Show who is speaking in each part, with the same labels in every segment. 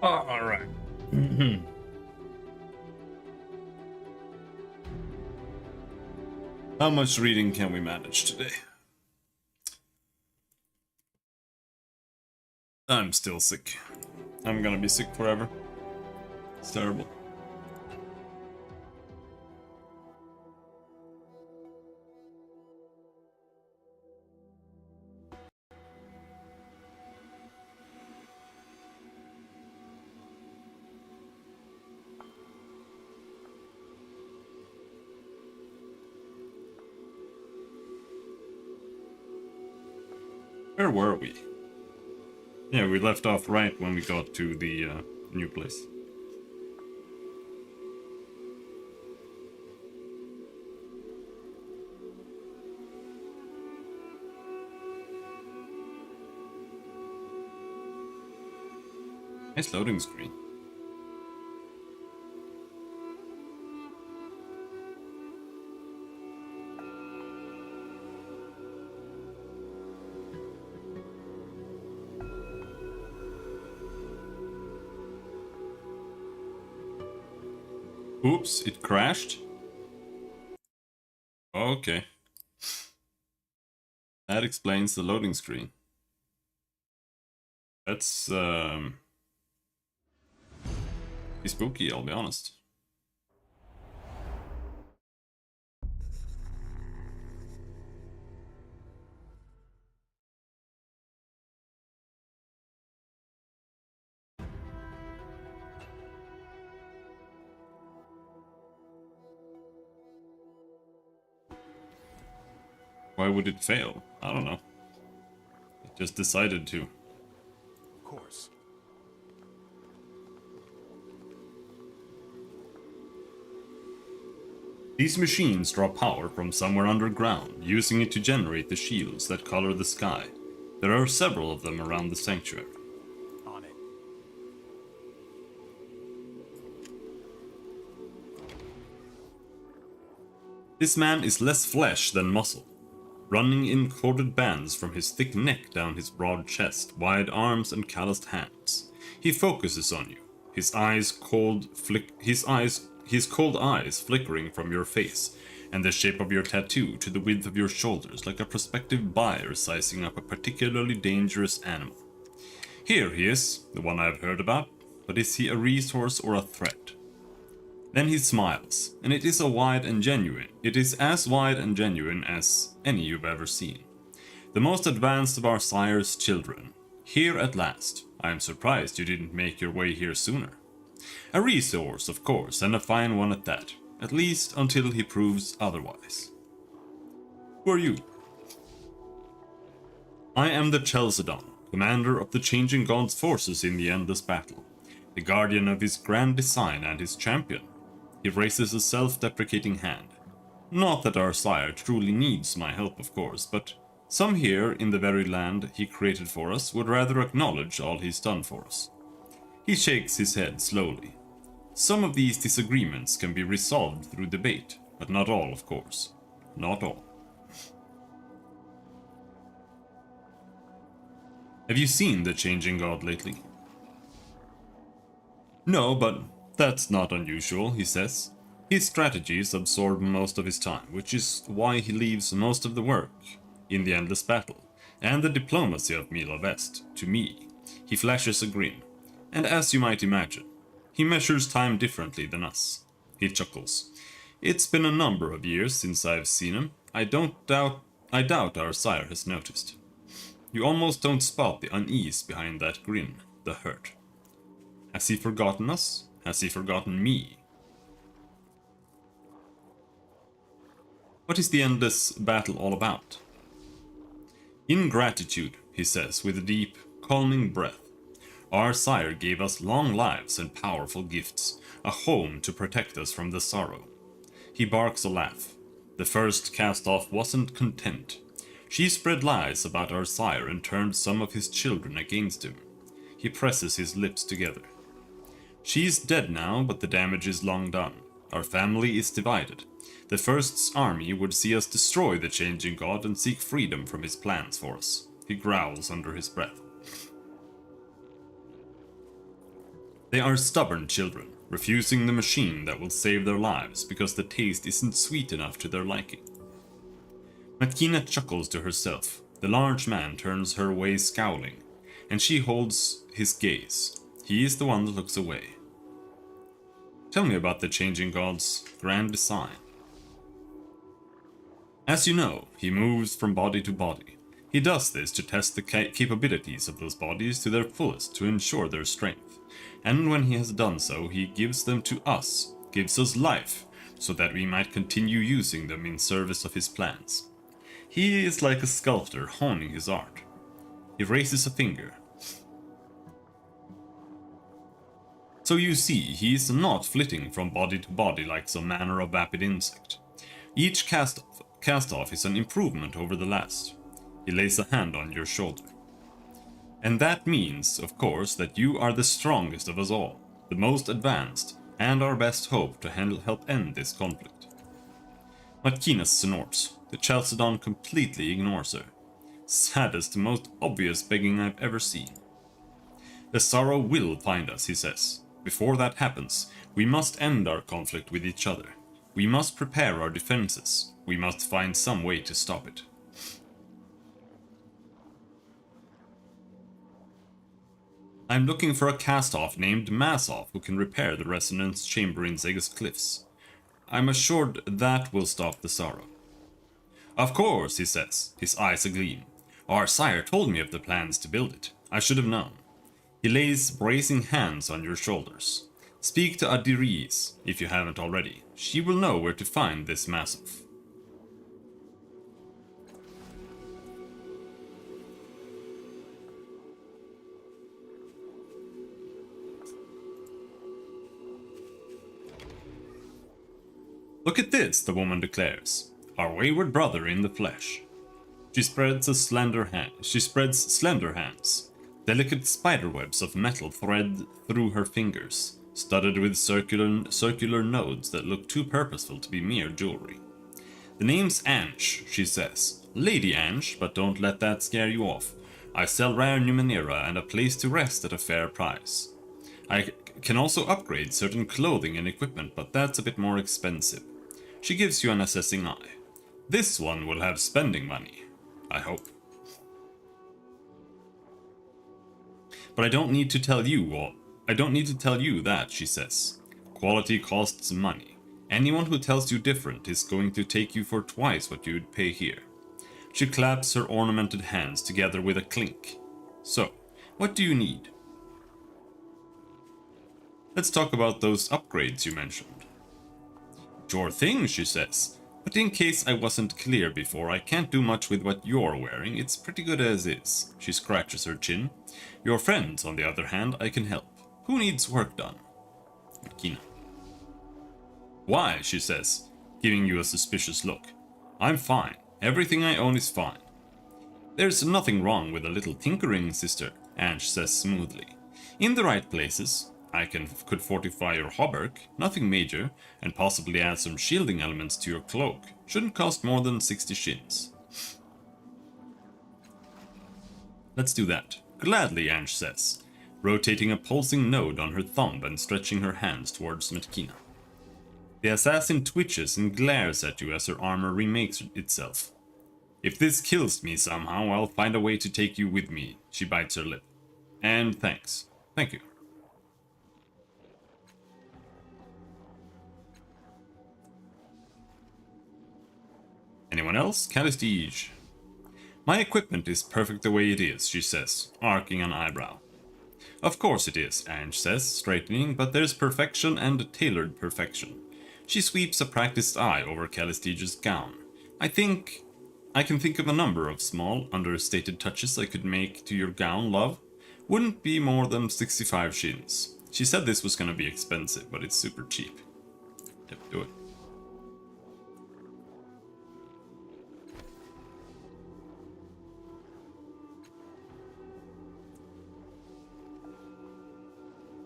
Speaker 1: All right. How much reading can we manage today? I'm still sick. I'm gonna be sick forever. It's terrible. Where were we? Yeah, we left off right when we got to the new place. Nice loading screen. Oops, it crashed? Okay. That explains the loading screen. That's, be spooky, I'll be honest. Why would it fail? I don't know. It just decided to.
Speaker 2: Of course.
Speaker 1: These machines draw power from somewhere underground, using it to generate the shields that color the sky. There are several of them around the sanctuary.
Speaker 2: On it.
Speaker 1: This man is less flesh than muscle, running in corded bands from his thick neck down his broad chest, wide arms and calloused hands. He focuses on you, his cold eyes flickering from your face and the shape of your tattoo to the width of your shoulders, like a prospective buyer sizing up a particularly dangerous animal. Here he is, the one I've heard about, but is he a resource or a threat? Then he smiles, and it is as wide and genuine as any you've ever seen. The most advanced of our sire's children. Here at last. I am surprised you didn't make your way here sooner. A resource, of course, and a fine one at that. At least until he proves otherwise. Who are you? I am the Chalcedon, commander of the Changing God's forces in the endless battle. The guardian of his grand design and his champion. He raises a self-deprecating hand. Not that our sire truly needs my help, of course, but some here in the very land he created for us would rather acknowledge all he's done for us. He shakes his head slowly. Some of these disagreements can be resolved through debate, but not all, of course. Not all. Have you seen the Changing God lately? No, but that's not unusual, he says. His strategies absorb most of his time, which is why he leaves most of the work in the endless battle, and the diplomacy of Mila Vest, to me. He flashes a grin, and as you might imagine, he measures time differently than us. He chuckles. It's been a number of years since I've seen him. I doubt our sire has noticed. You almost don't spot the unease behind that grin, the hurt. Has he forgotten us? Has he forgotten me? What is the endless battle all about? Ingratitude, he says with a deep, calming breath. Our sire gave us long lives and powerful gifts, a home to protect us from the sorrow. He barks a laugh. The first cast-off wasn't content. She spread lies about our sire and turned some of his children against him. He presses his lips together. She's dead now, but the damage is long done. Our family is divided. The First's army would see us destroy the Changing God and seek freedom from his plans for us. He growls under his breath. They are stubborn children, refusing the machine that will save their lives because the taste isn't sweet enough to their liking. Matkina chuckles to herself. The large man turns her way scowling, and she holds his gaze. He is the one that looks away. Tell me about the changing god's grand design. As you know, he moves from body to body. He does this to test the capabilities of those bodies to their fullest to ensure their strength. And when he has done so, he gives them to us, gives us life, so that we might continue using them in service of his plans. He is like a sculptor honing his art. He raises a finger. So you see, he is not flitting from body to body like some manner of vapid insect. Each cast-off is an improvement over the last. He lays a hand on your shoulder. And that means, of course, that you are the strongest of us all, the most advanced, and our best hope to help end this conflict. Matkina snorts. The Chalcedon completely ignores her. Saddest, most obvious begging I've ever seen. The sorrow will find us, he says. Before that happens, we must end our conflict with each other. We must prepare our defenses. We must find some way to stop it. I'm looking for a cast-off named Massoff who can repair the resonance chamber in Zegas Cliffs. I'm assured that will stop the sorrow. Of course, he says, his eyes agleam. Our sire told me of the plans to build it. I should have known. He lays bracing hands on your shoulders. Speak to Adiris, if you haven't already. She will know where to find this Massoff. Look at this, the woman declares. Our wayward brother in the flesh. She spreads slender hands. Delicate spiderwebs of metal thread through her fingers, studded with circular nodes that look too purposeful to be mere jewelry. The name's Ange, she says. Lady Ange, but don't let that scare you off. I sell rare Numenera and a place to rest at a fair price. I can also upgrade certain clothing and equipment, but that's a bit more expensive. She gives you an assessing eye. This one will have spending money, I hope. But I don't need to tell you that, she says. Quality costs money. Anyone who tells you different is going to take you for twice what you'd pay here. She claps her ornamented hands together with a clink. So, what do you need? Let's talk about those upgrades you mentioned. Sure thing, she says. But in case I wasn't clear before, I can't do much with what you're wearing. It's pretty good as is. She scratches her chin. Your friends, on the other hand, I can help. Who needs work done? Matkina. Why, she says, giving you a suspicious look. I'm fine. Everything I own is fine. There's nothing wrong with a little tinkering, sister, Ange says smoothly. In the right places. I could fortify your hauberk, nothing major, and possibly add some shielding elements to your cloak. Shouldn't cost more than 60 shins. Let's do that. Gladly, Ange says, rotating a pulsing node on her thumb and stretching her hands towards Matkina. The assassin twitches and glares at you as her armor remakes itself. If this kills me somehow, I'll find a way to take you with me, she bites her lip. And thanks. Thank you. Anyone else? Calistige. My equipment is perfect the way it is, she says, arcing an eyebrow. Of course it is, Ange says, straightening, but there's perfection and tailored perfection. She sweeps a practiced eye over Calistige's gown. I can think of a number of small, understated touches I could make to your gown, love. Wouldn't be more than 65 shins. She said this was gonna be expensive, but it's super cheap. Yep, do it.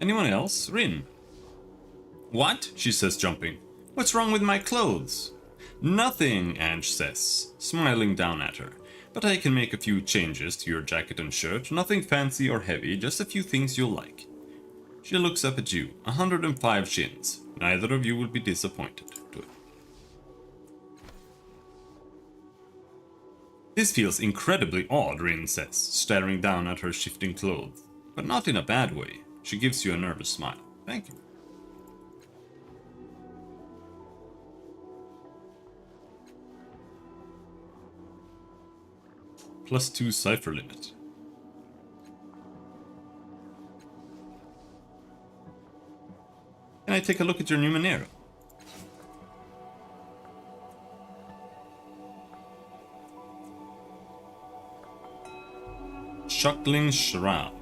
Speaker 1: Anyone else? Rin. What? She says, jumping. What's wrong with my clothes? Nothing, Ange says, smiling down at her. But I can make a few changes to your jacket and shirt. Nothing fancy or heavy, just a few things you'll like. She looks up at you, 105 shins. Neither of you will be disappointed. This feels incredibly odd, Rin says, staring down at her shifting clothes. But not in a bad way. She gives you a nervous smile. Thank you. +2 cipher limit. Can I take a look at your Numenera? Shuckling Shroud.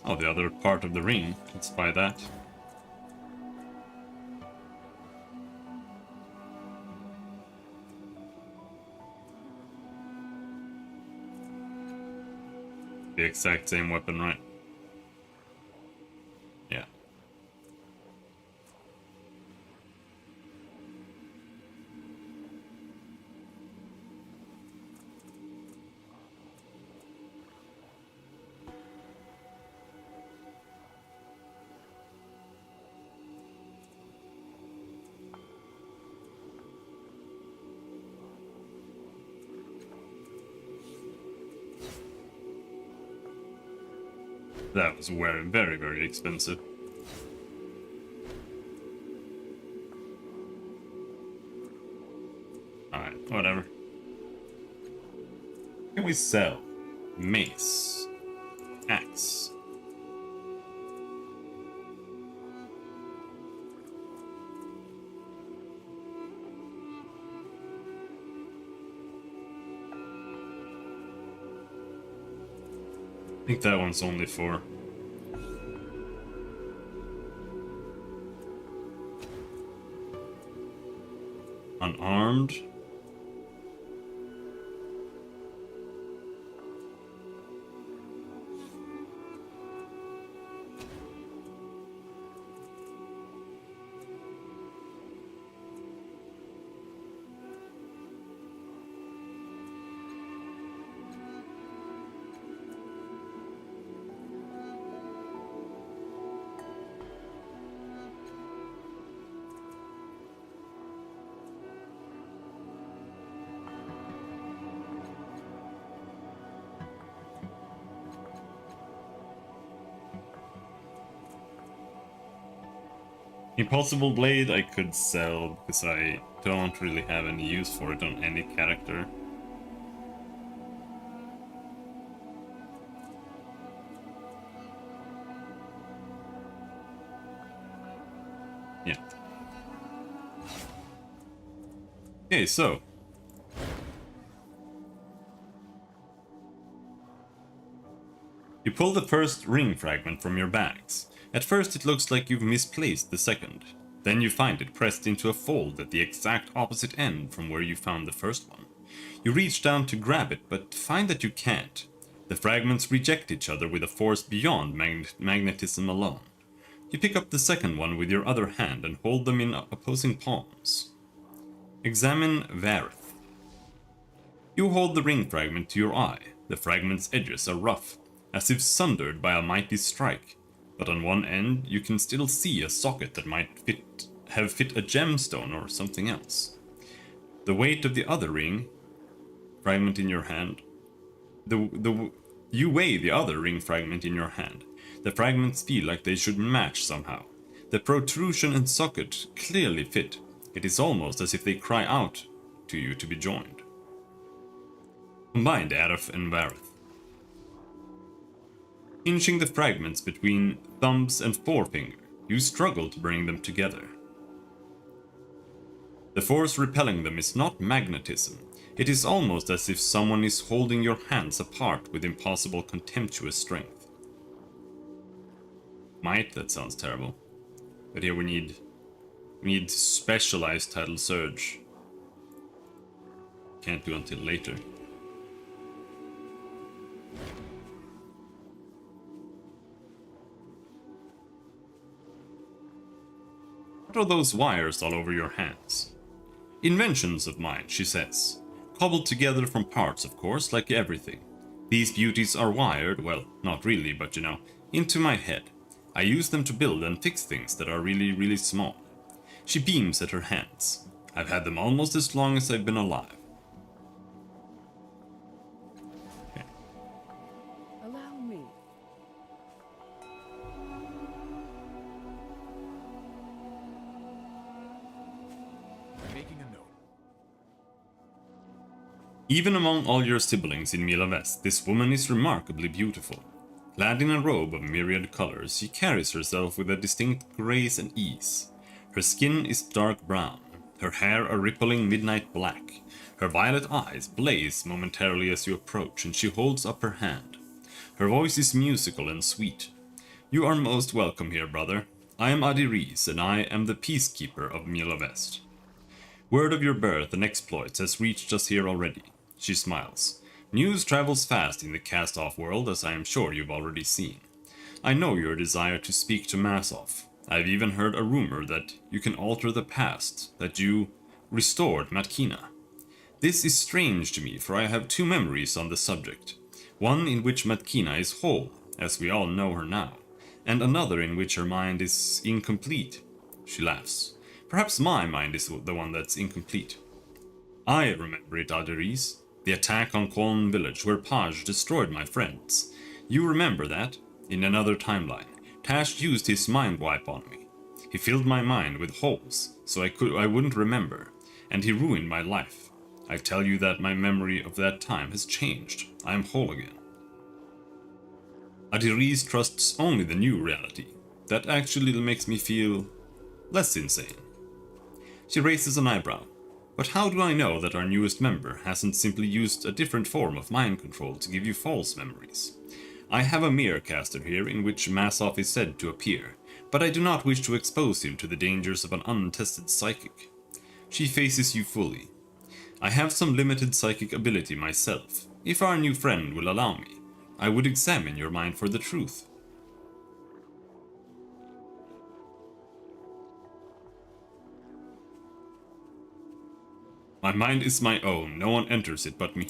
Speaker 1: Oh, the other part of the ring. Let's buy that. The exact same weapon, right? Yeah. That was very, very, very expensive. Alright, whatever. Can we sell? Mace. Axe. I think that one's only for... unarmed. Impossible Blade I could sell because I don't really have any use for it on any character. Yeah. Okay, so. You pull the first ring fragment from your bags. At first it looks like you've misplaced the second. Then you find it pressed into a fold at the exact opposite end from where you found the first one. You reach down to grab it, but find that you can't. The fragments reject each other with a force beyond magnetism alone. You pick up the second one with your other hand and hold them in opposing palms. Examine Vareth. You hold the ring fragment to your eye. The fragment's edges are rough, as if sundered by a mighty strike. But on one end, you can still see a socket that might have fit a gemstone or something else. The weight of the other ring fragment in your hand. You weigh the other ring fragment in your hand. The fragments feel like they should match somehow. The protrusion and socket clearly fit. It is almost as if they cry out to you to be joined. Combine Arif and Vareth. Pinching the fragments between thumbs and forefinger, you struggle to bring them together. The force repelling them is not magnetism. It is almost as if someone is holding your hands apart with impossible contemptuous strength. Might, that sounds terrible. But here we need specialized tidal surge. Can't do until later. What are those wires all over your hands? Inventions of mine, she says. Cobbled together from parts, of course, like everything. These beauties are wired, well, not really, but you know, into my head. I use them to build and fix things that are really, really small. She beams at her hands. I've had them almost as long as I've been alive. Okay.
Speaker 3: Allow me.
Speaker 2: I'm making a note.
Speaker 1: Even among all your siblings in Mila West, this woman is remarkably beautiful. Clad in a robe of myriad colors, she carries herself with a distinct grace and ease. Her skin is dark brown, her hair a rippling midnight black. Her violet eyes blaze momentarily as you approach, and she holds up her hand. Her voice is musical and sweet. You are most welcome here, brother. I am Adiris, and I am the peacekeeper of Mila West. Word of your birth and exploits has reached us here already. She smiles. News travels fast in the cast-off world, as I am sure you've already seen. I know your desire to speak to Masov. I've even heard a rumor that you can alter the past, that you restored Matkina. This is strange to me, for I have two memories on the subject. One in which Matkina is whole, as we all know her now, and another in which her mind is incomplete. She laughs. Perhaps my mind is the one that's incomplete. I remember it, Adiris. The attack on Koln village where Paj destroyed my friends. You remember that? In another timeline, Tash used his mind wipe on me. He filled my mind with holes, so I wouldn't remember, and he ruined my life. I tell you that my memory of that time has changed. I am whole again. Adiris trusts only the new reality. That actually makes me feel less insane. She raises an eyebrow. But how do I know that our newest member hasn't simply used a different form of mind control to give you false memories? I have a mirror caster here in which Masov is said to appear, but I do not wish to expose him to the dangers of an untested psychic. She faces you fully. I have some limited psychic ability myself. If our new friend will allow me, I would examine your mind for the truth. My mind is my own, no one enters it but me.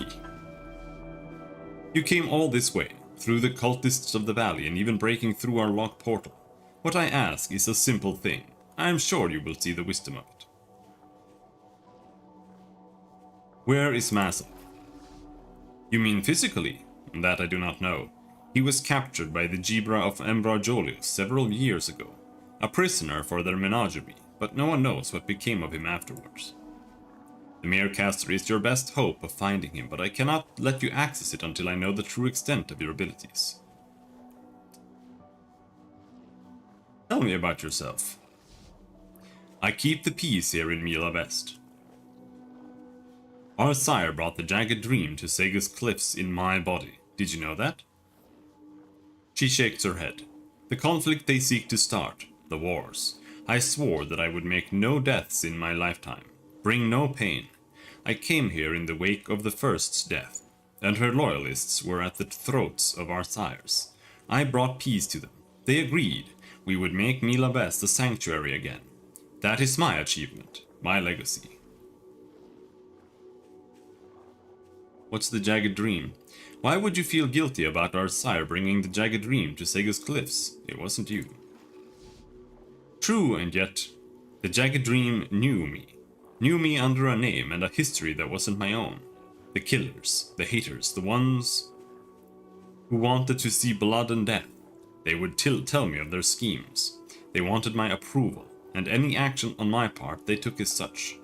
Speaker 1: You came all this way, through the cultists of the valley and even breaking through our locked portal. What I ask is a simple thing. I am sure you will see the wisdom of it. Where is Masov? You mean physically? That I do not know. He was captured by the Jibra of Embrajolius several years ago, a prisoner for their menagerie, but no one knows what became of him afterwards. The Mirrorcaster is your best hope of finding him, but I cannot let you access it until I know the true extent of your abilities. Tell me about yourself. I keep the peace here in Mila West. Our sire brought the Jagged Dream to Sega's cliffs in my body. Did you know that? She shakes her head. The conflict they seek to start, the wars. I swore that I would make no deaths in my lifetime, bring no pain. I came here in the wake of the first's death, and her loyalists were at the throats of our sires. I brought peace to them. They agreed we would make Mila West a sanctuary again. That is my achievement, my legacy. What's the Jagged Dream? Why would you feel guilty about our sire bringing the Jagged Dream to Sega's cliffs? It wasn't you. True, and yet, the Jagged Dream knew me. Knew me under a name and a history that wasn't my own. The killers, the haters, the ones who wanted to see blood and death. They would tell me of their schemes. They wanted my approval, and any action on my part they took as such.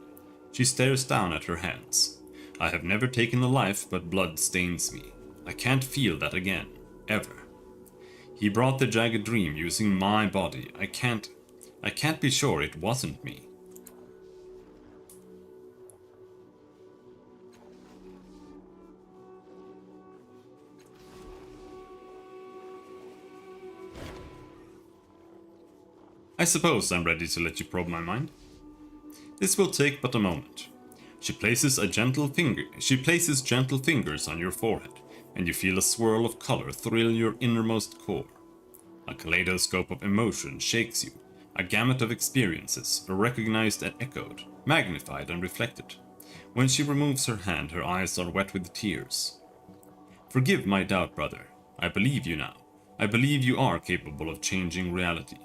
Speaker 1: She stares down at her hands. I have never taken a life, but blood stains me. I can't feel that again, ever. He brought the Jagged Dream using my body. I can't be sure it wasn't me. I suppose I'm ready to let you probe my mind. This will take but a moment. She places gentle fingers on your forehead, and you feel a swirl of color thrill your innermost core. A kaleidoscope of emotion shakes you. A gamut of experiences, recognized and echoed, magnified and reflected. When she removes her hand, her eyes are wet with tears. Forgive my doubt, brother. I believe you now. I believe you are capable of changing reality.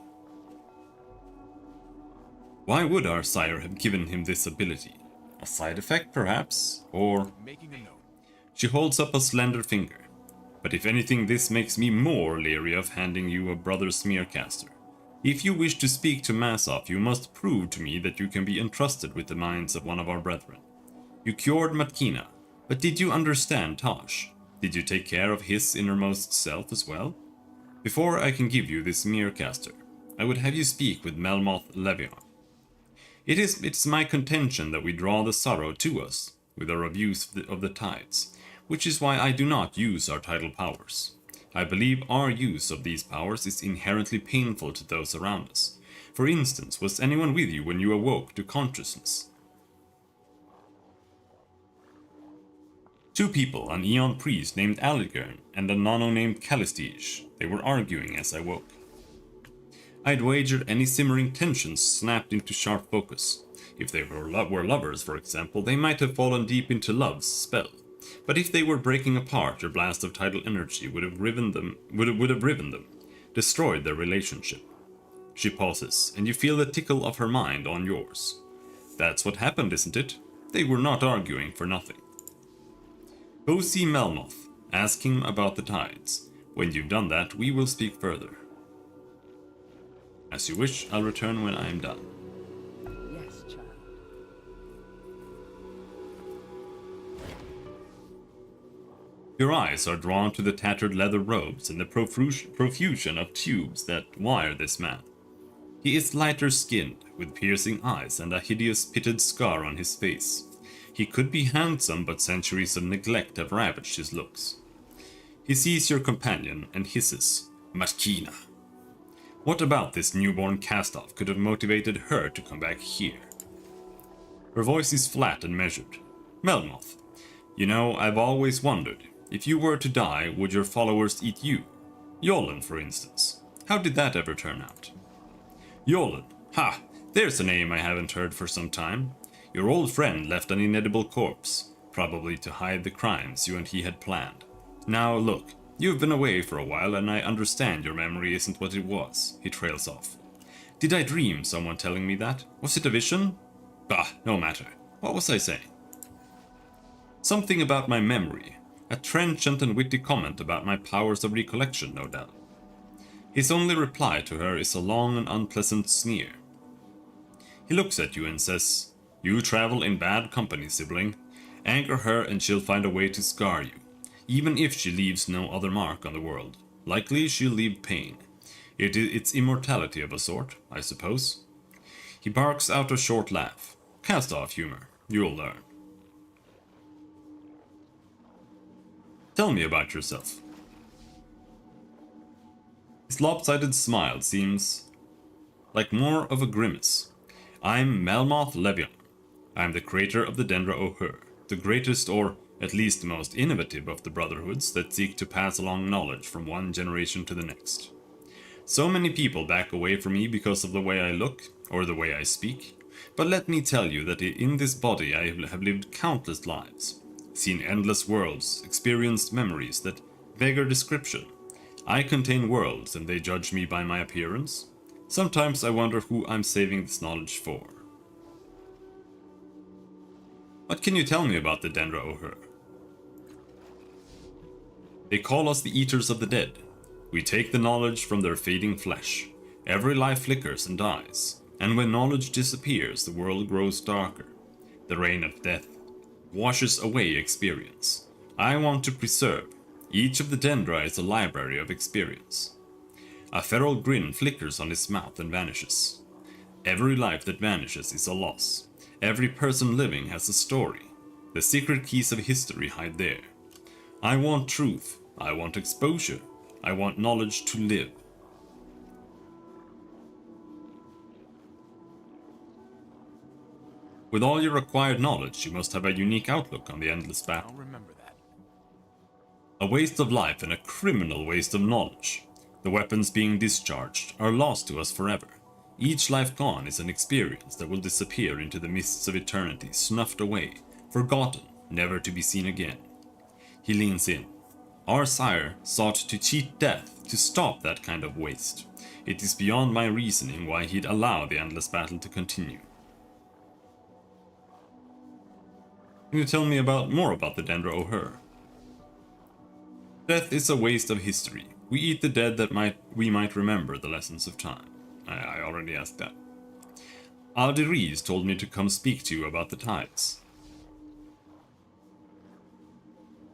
Speaker 1: Why would our sire have given him this ability? A side effect, perhaps? Or...
Speaker 2: Making a note.
Speaker 1: She holds up a slender finger. But if anything, this makes me more leery of handing you a brother smearcaster. If you wish to speak to Masov, you must prove to me that you can be entrusted with the minds of one of our brethren. You cured Matkina, but did you understand Tosh? Did you take care of his innermost self as well? Before I can give you this smearcaster, I would have you speak with Melmoth Levion. It's my contention that we draw the sorrow to us with our abuse of the tides, which is why I do not use our tidal powers. I believe our use of these powers is inherently painful to those around us. For instance, was anyone with you when you awoke to consciousness? Two people, an Aeon priest named Aligern and a Nano named Calistige. They were arguing as I woke. I'd wager any simmering tensions snapped into sharp focus. If they were lovers, for example, they might have fallen deep into love's spell. But if they were breaking apart, your blast of tidal energy would have riven them, destroyed their relationship. She pauses, and you feel the tickle of her mind on yours. That's what happened, isn't it? They were not arguing for nothing. Go see Melmoth. Ask him about the tides. When you've done that, we will speak further. As you wish, I'll return when I am done.
Speaker 3: Yes, child.
Speaker 1: Your eyes are drawn to the tattered leather robes and the profusion of tubes that wire this man. He is lighter skinned, with piercing eyes and a hideous pitted scar on his face. He could be handsome, but centuries of neglect have ravaged his looks. He sees your companion and hisses, Matkina. What about this newborn cast-off could have motivated her to come back here? Her voice is flat and measured. Melmoth, you know, I've always wondered, if you were to die, would your followers eat you? Yolen, for instance. How did that ever turn out? Yolen. Ha! There's a name I haven't heard for some time. Your old friend left an inedible corpse, probably to hide the crimes you and he had planned. Now look, you've been away for a while and I understand your memory isn't what it was. He trails off. Did I dream someone telling me that? Was it a vision? Bah, no matter. What was I saying? Something about my memory. A trenchant and witty comment about my powers of recollection, no doubt. His only reply to her is a long and unpleasant sneer. He looks at you and says, You travel in bad company, sibling. Anchor her and she'll find a way to scar you. Even if she leaves no other mark on the world. Likely she'll leave pain. It's immortality of a sort, I suppose. He barks out a short laugh. Cast-off humor. You'll learn. Tell me about yourself. His lopsided smile seems like more of a grimace. I'm Melmoth Levion. I'm the creator of the Dendra O'Hur, the greatest or at least most innovative of the brotherhoods that seek to pass along knowledge from one generation to the next. So many people back away from me because of the way I look, or the way I speak, but let me tell you that in this body I have lived countless lives, seen endless worlds, experienced memories that beggar description. I contain worlds and they judge me by my appearance. Sometimes I wonder who I'm saving this knowledge for. What can you tell me about the Dendra O'Hur? They call us the Eaters of the Dead. We take the knowledge from their fading flesh. Every life flickers and dies, and when knowledge disappears, the world grows darker. The rain of death washes away experience. I want to preserve. Each of the Dendra is a library of experience. A feral grin flickers on his mouth and vanishes. Every life that vanishes is a loss. Every person living has a story. The secret keys of history hide there. I want truth. I want exposure. I want knowledge to live. With all your acquired knowledge, you must have a unique outlook on the endless battle.
Speaker 2: I'll remember that.
Speaker 1: A waste of life and a criminal waste of knowledge. The weapons being discharged are lost to us forever. Each life gone is an experience that will disappear into the mists of eternity, snuffed away, forgotten, never to be seen again. He leans in. Our sire sought to cheat death, to stop that kind of waste. It is beyond my reasoning why he'd allow the endless battle to continue. Can you tell me more about the Dendra O'Her? Death is a waste of history. We eat the dead that we might remember the lessons of time. I already asked that. Aldiris told me to come speak to you about the tides.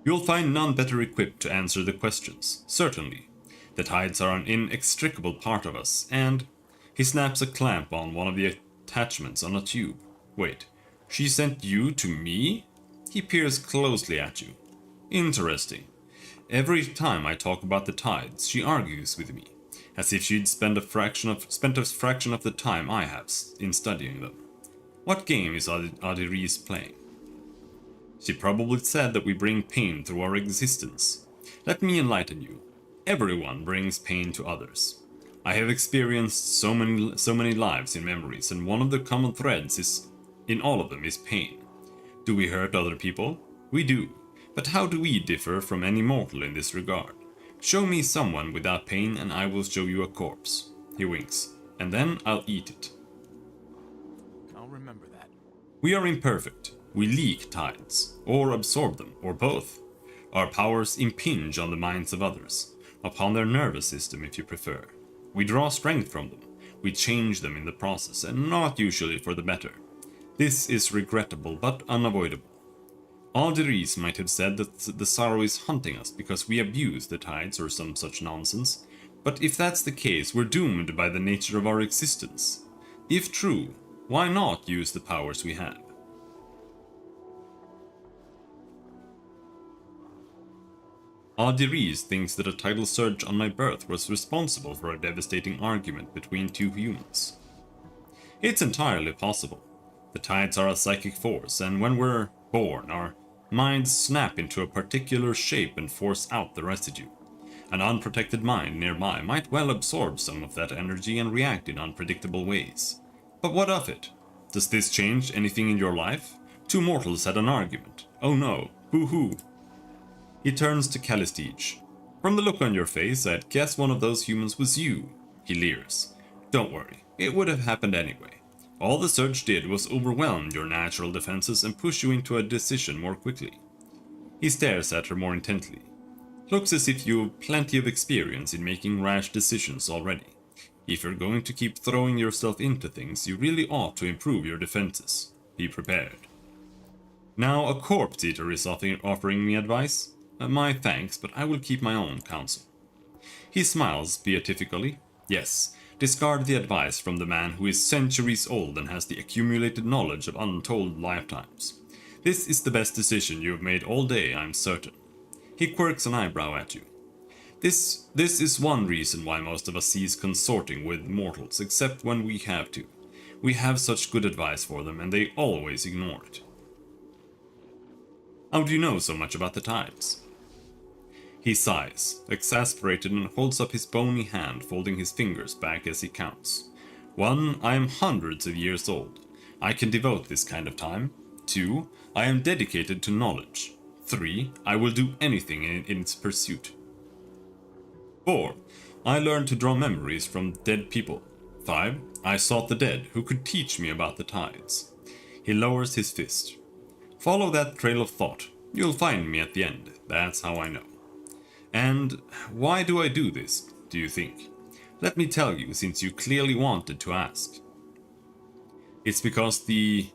Speaker 1: You'll find none better equipped to answer the questions, certainly. The tides are an inextricable part of us, and... He snaps a clamp on one of the attachments on a tube. Wait, she sent you to me? He peers closely at you. Interesting. Every time I talk about the tides, she argues with me, as if she'd spent a fraction of the time I have in studying them. What game is Adiris playing? She probably said that we bring pain through our existence. Let me enlighten you. Everyone brings pain to others. I have experienced so many lives in memories, and one of the common threads in all of them is pain. Do we hurt other people? We do. But how do we differ from any mortal in this regard? Show me someone without pain and I will show you a corpse. He winks. And then I'll eat it.
Speaker 2: I'll remember that.
Speaker 1: We are imperfect. We leak tides, or absorb them, or both. Our powers impinge on the minds of others, upon their nervous system if you prefer. We draw strength from them. We change them in the process, and not usually for the better. This is regrettable, but unavoidable. Aldiris might have said that the sorrow is hunting us because we abuse the tides or some such nonsense, but if that's the case, we're doomed by the nature of our existence. If true, why not use the powers we have? Aldiris thinks that a tidal surge on my birth was responsible for a devastating argument between two humans. It's entirely possible. The tides are a psychic force, and when we're born, our minds snap into a particular shape and force out the residue. An unprotected mind nearby might well absorb some of that energy and react in unpredictable ways. But what of it? Does this change anything in your life? Two mortals had an argument. Oh no, hoo-hoo. He turns to Calistige. From the look on your face, I'd guess one of those humans was you. He leers. Don't worry, it would have happened anyway. All the surge did was overwhelm your natural defenses and push you into a decision more quickly. He stares at her more intently. Looks as if you have plenty of experience in making rash decisions already. If you're going to keep throwing yourself into things, you really ought to improve your defenses. Be prepared. Now a corpse eater is offering me advice. My thanks, but I will keep my own counsel. He smiles beatifically. Yes. Discard the advice from the man who is centuries old and has the accumulated knowledge of untold lifetimes. This is the best decision you have made all day, I'm certain. He quirks an eyebrow at you. This is one reason why most of us cease consorting with mortals, except when we have to. We have such good advice for them, and they always ignore it. How do you know so much about the tides? He sighs, exasperated, and holds up his bony hand, folding his fingers back as he counts. 1. I am hundreds of years old. I can devote this kind of time. 2. I am dedicated to knowledge. 3. I will do anything in its pursuit. 4. I learned to draw memories from dead people. 5. I sought the dead who could teach me about the tides. He lowers his fist. Follow that trail of thought. You'll find me at the end. That's how I know. And why do I do this, do you think? Let me tell you, since you clearly wanted to ask. It's because the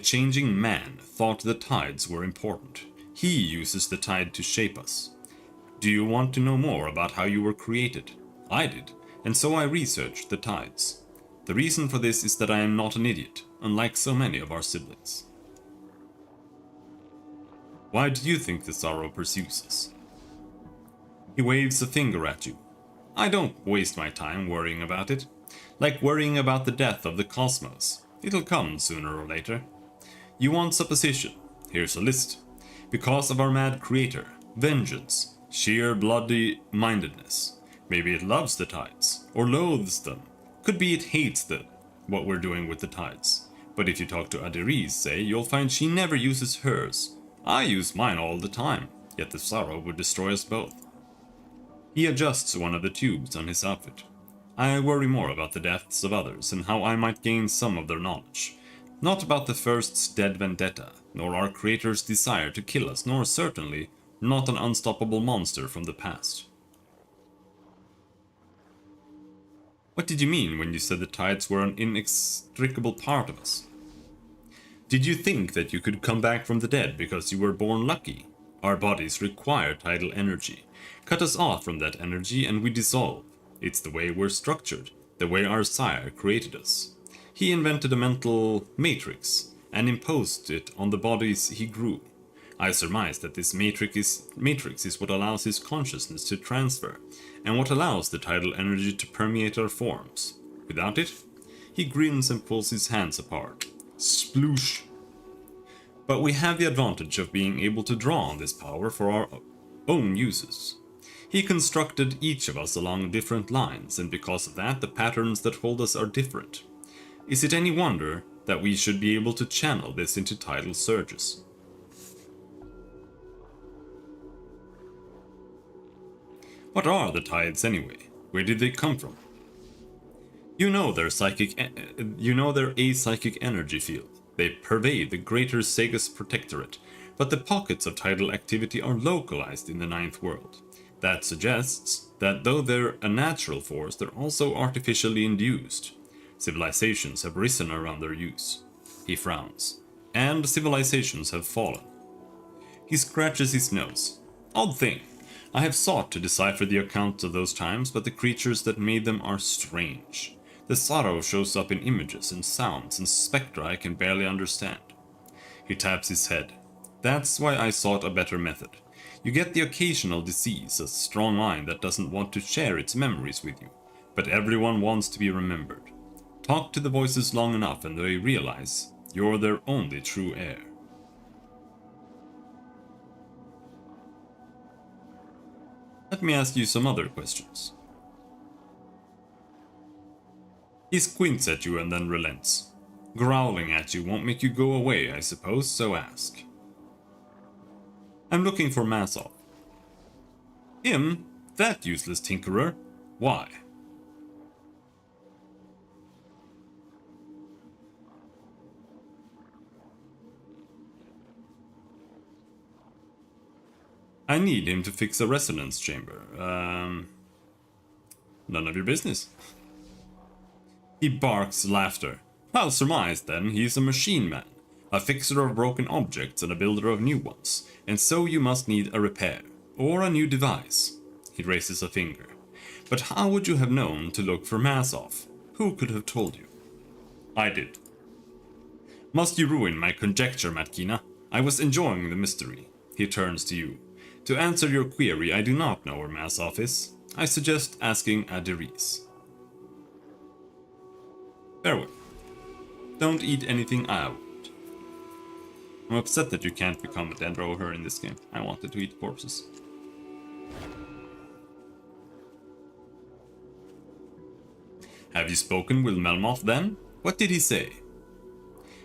Speaker 1: changing man thought the tides were important. He uses the tide to shape us. Do you want to know more about how you were created? I did, and so I researched the tides. The reason for this is that I am not an idiot, unlike so many of our siblings. Why do you think the sorrow pursues us? He waves a finger at you. I don't waste my time worrying about it. Like worrying about the death of the cosmos. It'll come sooner or later. You want supposition? Here's a list. Because of our mad creator. Vengeance. Sheer bloody mindedness. Maybe it loves the tides. Or loathes them. Could be it hates what we're doing with the tides. But if you talk to Adiri's, say, you'll find she never uses hers. I use mine all the time, yet the sorrow would destroy us both. He adjusts one of the tubes on his outfit. I worry more about the deaths of others and how I might gain some of their knowledge. Not about the First's dead vendetta, nor our Creator's desire to kill us, nor certainly not an unstoppable monster from the past. What did you mean when you said the tides were an inextricable part of us? Did you think that you could come back from the dead because you were born lucky? Our bodies require tidal energy. Cut us off from that energy and we dissolve. It's the way we're structured, the way our sire created us. He invented a mental matrix and imposed it on the bodies he grew. I surmise that this matrix is what allows his consciousness to transfer, and what allows the tidal energy to permeate our forms. Without it, he grins and pulls his hands apart. Sploosh! But we have the advantage of being able to draw on this power for our own uses. He constructed each of us along different lines, and because of that, the patterns that hold us are different. Is it any wonder that we should be able to channel this into tidal surges? What are the tides anyway? Where did they come from? You know their a-psychic energy field. They pervade the greater Sagus Protectorate, but the pockets of tidal activity are localized in the Ninth World. That suggests that though they're a natural force, they're also artificially induced. Civilizations have risen around their use. He frowns. And civilizations have fallen. He scratches his nose. Odd thing. I have sought to decipher the accounts of those times, but the creatures that made them are strange. The sorrow shows up in images and sounds and spectra I can barely understand. He taps his head. That's why I sought a better method. You get the occasional disease, a strong mind that doesn't want to share its memories with you, but everyone wants to be remembered. Talk to the voices long enough and they realize you're their only true heir. Let me ask you some other questions. He squints at you and then relents. Growling at you won't make you go away, I suppose, so ask. I'm looking for Masov. Him? That useless tinkerer? Why? I need him to fix a resonance chamber. None of your business. He barks laughter. I'll surmise then he's a machine man, a fixer of broken objects and a builder of new ones, and so you must need a repair, or a new device. He raises a finger. But how would you have known to look for Masov? Who could have told you? I did. Must you ruin my conjecture, Matkina? I was enjoying the mystery. He turns to you. To answer your query, I do not know where Masov is. I suggest asking Adiris. Farewell. Don't eat anything I would. I'm upset that you can't become a Dendroher in this game. I wanted to eat corpses. Have you spoken with Melmoth then? What did he say?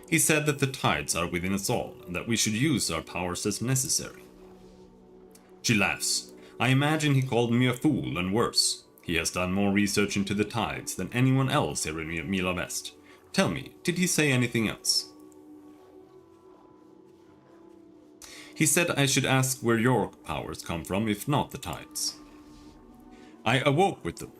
Speaker 1: He said that the tides are within us all, and that we should use our powers as necessary. She laughs. I imagine he called me a fool and worse. He has done more research into the tides than anyone else here in Mila West. Tell me, did he say anything else? He said I should ask where your powers come from, if not the tides. I awoke with them.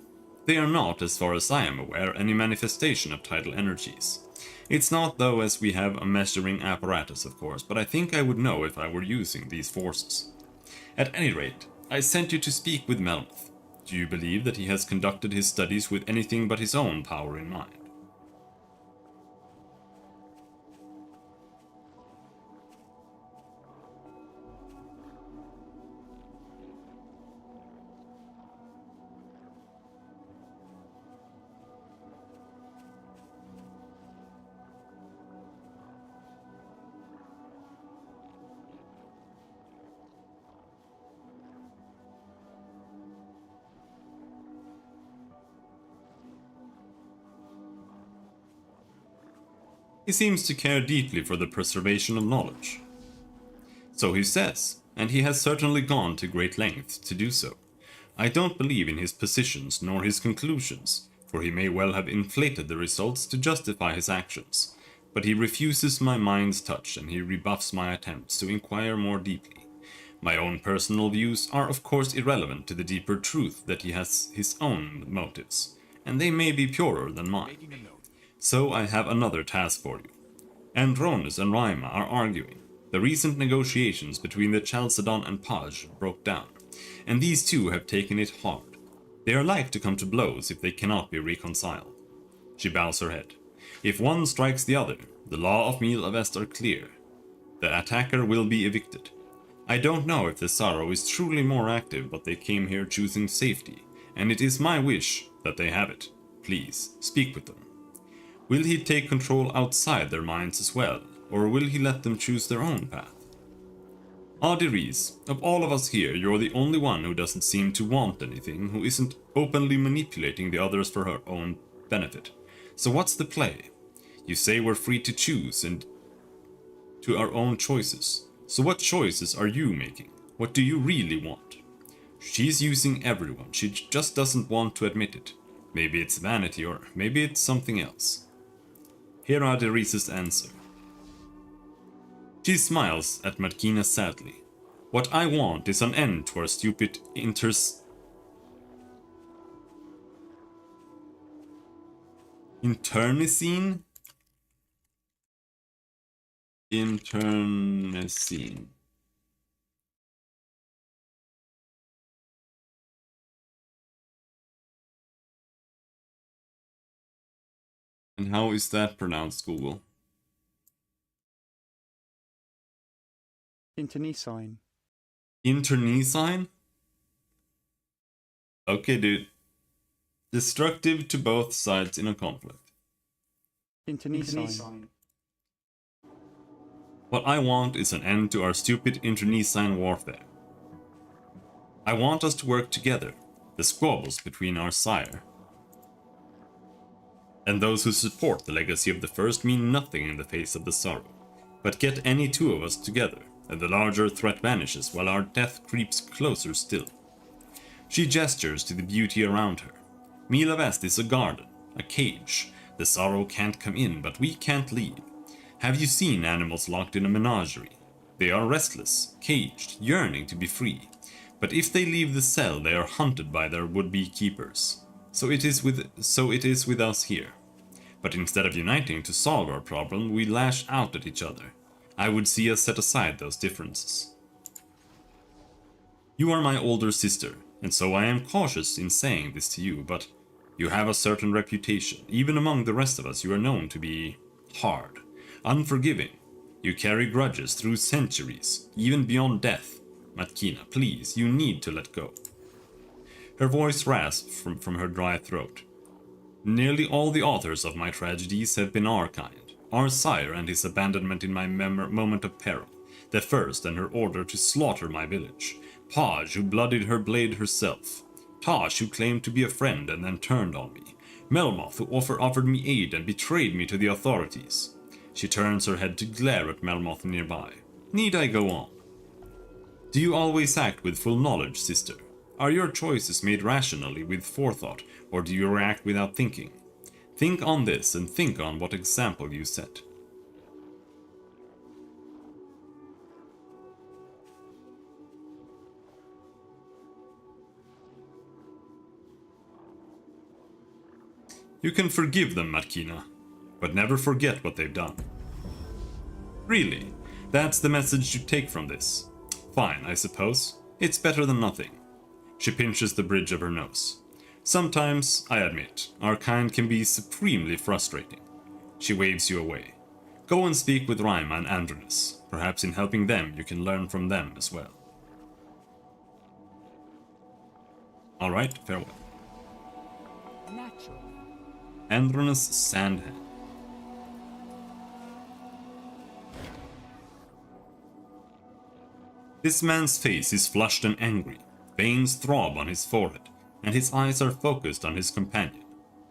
Speaker 1: They are not, as far as I am aware, any manifestation of tidal energies. It's not though as we have a measuring apparatus, of course, but I think I would know if I were using these forces. At any rate, I sent you to speak with Melmoth. Do you believe that he has conducted his studies with anything but his own power in mind? He seems to care deeply for the preservation of knowledge. So he says, and he has certainly gone to great lengths to do so. I don't believe in his positions nor his conclusions, for he may well have inflated the results to justify his actions, but he refuses my mind's touch and he rebuffs my attempts to inquire more deeply. My own personal views are of course irrelevant to the deeper truth that he has his own motives, and they may be purer than mine.
Speaker 2: Making a note.
Speaker 1: So I have another task for you. Andronis and Raima are arguing. The recent negotiations between the Chalcedon and Paj broke down, and these two have taken it hard. They are like to come to blows if they cannot be reconciled. She bows her head. If one strikes the other, the law of Mil Avest are clear. The attacker will be evicted. I don't know if the Sorrow is truly more active, but they came here choosing safety, and it is my wish that they have it. Please, speak with them. Will he take control outside their minds as well, or will he let them choose their own path? Adiris, of all of us here, you're the only one who doesn't seem to want anything, who isn't openly manipulating the others for her own benefit. So what's the play? You say we're free to choose and to our own choices. So what choices are you making? What do you really want? She's using everyone, she just doesn't want to admit it. Maybe it's vanity, or maybe it's something else. Here are Derise's answer. She smiles at Markina sadly. What I want is an end to our stupid internecine? Internecine. And how is that pronounced, Google?
Speaker 4: Internecine.
Speaker 1: Internecine? Okay, dude. Destructive to both sides in a conflict.
Speaker 4: Internecine.
Speaker 1: What I want is an end to our stupid internecine warfare. I want us to work together, the squabbles between our sire and those who support the legacy of the first mean nothing in the face of the sorrow. But get any two of us together, and the larger threat vanishes while our death creeps closer still. She gestures to the beauty around her. Mila Vest is a garden, a cage. The sorrow can't come in, but we can't leave. Have you seen animals locked in a menagerie? They are restless, caged, yearning to be free. But if they leave the cell, they are hunted by their would-be keepers. So it is with us here. But instead of uniting to solve our problem, we lash out at each other. I would see us set aside those differences. You are my older sister, and so I am cautious in saying this to you, but you have a certain reputation. Even among the rest of us, you are known to be hard, unforgiving. You carry grudges through centuries, even beyond death. Matkina, please, you need to let go. Her voice rasps from her dry throat. Nearly all the authors of my tragedies have been our kind. Our sire and his abandonment in my moment of peril. The first and her order to slaughter my village. Paj, who bloodied her blade herself. Taj, who claimed to be a friend and then turned on me. Melmoth, who offered me aid and betrayed me to the authorities. She turns her head to glare at Melmoth nearby. Need I go on? Do you always act with full knowledge, sister? Are your choices made rationally with forethought, or do you react without thinking? Think on this and think on what example you set. You can forgive them, Markina, but never forget what they've done. Really, that's the message you take from this. Fine, I suppose. It's better than nothing. She pinches the bridge of her nose. Sometimes, I admit, our kind can be supremely frustrating. She waves you away. Go and speak with Raima and Andronis. Perhaps in helping them, you can learn from them as well. Alright, farewell.
Speaker 3: Natural.
Speaker 1: Andronis Sandhand. This man's face is flushed and angry. Veins throb on his forehead, and his eyes are focused on his companion.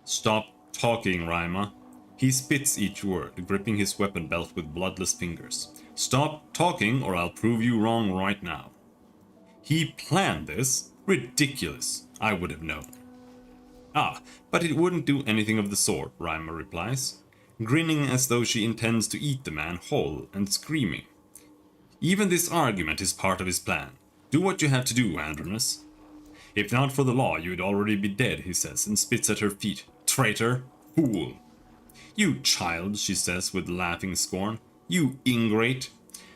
Speaker 1: Stop talking, Raima. He spits each word, gripping his weapon belt with bloodless fingers. Stop talking or I'll prove you wrong right now. He planned this? Ridiculous. I would have known. Ah, but it wouldn't do anything of the sort, Rima replies, grinning as though she intends to eat the man whole and screaming. Even this argument is part of his plan. Do what you have to do, Andronus. If not for the law, you'd already be dead, he says, and spits at her feet. Traitor! Fool! You child, she says with laughing scorn. You ingrate!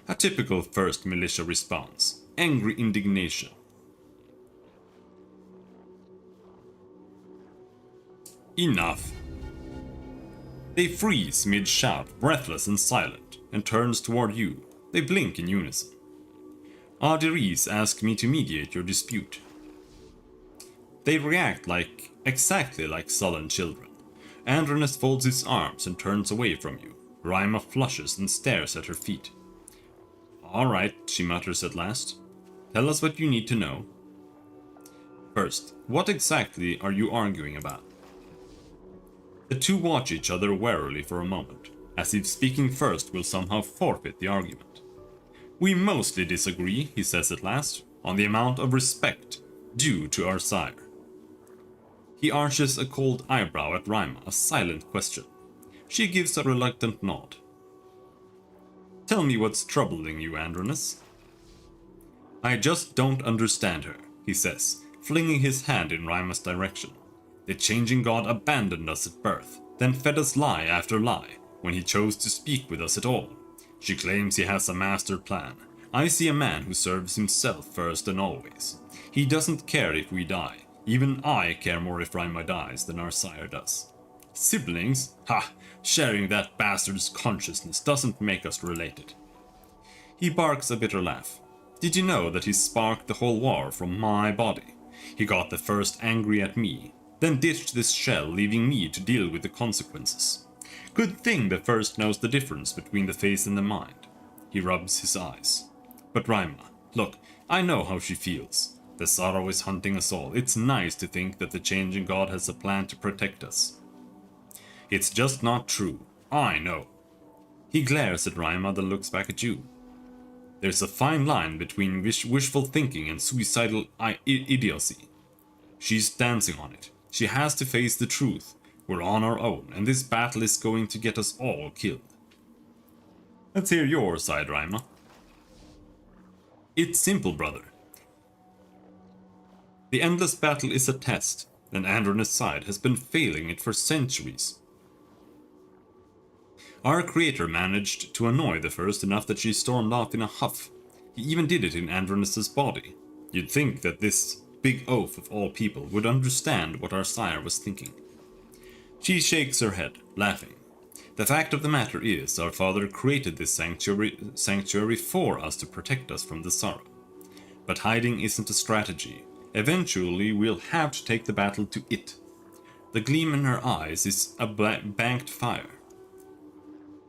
Speaker 1: A typical first militia response. Angry indignation. Enough. They freeze mid-shout, breathless and silent, and turns toward you. They blink in unison. Arderies ask me to mediate your dispute. They react exactly like sullen children. Andronus folds his arms and turns away from you. Rima flushes and stares at her feet. Alright, she mutters at last. Tell us what you need to know. First, what exactly are you arguing about? The two watch each other warily for a moment, as if speaking first will somehow forfeit the argument. We mostly disagree, he says at last, on the amount of respect due to our sire. He arches a cold eyebrow at Rima, a silent question. She gives a reluctant nod. Tell me what's troubling you, Andronus. I just don't understand her, he says, flinging his hand in Rima's direction. The changing god abandoned us at birth, then fed us lie after lie, when he chose to speak with us at all. She claims he has a master plan. I see a man who serves himself first and always. He doesn't care if we die. Even I care more if Rima dies than our sire does. Siblings? Ha! Sharing that bastard's consciousness doesn't make us related. He barks a bitter laugh. Did you know that he sparked the whole war from my body? He got the first angry at me, then ditched this shell, leaving me to deal with the consequences. Good thing the first knows the difference between the face and the mind. He rubs his eyes. But Rima, look, I know how she feels. The sorrow is hunting us all. It's nice to think that the changing god has a plan to protect us. It's just not true. I know. He glares at Rima, then looks back at you. There's a fine line between wishful thinking and suicidal idiocy. She's dancing on it. She has to face the truth. We're on our own, and this battle is going to get us all killed. Let's hear your side, Rima. It's simple, brother. The endless battle is a test, and Andronus' side has been failing it for centuries. Our creator managed to annoy the first enough that she stormed off in a huff. He even did it in Andronus' body. You'd think that this big oaf of all people would understand what our sire was thinking. She shakes her head, laughing. The fact of the matter is, our father created this sanctuary for us to protect us from the sorrow. But hiding isn't a strategy. Eventually, we'll have to take the battle to it. The gleam in her eyes is a banked fire.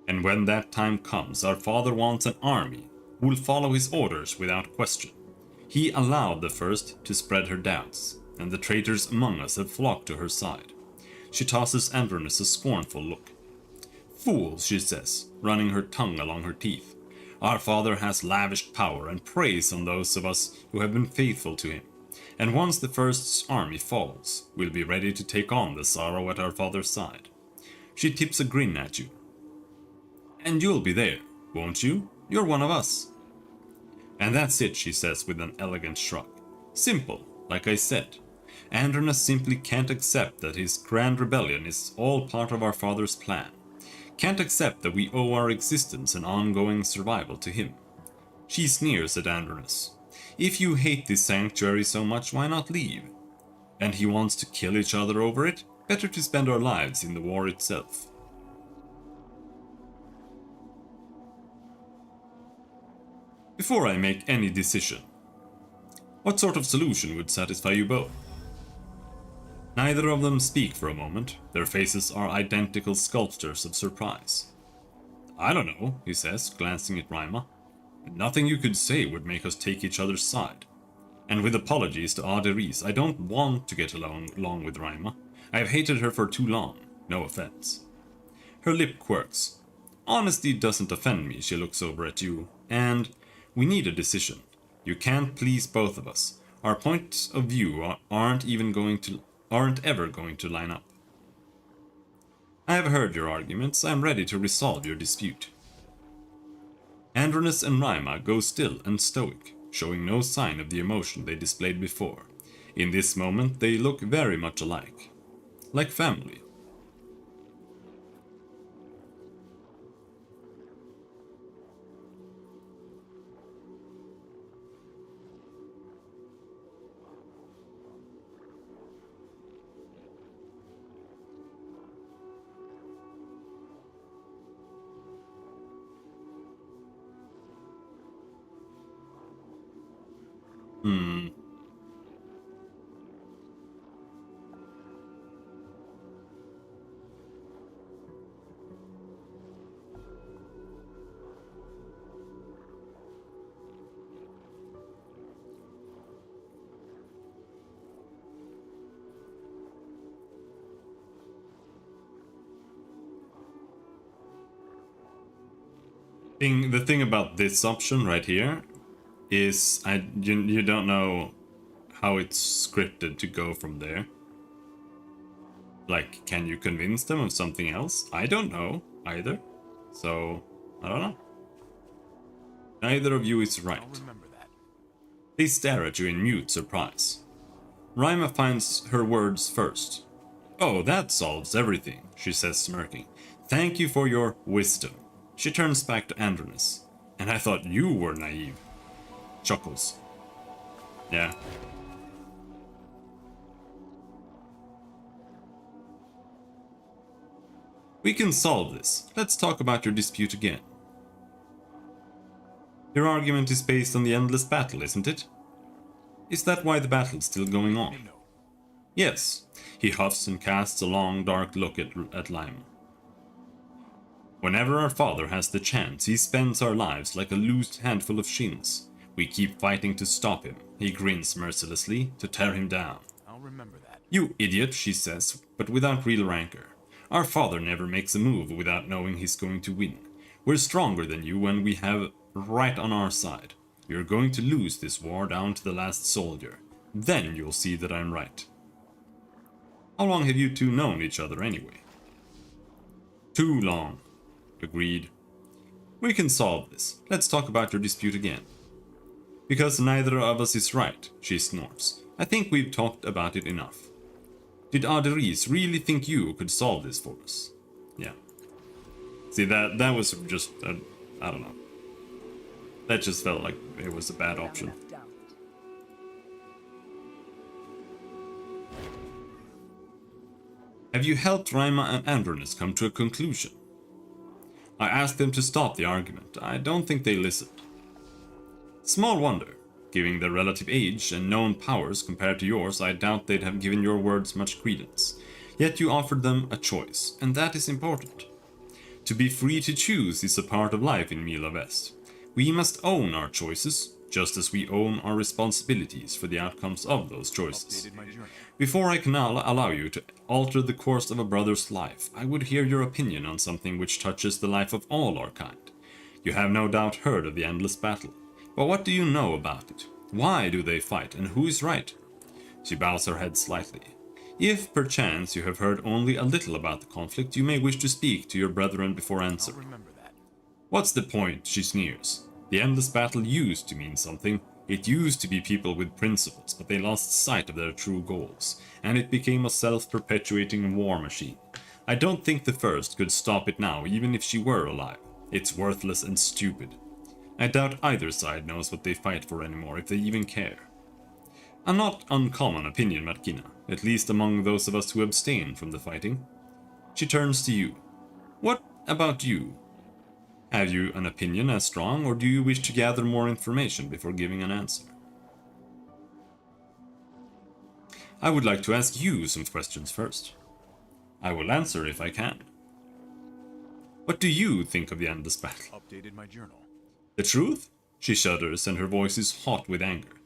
Speaker 1: And when that time comes, our father wants an army who will follow his orders without question. He allowed the first to spread her doubts, and the traitors among us have flocked to her side. She tosses Andronus a scornful look. Fools, she says, running her tongue along her teeth. Our father has lavished power and praise on those of us who have been faithful to him. And once the first's army falls, we'll be ready to take on the sorrow at our father's side. She tips a grin at you. And you'll be there, won't you? You're one of us. And that's it, she says with an elegant shrug. Simple, like I said. Andronus simply can't accept that his grand rebellion is all part of our father's plan. Can't accept that we owe our existence and ongoing survival to him. She sneers at Andronus. If you hate this sanctuary so much, why not leave? And he wants to kill each other over it? Better to spend our lives in the war itself. Before I make any decision, what sort of solution would satisfy you both? Neither of them speak for a moment. Their faces are identical sculptures of surprise. I don't know, he says, glancing at Rima. Nothing you could say would make us take each other's side. And with apologies to Arderies, I don't want to get along with Rima. I have hated her for too long, no offense. Her lip quirks. Honesty doesn't offend me, she looks over at you. And we need a decision. You can't please both of us. Our points of view aren't ever going to line up. I have heard your arguments. I am ready to resolve your dispute. Andronus and Rima go still and stoic, showing no sign of the emotion they displayed before. In this moment, they look very much alike. Like family. The thing about this option right here is you don't know how it's scripted to go from there. Like, can you convince them of something else? I don't know either. So, I don't know. Neither of you is right.
Speaker 2: I'll remember that.
Speaker 1: They stare at you in mute surprise. Rima finds her words first. Oh, that solves everything, she says smirking. Thank you for your wisdom. She turns back to Andronus. And I thought you were naive. Chuckles. Yeah. We can solve this. Let's talk about your dispute again. Your argument is based on the endless battle, isn't it? Is that why the battle's still going on?
Speaker 2: No.
Speaker 1: Yes. He huffs and casts a long, dark look at Lima. Whenever our father has the chance, he spends our lives like a loose handful of shins. We keep fighting to stop him. He grins mercilessly, to tear him down.
Speaker 2: I'll remember that.
Speaker 1: You idiot, she says, but without real rancor. Our father never makes a move without knowing he's going to win. We're stronger than you when we have right on our side. You're going to lose this war down to the last soldier. Then you'll see that I'm right. How long have you two known each other anyway? Too long. Agreed. We can solve this. Let's talk about your dispute again. Because neither of us is right, she snorts. I think we've talked about it enough. Did Aderis really think you could solve this for us? Yeah. See, that was just, I don't know. That just felt like it was a bad option. Have you helped Rima and Andronus come to a conclusion? I asked them to stop the argument. I don't think they listened. Small wonder. Given their relative age and known powers compared to yours, I doubt they'd have given your words much credence. Yet you offered them a choice, and that is important. To be free to choose is a part of life in Mila West. We must own our choices, just as we own our responsibilities for the outcomes of those choices. Before I can allow you to alter the course of a brother's life, I would hear your opinion on something which touches the life of all our kind. You have no doubt heard of the endless battle. But what do you know about it? Why do they fight, and who is right? She bows her head slightly. If, perchance, you have heard only a little about the conflict, you may wish to speak to your brethren before answering.
Speaker 2: I'll remember that.
Speaker 1: What's the point? She sneers. The endless battle used to mean something. It used to be people with principles, but they lost sight of their true goals, and it became a self-perpetuating war machine. I don't think the first could stop it now, even if she were alive. It's worthless and stupid. I doubt either side knows what they fight for anymore, if they even care. A not uncommon opinion, Markina, at least among those of us who abstain from the fighting. She turns to you. What about you? Have you an opinion as strong, or do you wish to gather more information before giving an answer? I would like to ask you some questions first. I will answer if I can. What do you think of the endless battle?
Speaker 2: Updated my journal.
Speaker 1: The truth? She shudders and her voice is hot with anger.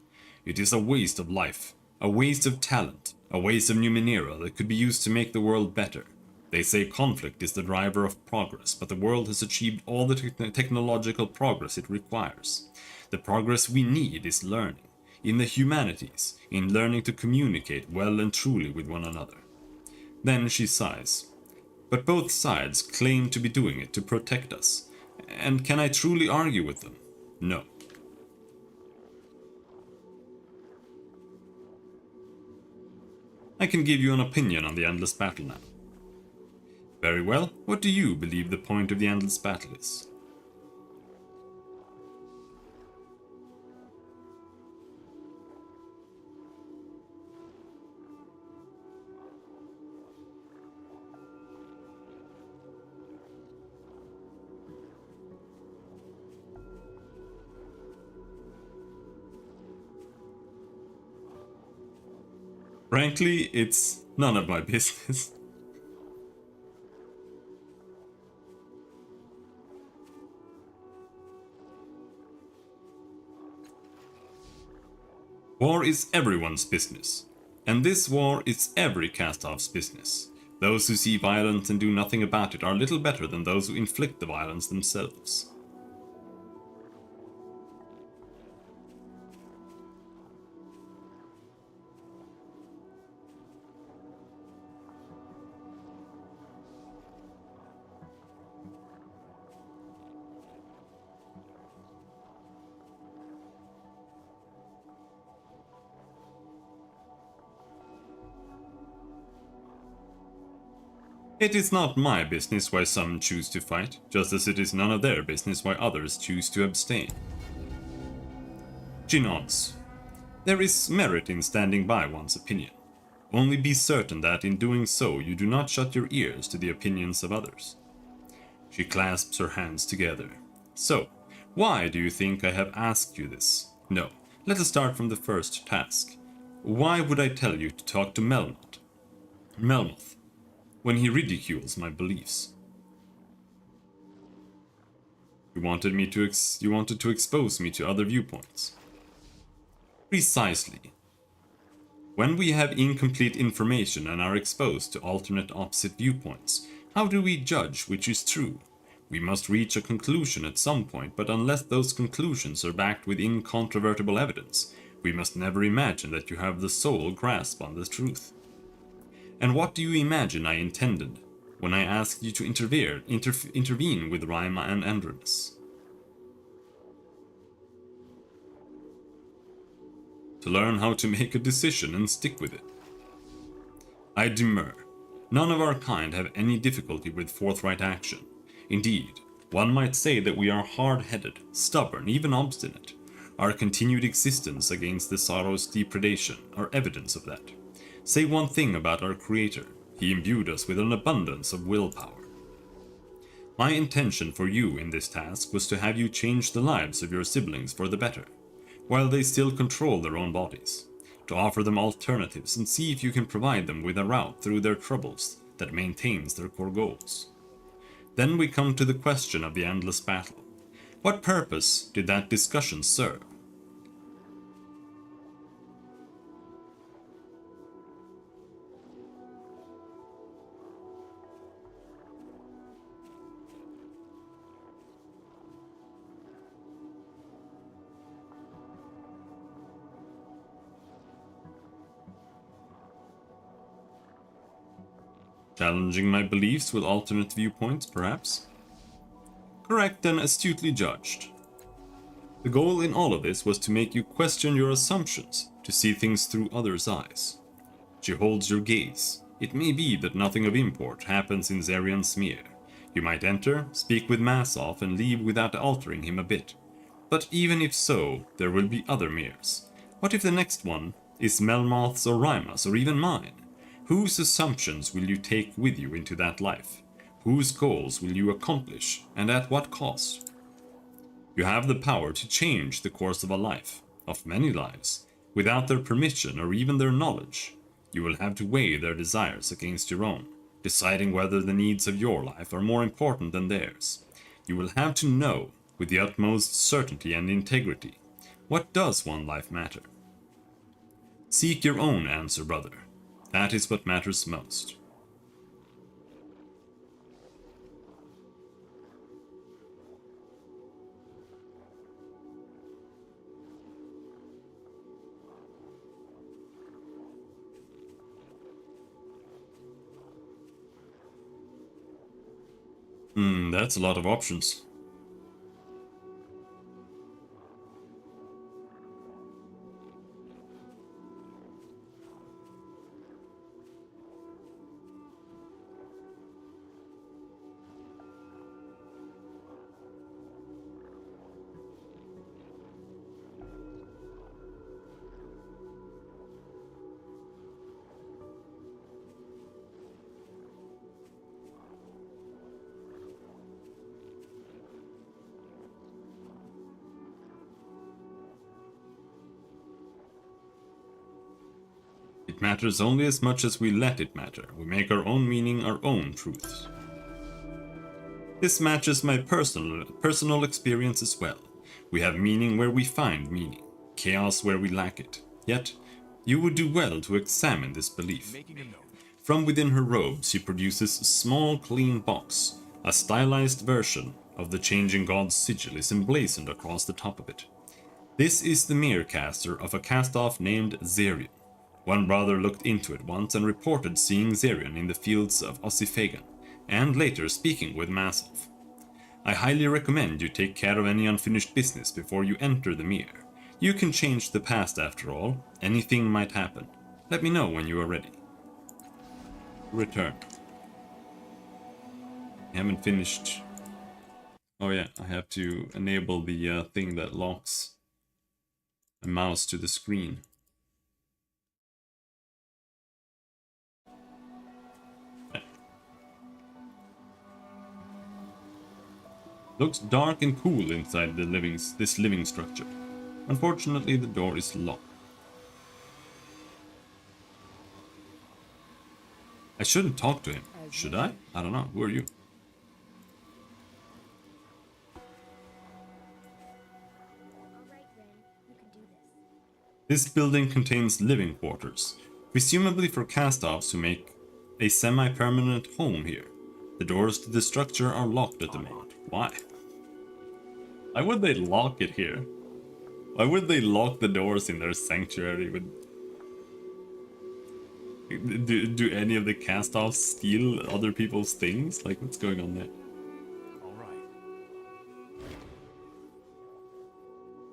Speaker 1: It is a waste of life, a waste of talent, a waste of Numenera that could be used to make the world better. They say conflict is the driver of progress, but the world has achieved all the technological progress it requires. The progress we need is learning, in the humanities, in learning to communicate well and truly with one another. Then she sighs. But both sides claim to be doing it to protect us. And can I truly argue with them? No. I can give you an opinion on the endless battle now. Very well, what do you believe the point of the endless battle is? Frankly, it's none of my business. War is everyone's business, and this war is every cast-off's business. Those who see violence and do nothing about it are little better than those who inflict the violence themselves. It is not my business why some choose to fight, just as it is none of their business why others choose to abstain. She nods. There is merit in standing by one's opinion. Only be certain that in doing so you do not shut your ears to the opinions of others. She clasps her hands together. So, why do you think I have asked you this? No, let us start from the first task. Why would I tell you to talk to Melmoth, when he ridicules my beliefs? You wanted to expose me to other viewpoints. Precisely. When we have incomplete information and are exposed to alternate opposite viewpoints, how do we judge which is true? We must reach a conclusion at some point, but unless those conclusions are backed with incontrovertible evidence, we must never imagine that you have the sole grasp on the truth. And what do you imagine I intended when I asked you to intervene with Rima and Andronis? To learn how to make a decision and stick with it. I demur. None of our kind have any difficulty with forthright action. Indeed, one might say that we are hard-headed, stubborn, even obstinate. Our continued existence against the sorrow's depredation are evidence of that. Say one thing about our Creator. He imbued us with an abundance of willpower. My intention for you in this task was to have you change the lives of your siblings for the better, while they still control their own bodies. To offer them alternatives and see if you can provide them with a route through their troubles that maintains their core goals. Then we come to the question of the endless battle. What purpose did that discussion serve? Challenging my beliefs with alternate viewpoints, perhaps? Correct and astutely judged. The goal in all of this was to make you question your assumptions, to see things through others' eyes. She holds your gaze. It may be that nothing of import happens in Zarian Smear. You might enter, speak with Massoff, and leave without altering him a bit. But even if so, there will be other Mears. What if the next one is Melmoth's or Rima's or even mine? Whose assumptions will you take with you into that life? Whose goals will you accomplish, and at what cost? You have the power to change the course of a life, of many lives, without their permission or even their knowledge. You will have to weigh their desires against your own, deciding whether the needs of your life are more important than theirs. You will have to know, with the utmost certainty and integrity, what does one life matter? Seek your own answer, brother. That is what matters most. That's a lot of options. It matters only as much as we let it matter. We make our own meaning, our own truths. This matches my personal experience as well. We have meaning where we find meaning, chaos where we lack it. Yet, you would do well to examine this belief.
Speaker 2: Making a note.
Speaker 1: From within her robe, she produces a small, clean box. A stylized version of the changing god's sigil is emblazoned across the top of it. This is the mirror caster of a cast-off named Zerion. One brother looked into it once and reported seeing Zerion in the fields of Ossifagan, and later speaking with Masolf. I highly recommend you take care of any unfinished business before you enter the mirror. You can change the past after all. Anything might happen. Let me know when you are ready. Return. I haven't finished. Oh yeah, I have to enable the thing that locks a mouse to the screen. Looks dark and cool inside this living structure. Unfortunately, the door is locked. I shouldn't talk to him, should I? I don't know. Who are you? This building contains living quarters, presumably for cast-offs who make a semi-permanent home here. The doors to the structure are locked at the moment. Why? Why would they lock it here? Why would they lock the doors in their sanctuary? Do any of the cast-offs steal other people's things? Like, what's going on there?
Speaker 2: All right.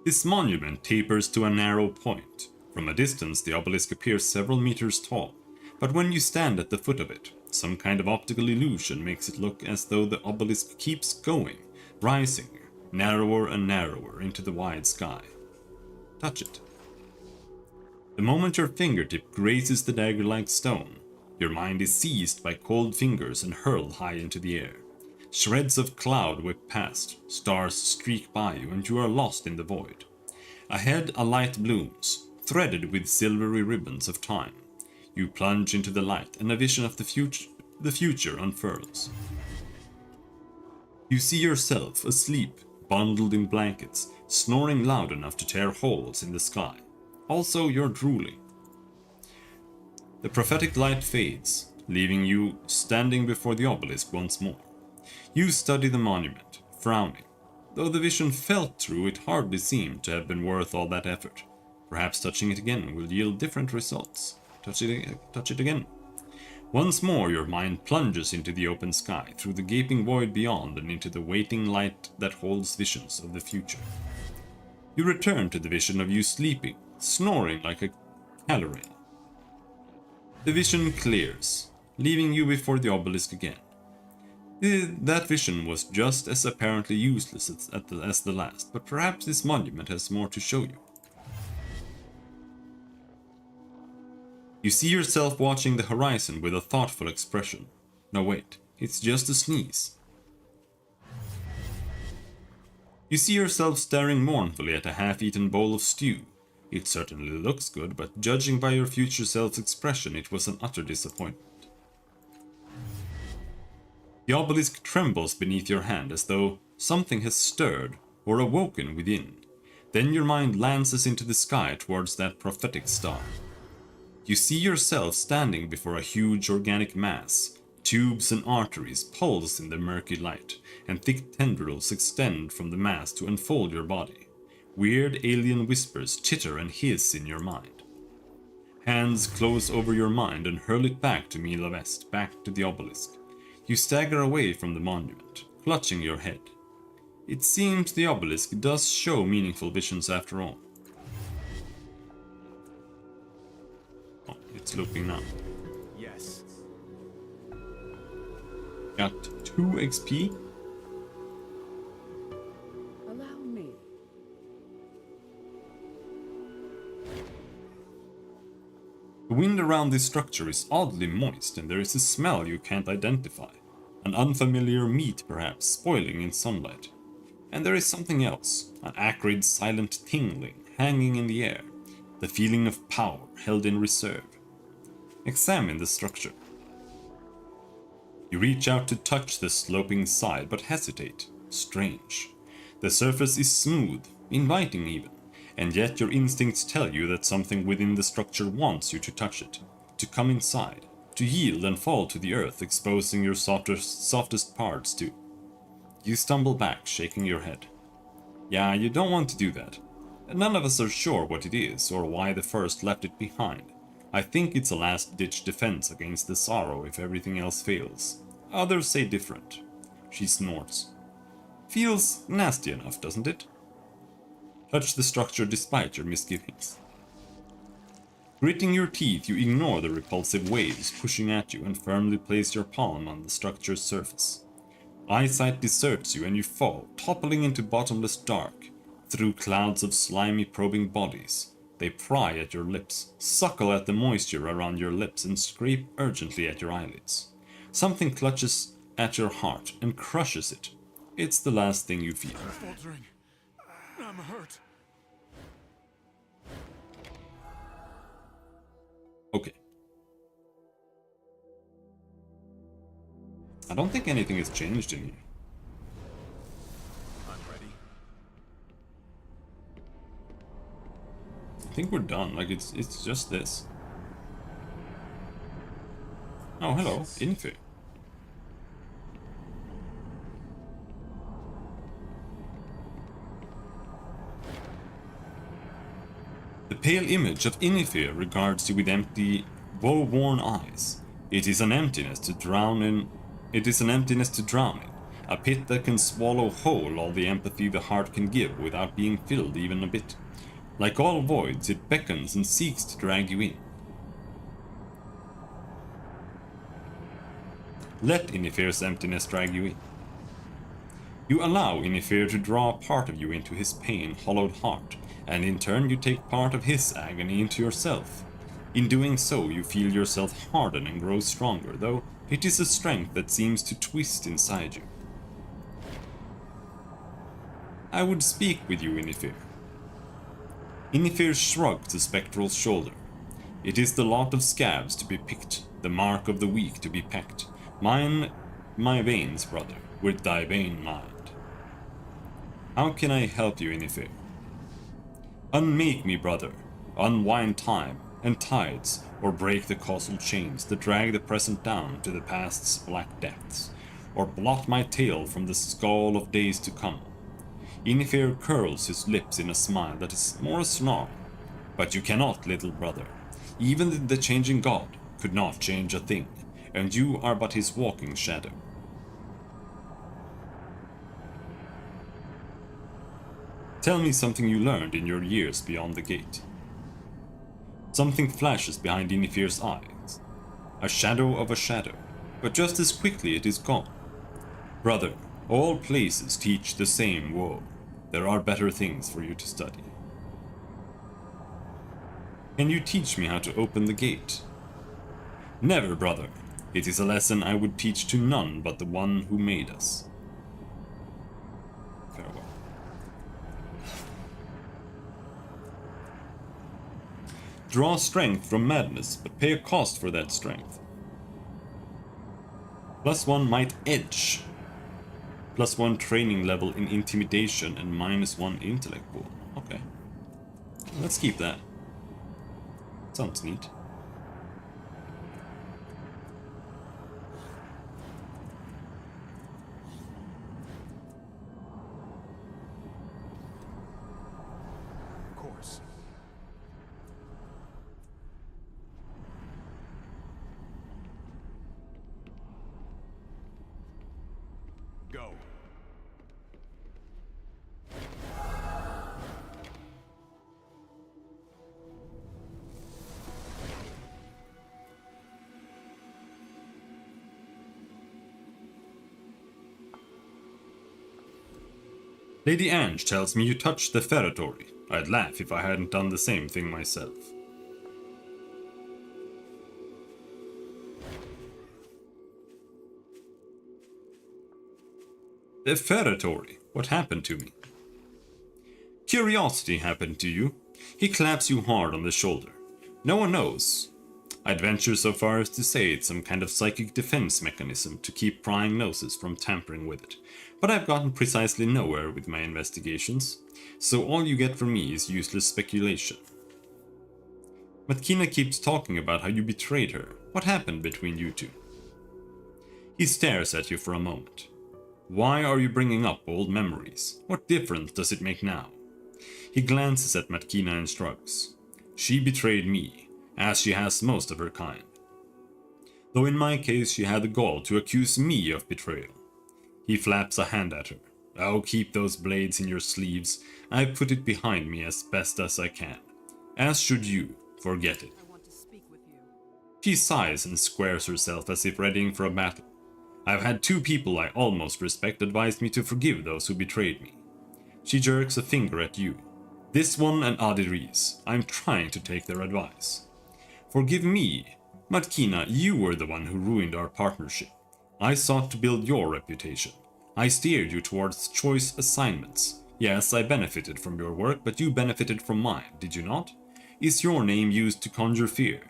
Speaker 1: This monument tapers to a narrow point. From a distance, the obelisk appears several meters tall, but when you stand at the foot of it, some kind of optical illusion makes it look as though the obelisk keeps going, rising narrower and narrower into the wide sky. Touch it. The moment your fingertip grazes the dagger-like stone, your mind is seized by cold fingers and hurled high into the air. Shreds of cloud whip past, stars streak by you, and you are lost in the void. Ahead, a light blooms, threaded with silvery ribbons of time. You plunge into the light, and a vision of the future unfurls. You see yourself asleep, bundled in blankets, snoring loud enough to tear holes in the sky. Also, you're drooling. The prophetic light fades, leaving you standing before the obelisk once more. You study the monument, frowning. Though the vision felt true, it hardly seemed to have been worth all that effort. Perhaps touching it again will yield different results. Touch it again. Once more your mind plunges into the open sky, through the gaping void beyond and into the waiting light that holds visions of the future. You return to the vision of you sleeping, snoring like a Calorane. The vision clears, leaving you before the obelisk again. That vision was just as apparently useless as the last, but perhaps this monument has more to show you. You see yourself watching the horizon with a thoughtful expression. No wait, it's just a sneeze. You see yourself staring mournfully at a half-eaten bowl of stew. It certainly looks good, but judging by your future self's expression, it was an utter disappointment. The obelisk trembles beneath your hand as though something has stirred or awoken within. Then your mind lances into the sky towards that prophetic star. You see yourself standing before a huge organic mass. Tubes and arteries pulse in the murky light, and thick tendrils extend from the mass to enfold your body. Weird alien whispers chitter and hiss in your mind. Hands close over your mind and hurl it back to Mila West, back to the obelisk. You stagger away from the monument, clutching your head. It seems the obelisk does show meaningful visions after all. Oh, it's looping now.
Speaker 2: Yes.
Speaker 1: Got 2 XP.
Speaker 3: Allow me.
Speaker 1: The wind around this structure is oddly moist and there is a smell you can't identify. An unfamiliar meat perhaps, spoiling in sunlight. And there is something else, an acrid silent tingling hanging in the air, the feeling of power held in reserve. Examine the structure. You reach out to touch the sloping side but hesitate. Strange. The surface is smooth, inviting even, and yet your instincts tell you that something within the structure wants you to touch it, to come inside, to yield and fall to the earth, exposing your softest parts too. You stumble back, shaking your head. Yeah, you don't want to do that. None of us are sure what it is or why the first left it behind. I think it's a last-ditch defense against the sorrow if everything else fails. Others say different. She snorts. Feels nasty enough, doesn't it? Touch the structure despite your misgivings. Gritting your teeth, you ignore the repulsive waves pushing at you and firmly place your palm on the structure's surface. Eyesight deserts you and you fall, toppling into bottomless dark, through clouds of slimy probing bodies. They pry at your lips, suckle at the moisture around your lips and scrape urgently at your eyelids. Something clutches at your heart and crushes it. It's the last thing you feel.
Speaker 2: I'm faltering. I'm hurt.
Speaker 1: Okay. I don't think anything has changed in here.
Speaker 2: I'm ready.
Speaker 1: I think we're done. Like it's just this. Oh, hello, Infi. The pale image of Inifir regards you with empty, woe-worn eyes. It is an emptiness to drown in. It is an emptiness to drown in. A pit that can swallow whole all the empathy the heart can give without being filled even a bit. Like all voids, it beckons and seeks to drag you in. Let Inifir's emptiness drag you in. You allow Inifir to draw a part of you into his pain, hollowed heart, and in turn you take part of his agony into yourself. In doing so, you feel yourself harden and grow stronger, though it is a strength that seems to twist inside you. I would speak with you, Inifir. Inifir shrugs a spectral shoulder. It is the lot of scabs to be picked, the mark of the weak to be pecked. Mine, my veins, brother, with thy vain mind. How can I help you, Inifir? Unmake me, brother, unwind time and tides, or break the causal chains that drag the present down to the past's black depths, or blot my tale from the skull of days to come. Inifir curls his lips in a smile that is more a snarl. But you cannot, little brother. Even the changing god could not change a thing, and you are but his walking shadow. Tell me something you learned in your years beyond the gate. Something flashes behind Inifir's eyes. A shadow of a shadow, but just as quickly it is gone. Brother, all places teach the same woe. There are better things for you to study. Can you teach me how to open the gate? Never, brother. It is a lesson I would teach to none but the one who made us. Farewell. Draw strength from madness, but pay a cost for that strength. +1 might edge. +1 training level in intimidation and -1 intellect pool. Okay. Let's keep that. Sounds neat.
Speaker 2: Of course. Go.
Speaker 1: Lady Ange tells me you touched the feretory. I'd laugh if I hadn't done the same thing myself. The feretory? What happened to me? Curiosity happened to you. He claps you hard on the shoulder. No one knows. I'd venture so far as to say it's some kind of psychic defense mechanism to keep prying noses from tampering with it. But I've gotten precisely nowhere with my investigations, so all you get from me is useless speculation. Matkina keeps talking about how you betrayed her. What happened between you two? He stares at you for a moment. Why are you bringing up old memories? What difference does it make now? He glances at Matkina and shrugs. She betrayed me, as she has most of her kind. Though in my case she had the gall to accuse me of betrayal. He flaps a hand at her. Oh, keep those blades in your sleeves. I've put it behind me as best as I can. As should you. Forget it.
Speaker 3: I want to speak with you.
Speaker 1: She sighs and squares herself as if readying for a battle. I've had two people I almost respect advise me to forgive those who betrayed me. She jerks a finger at you. This one and Adiris. I'm trying to take their advice. Forgive me. Matkina, you were the one who ruined our partnership. I sought to build your reputation. I steered you towards choice assignments. Yes, I benefited from your work, but you benefited from mine, did you not? Is your name used to conjure fear?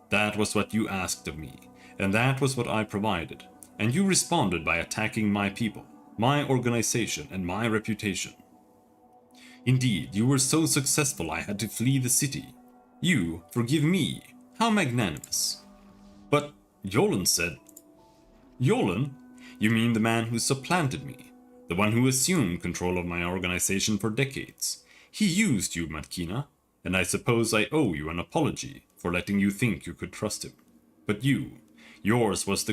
Speaker 1: That was what you asked of me, and that was what I provided. And you responded by attacking my people, my organization, and my reputation. Indeed, you were so successful I had to flee the city. You, forgive me. How magnanimous. But Yolen said... Yolen? You mean the man who supplanted me? The one who assumed control of my organization for decades. He used you, Matkina, and I suppose I owe you an apology for letting you think you could trust him. But yours was the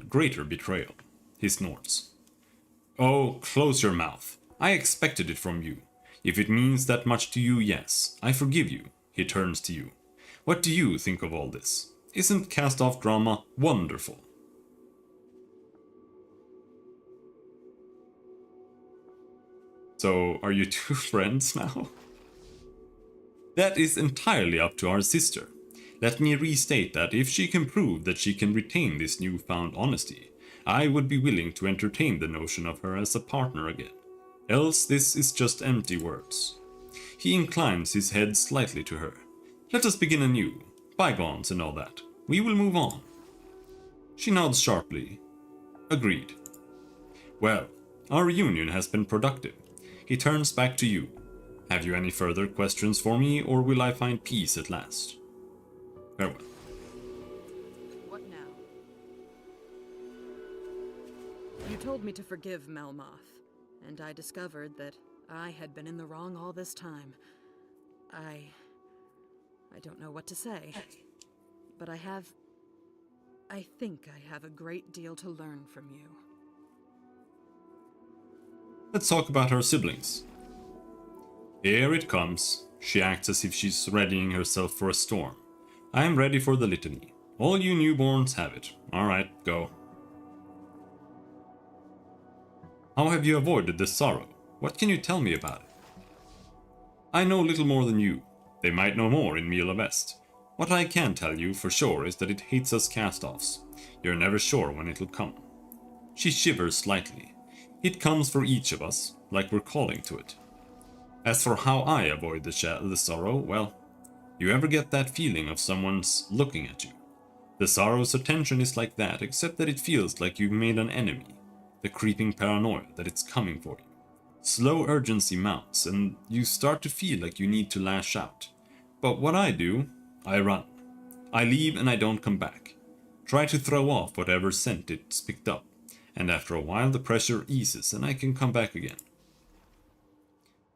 Speaker 1: greater betrayal. He snorts. Oh, close your mouth. I expected it from you. If it means that much to you, yes, I forgive you. He turns to you. What do you think of all this? Isn't cast-off drama wonderful? So, are you two friends now? That is entirely up to our sister. Let me restate that if she can prove that she can retain this newfound honesty, I would be willing to entertain the notion of her as a partner again. Else this is just empty words. He inclines his head slightly to her. Let us begin anew. Bygones and all that. We will move on. She nods sharply. Agreed. Well, our reunion has been productive. He turns back to you. Have you any further questions for me, or will I find peace at last? Farewell.
Speaker 3: What now? You told me to forgive Melmoth, and I discovered that I had been in the wrong all this time. I don't know what to say, but I think I have a great deal to learn from you.
Speaker 1: Let's talk about her siblings. Here it comes. She acts as if she's readying herself for a storm. I am ready for the litany. All you newborns have it. Alright, go. How have you avoided this sorrow? What can you tell me about it? I know little more than you. They might know more in Mila West. What I can tell you for sure is that it hates us cast-offs. You're never sure when it'll come. She shivers slightly. It comes for each of us, like we're calling to it. As for how I avoid the sorrow, well, you ever get that feeling of someone's looking at you? The sorrow's attention is like that, except that it feels like you've made an enemy. The creeping paranoia that it's coming for you. Slow urgency mounts, and you start to feel like you need to lash out. But what I do, I run. I leave and I don't come back. Try to throw off whatever scent it's picked up, and after a while the pressure eases and I can come back again.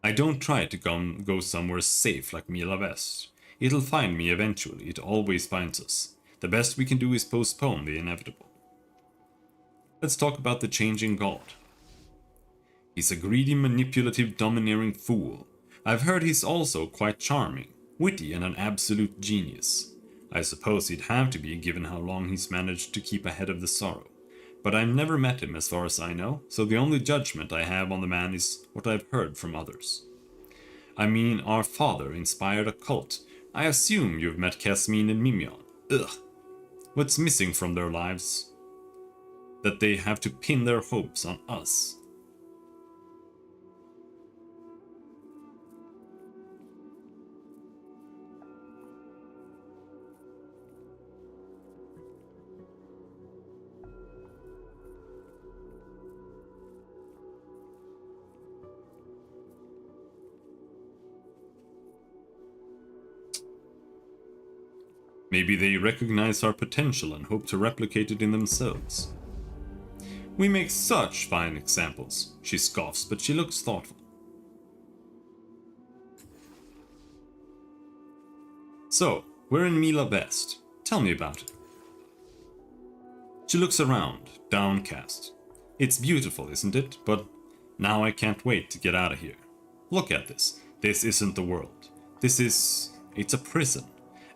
Speaker 1: I don't try to go somewhere safe like Mila West. It'll find me eventually, it always finds us. The best we can do is postpone the inevitable. Let's talk about the changing god. He's a greedy, manipulative, domineering fool. I've heard he's also quite charming, witty, and an absolute genius. I suppose he'd have to be given how long he's managed to keep ahead of the sorrow. but I've never met him as far as I know, so the only judgment I have on the man is what I've heard from others. I mean, our father inspired a cult. I assume you've met Kasmin and Mimion. Ugh. What's missing from their lives? That they have to pin their hopes on us. Maybe they recognize our potential and hope to replicate it in themselves. We make such fine examples, she scoffs, but she looks thoughtful. So, we're in Mila West. Tell me about it. She looks around, downcast. It's beautiful, isn't it? But now I can't wait to get out of here. Look at this. This isn't the world. It's a prison.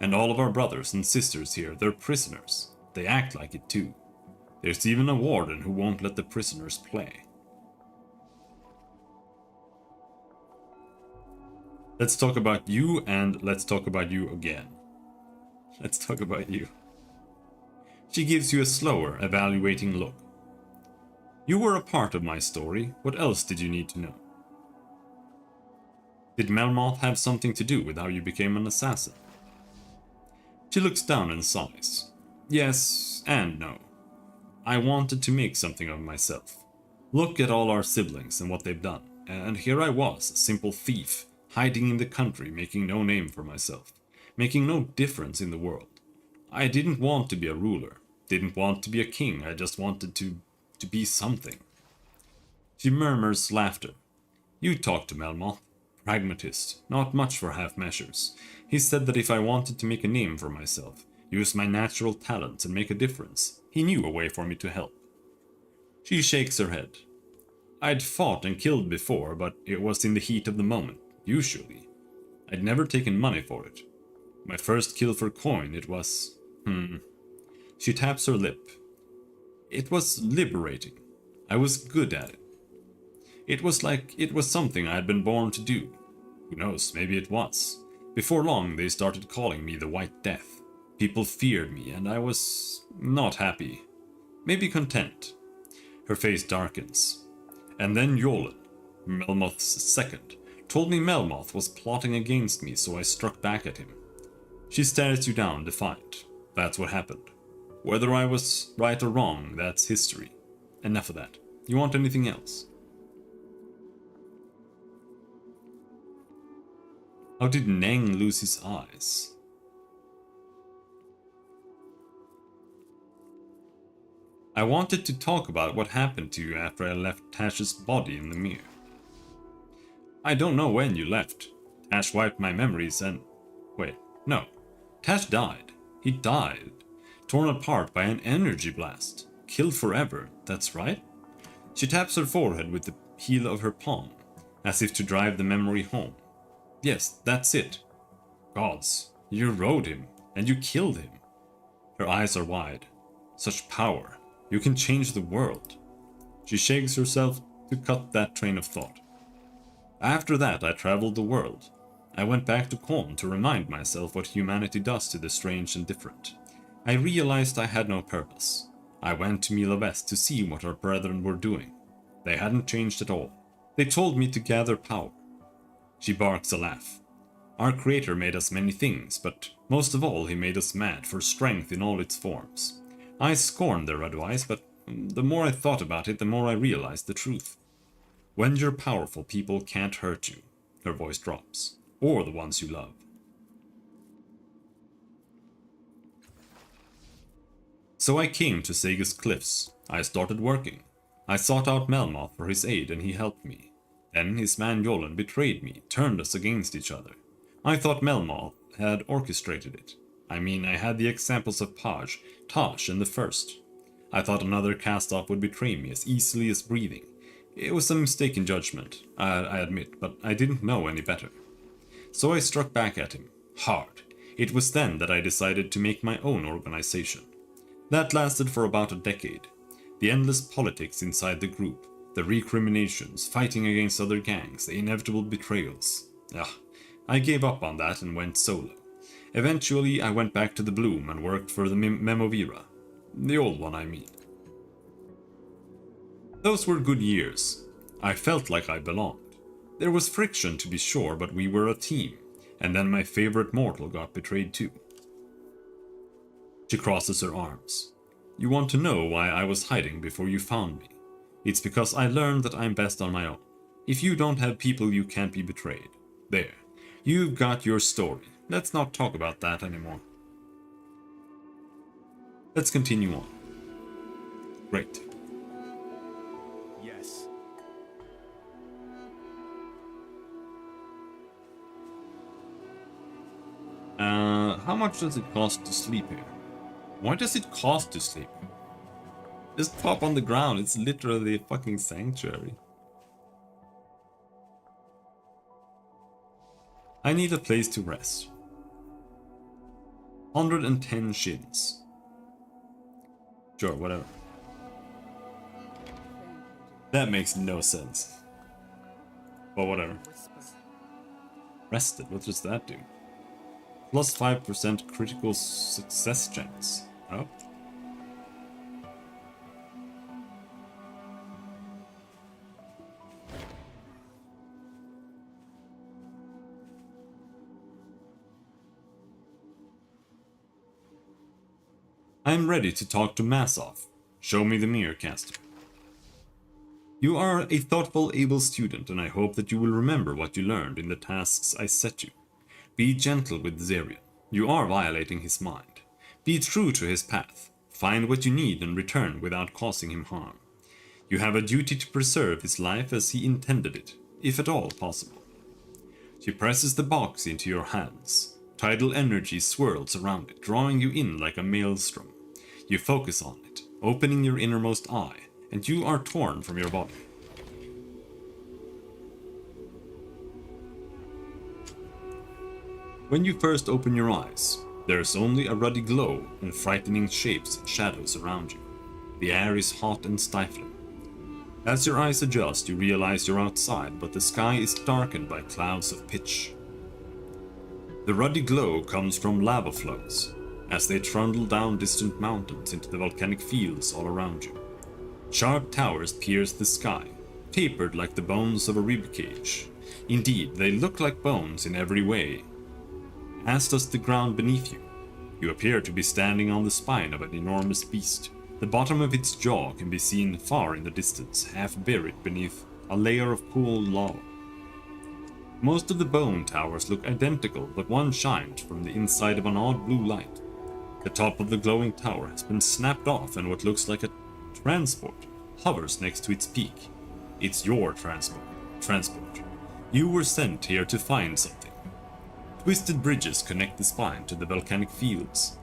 Speaker 1: And all of our brothers and sisters here, they're prisoners. They act like it too. There's even a warden who won't let the prisoners play. Let's talk about you, and let's talk about you again. Let's talk about you. She gives you a slower, evaluating look. You were a part of my story. What else did you need to know? Did Melmoth have something to do with how you became an assassin? She looks down and sighs. Yes and no. I wanted to make something of myself. Look at all our siblings and what they've done. And here I was, a simple thief, hiding in the country, making no name for myself, making no difference in the world. I didn't want to be a ruler, didn't want to be a king, I just wanted to be something. She murmurs laughter. You talk to Melmoth. Pragmatist, not much for half measures. He said that if I wanted to make a name for myself, use my natural talents and make a difference, he knew a way for me to help. She shakes her head. I'd fought and killed before, but it was in the heat of the moment, usually. I'd never taken money for it. My first kill for coin, it was... She taps her lip. It was liberating. I was good at it. It was like it was something I had been born to do. Who knows, maybe it was. Before long, they started calling me the White Death. People feared me, and I was not happy. Maybe content. Her face darkens. And then Yolen, Melmoth's second, told me Melmoth was plotting against me, so I struck back at him. She stares you down, defiant. That's what happened. Whether I was right or wrong, that's history. Enough of that. You want anything else? How did Neng lose his eyes? I wanted to talk about what happened to you after I left Tash's body in the mirror. I don't know when you left. Tash wiped my memories and... Wait, no. Tash died. He died. Torn apart by an energy blast. Killed forever, that's right? She taps her forehead with the heel of her palm, as if to drive the memory home. Yes, that's it. Gods, you rode him, and you killed him. Her eyes are wide. Such power. You can change the world. She shakes herself to cut that train of thought. After that, I traveled the world. I went back to Khorne to remind myself what humanity does to the strange and different. I realized I had no purpose. I went to Mila West to see what our brethren were doing. They hadn't changed at all. They told me to gather power. She barks a laugh. Our Creator made us many things, but most of all he made us mad for strength in all its forms. I scorned their advice, but the more I thought about it, the more I realized the truth. When your powerful people can't hurt you, her voice drops, or the ones you love. So I came to Sega's Cliffs. I started working. I sought out Melmoth for his aid and he helped me. Then his man Yolen betrayed me, turned us against each other. I thought Melmoth had orchestrated it. I mean, I had the examples of Paj, Tash, and the First. I thought another cast-off would betray me as easily as breathing. It was a mistaken judgment, I admit, but I didn't know any better. So I struck back at him, hard. It was then that I decided to make my own organization. That lasted for about a decade. The endless politics inside the group, the recriminations, fighting against other gangs, the inevitable betrayals. I gave up on that and went solo. Eventually, I went back to the Bloom and worked for the Memovira. The old one, I mean. Those were good years. I felt like I belonged. There was friction to be sure, but we were a team. And then my favorite mortal got betrayed too. She crosses her arms. You want to know why I was hiding before you found me? It's because I learned that I'm best on my own. If you don't have people, you can't be betrayed. There. You've got your story. Let's not talk about that anymore. Let's continue on. Great.
Speaker 2: Yes.
Speaker 1: How much does it cost to sleep here? Why does it cost to sleep here? Just pop on the ground, it's literally a fucking sanctuary. I need a place to rest. 110 shins. Sure, whatever. That makes no sense. But whatever. Rested, what does that do? Plus 5% critical success chance. Oh. I'm ready to talk to Masov. Show me the mirror caster. You are a thoughtful, able student, and I hope that you will remember what you learned in the tasks I set you. Be gentle with Zerion. You are violating his mind. Be true to his path. Find what you need and return without causing him harm. You have a duty to preserve his life as he intended it, if at all possible. She presses the box into your hands. Tidal energy swirls around it, drawing you in like a maelstrom. You focus on it, opening your innermost eye, and you are torn from your body. When you first open your eyes, there is only a ruddy glow and frightening shapes and shadows around you. The air is hot and stifling. As your eyes adjust, you realize you're outside, but the sky is darkened by clouds of pitch. The ruddy glow comes from lava flows, as they trundle down distant mountains into the volcanic fields all around you. Sharp towers pierce the sky, tapered like the bones of a ribcage. Indeed, they look like bones in every way, as does the ground beneath you. You appear to be standing on the spine of an enormous beast. The bottom of its jaw can be seen far in the distance, half buried beneath a layer of cooled lava. Most of the bone towers look identical, but one shines from the inside of an odd blue light. The top of the glowing tower has been snapped off, and what looks like a transport hovers next to its peak. It's your transport. You were sent here to find something. Twisted bridges connect the spine to the volcanic fields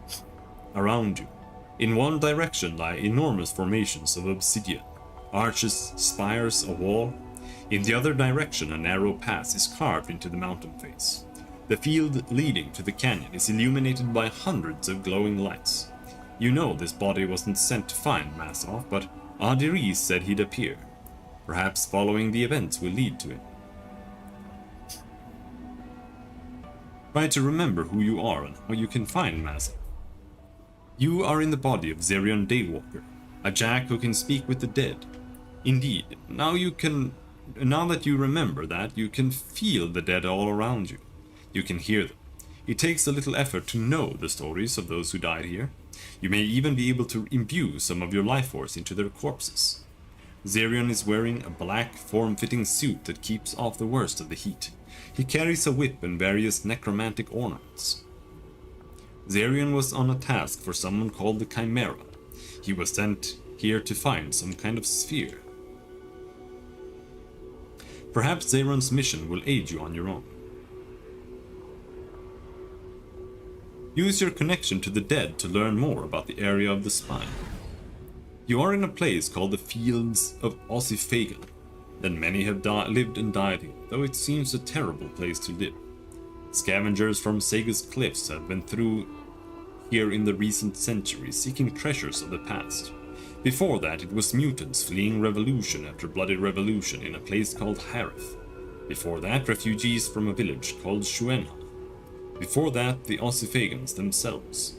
Speaker 1: around you. In one direction lie enormous formations of obsidian, arches, spires, a wall. In the other direction, a narrow pass is carved into the mountain face. The field leading to the canyon is illuminated by hundreds of glowing lights. You know this body wasn't sent to find Masov, but Adiris said he'd appear. Perhaps following the events will lead to it. Try to remember who you are and how you can find Masov. You are in the body of Zerion Daywalker, a jack who can speak with the dead. Indeed, now that you remember that, you can feel the dead all around you. You can hear them. It takes a little effort to know the stories of those who died here. You may even be able to imbue some of your life force into their corpses. Zerion is wearing a black, form-fitting suit that keeps off the worst of the heat. He carries a whip and various necromantic ornaments. Zerion was on a task for someone called the Chimera. He was sent here to find some kind of sphere. Perhaps Zerion's mission will aid you on your own. Use your connection to the dead to learn more about the area of the spine. You are in a place called the Fields of Ossifagan. Then many have lived and died here, though it seems a terrible place to live. Scavengers from Sega's cliffs have been through here in the recent centuries, seeking treasures of the past. Before that, it was mutants fleeing revolution after bloody revolution in a place called Harith. Before that, refugees from a village called Shuenha. Before that, the Ossifagans themselves.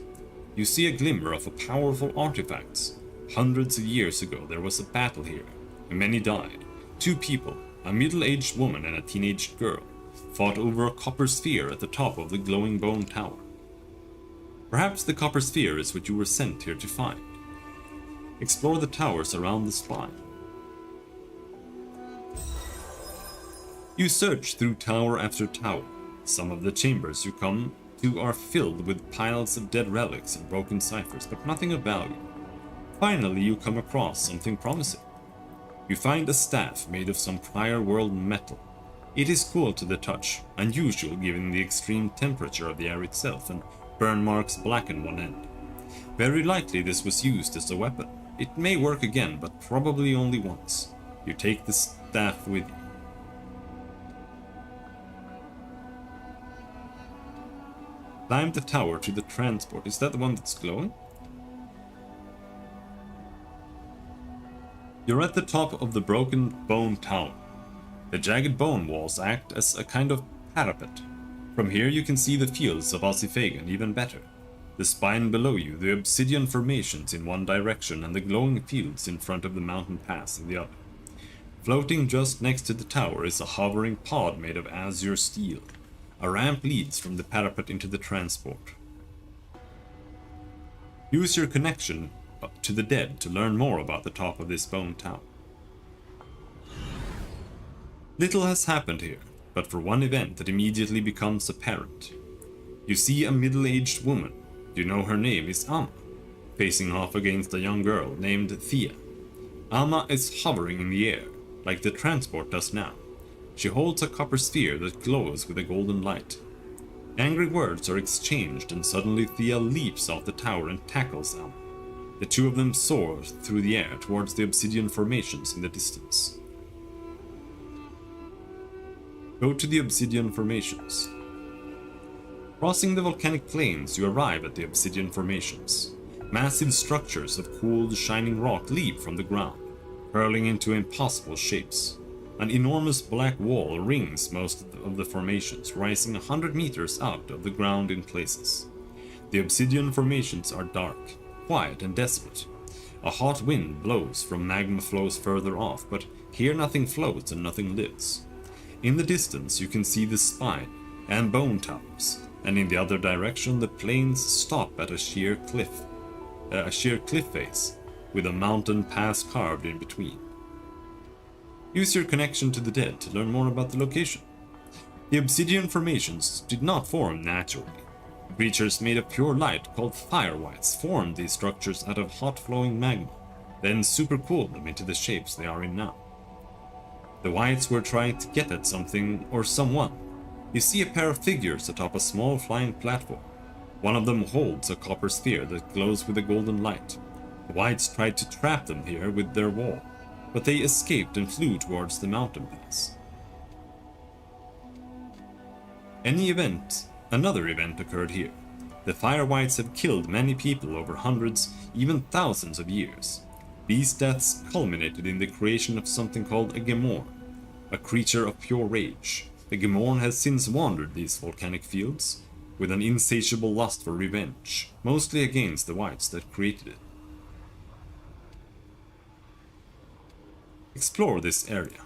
Speaker 1: You see a glimmer of a powerful artifacts. Hundreds of years ago there was a battle here, and many died. Two people, a middle-aged woman and a teenage girl, fought over a copper sphere at the top of the glowing bone tower. Perhaps the copper sphere is what you were sent here to find. Explore the towers around the spine. You search through tower after tower. Some of the chambers you come to are filled with piles of dead relics and broken ciphers, but nothing of value. Finally, you come across something promising. You find a staff made of some prior world metal. It is cool to the touch, unusual given the extreme temperature of the air itself, and burn marks blacken one end. Very likely this was used as a weapon. It may work again, but probably only once. You take the staff with you. Climb the tower to the transport. Is that the one that's glowing? You're at the top of the broken bone tower. The jagged bone walls act as a kind of parapet. From here you can see the fields of Ossifagan even better. The spine below you, the obsidian formations in one direction, and the glowing fields in front of the mountain pass in the other. Floating just next to the tower is a hovering pod made of azure steel. A ramp leads from the parapet into the transport. Use your connection to the dead to learn more about the top of this bone tower. Little has happened here, but for one event that immediately becomes apparent. You see a middle-aged woman. You know her name is Amma, facing off against a young girl named Thea. Amma is hovering in the air, like the transport does now. She holds a copper sphere that glows with a golden light. Angry words are exchanged, and suddenly Thea leaps off the tower and tackles Amma. The two of them soar through the air towards the obsidian formations in the distance. Go to the obsidian formations. Crossing the volcanic plains, you arrive at the obsidian formations. Massive structures of cooled, shining rock leap from the ground, curling into impossible shapes. An enormous black wall rings most of the formations, rising 100 meters out of the ground in places. The obsidian formations are dark, quiet and desolate. A hot wind blows from magma flows further off, but here nothing floats and nothing lives. In the distance you can see the spine and bone towers, and in the other direction the plains stop at a sheer cliff face, with a mountain pass carved in between. Use your connection to the dead to learn more about the location. The obsidian formations did not form naturally. Creatures made of pure light called fire whites formed these structures out of hot flowing magma, then supercooled them into the shapes they are in now. The whites were trying to get at something or someone. You see a pair of figures atop a small flying platform. One of them holds a copper sphere that glows with a golden light. The whites tried to trap them here with their wall, but they escaped and flew towards the mountain pass. Another event occurred here. The fire whites have killed many people over hundreds, even thousands of years. These deaths culminated in the creation of something called a Gemorn, a creature of pure rage. The Gemorn has since wandered these volcanic fields, with an insatiable lust for revenge, mostly against the whites that created it. Explore this area.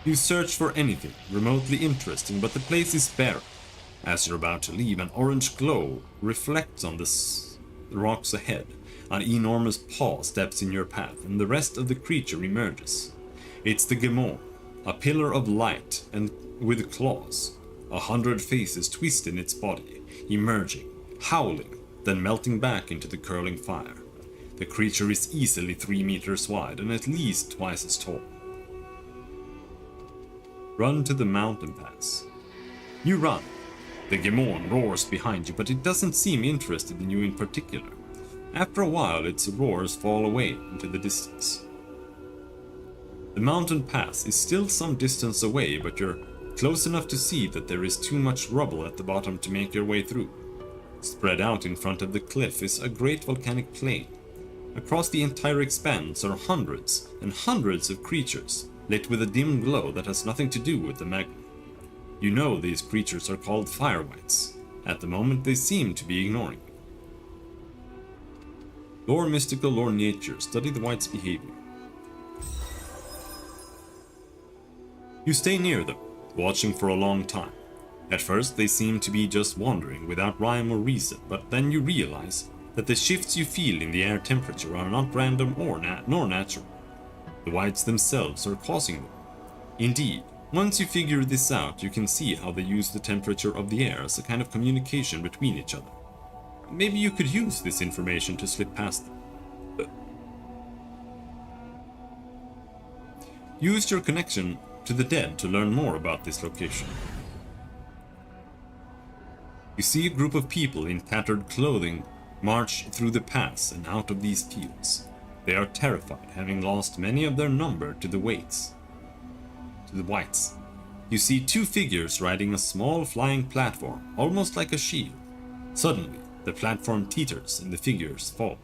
Speaker 1: You search for anything remotely interesting, but the place is barren. As you're about to leave, an orange glow reflects on the rocks ahead. An enormous paw steps in your path, and the rest of the creature emerges. It's the Gemorn, a pillar of light and with claws. 100 faces twist in its body, emerging, howling, then melting back into the curling fire. The creature is easily 3 meters wide and at least twice as tall. Run to the mountain pass. You run. The Gemorn roars behind you, but it doesn't seem interested in you in particular. After a while, its roars fall away into the distance. The mountain pass is still some distance away, but you're close enough to see that there is too much rubble at the bottom to make your way through. Spread out in front of the cliff is a great volcanic plain. Across the entire expanse are hundreds and hundreds of creatures, lit with a dim glow that has nothing to do with the magma. You know these creatures are called fire wights. At the moment they seem to be ignoring you. Lore mystical, lore nature, study the wights' behavior. You stay near them, watching for a long time. At first they seem to be just wandering without rhyme or reason, but then you realize that the shifts you feel in the air temperature are not random nor natural. The wights themselves are causing them. Indeed, once you figure this out, you can see how they use the temperature of the air as a kind of communication between each other. Maybe you could use this information to slip past them. Use your connection to the dead to learn more about this location. You see a group of people in tattered clothing march through the pass and out of these fields. They are terrified, having lost many of their number to the wights. You see two figures riding a small flying platform, almost like a shield. Suddenly, the platform teeters and the figures fall.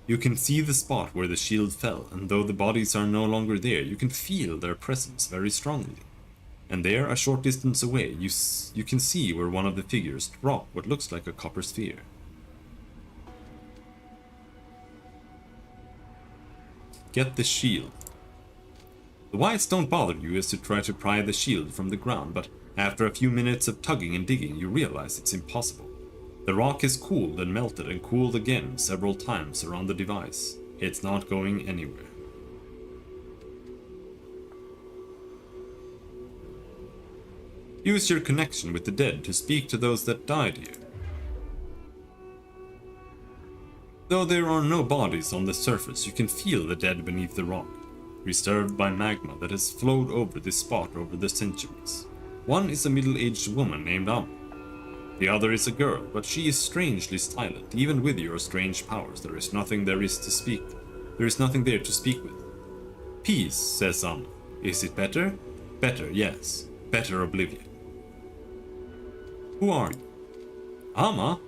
Speaker 1: You can see the spot where the shield fell, and though the bodies are no longer there, you can feel their presence very strongly. And there, a short distance away, you can see where one of the figures dropped what looks like a copper sphere. Get the shield. The wights don't bother you as you try to pry the shield from the ground, but after a few minutes of tugging and digging, you realize it's impossible. The rock is cooled and melted and cooled again several times around the device. It's not going anywhere. Use your connection with the dead to speak to those that died here. Though there are no bodies on the surface, you can feel the dead beneath the rock, preserved by magma that has flowed over this spot over the centuries. One is a middle-aged woman named Amma. The other is a girl, but she is strangely silent. Even with your strange powers, there is nothing there to speak with. Peace, says Amma. Is it better? Better, yes. Better oblivion. Who are you? Amma?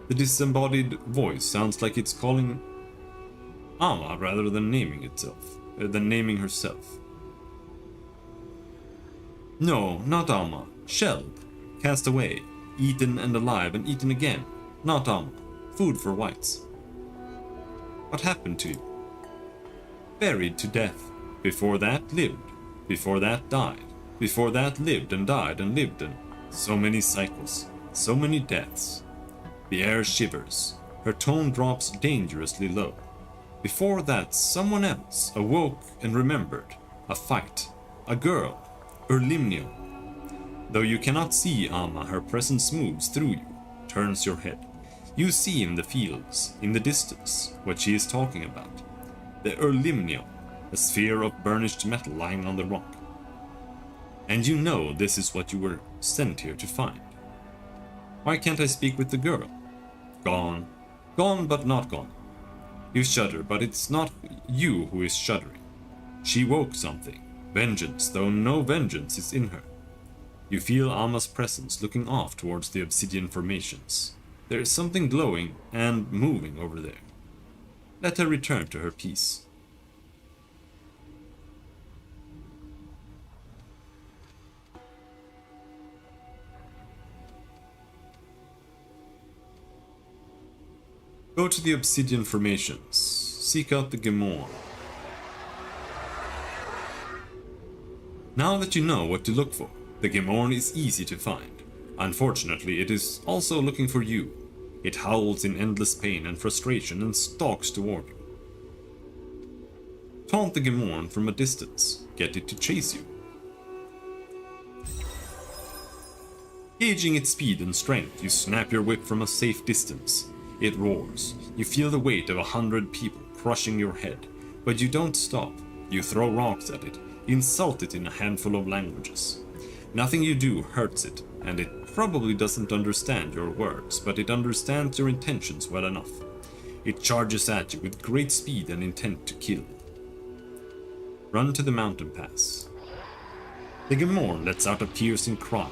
Speaker 1: The disembodied voice sounds like it's calling Amma rather than naming herself. No, not Amma. Shelled. Cast away. Eaten and alive and eaten again. Not Amma. Food for wights. What happened to you? Buried to death. Before that, lived. Before that, died. Before that, lived and died and lived and so many cycles. So many deaths. The air shivers. Her tone drops dangerously low. Before that, someone else awoke and remembered. A fight. A girl. Erlimnio. Though you cannot see Amma, her presence moves through you, turns your head. You see in the fields, in the distance, what she is talking about. The Erlimnio, a sphere of burnished metal lying on the rock. And you know this is what you were sent here to find. Why can't I speak with the girl? Gone. Gone but not gone. You shudder, but it's not you who is shuddering. She woke something. Vengeance, though no vengeance is in her. You feel Amma's presence looking off towards the obsidian formations. There is something glowing and moving over there. Let her return to her peace. Go to the obsidian formations. Seek out the Gemorn. Now that you know what to look for, the Gemorn is easy to find. Unfortunately, it is also looking for you. It howls in endless pain and frustration and stalks toward you. Taunt the Gemorn from a distance. Get it to chase you. Gauging its speed and strength, you snap your whip from a safe distance. It roars. You feel the weight of 100 people crushing your head, but you don't stop. You throw rocks at it, insult it in a handful of languages. Nothing you do hurts it, and it probably doesn't understand your words, but it understands your intentions well enough. It charges at you with great speed and intent to kill. Run to the mountain pass. The Gemorn lets out a piercing cry.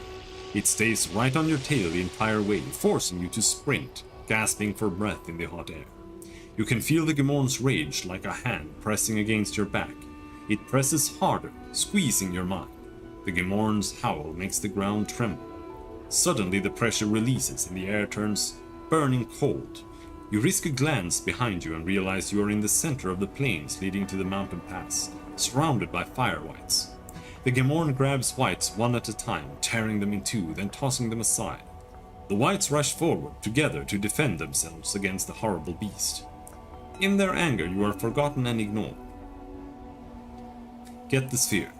Speaker 1: It stays right on your tail the entire way, forcing you to sprint, gasping for breath in the hot air. You can feel the Gamorn's rage like a hand pressing against your back. It presses harder, squeezing your mind. The Gamorn's howl makes the ground tremble. Suddenly the pressure releases and the air turns burning cold. You risk a glance behind you and realize you are in the center of the plains leading to the mountain pass, surrounded by fire wights. The Gamorn grabs wights one at a time, tearing them in two, then tossing them aside. The wights rush forward together to defend themselves against the horrible beast. In their anger, you are forgotten and ignored. Get the sphere.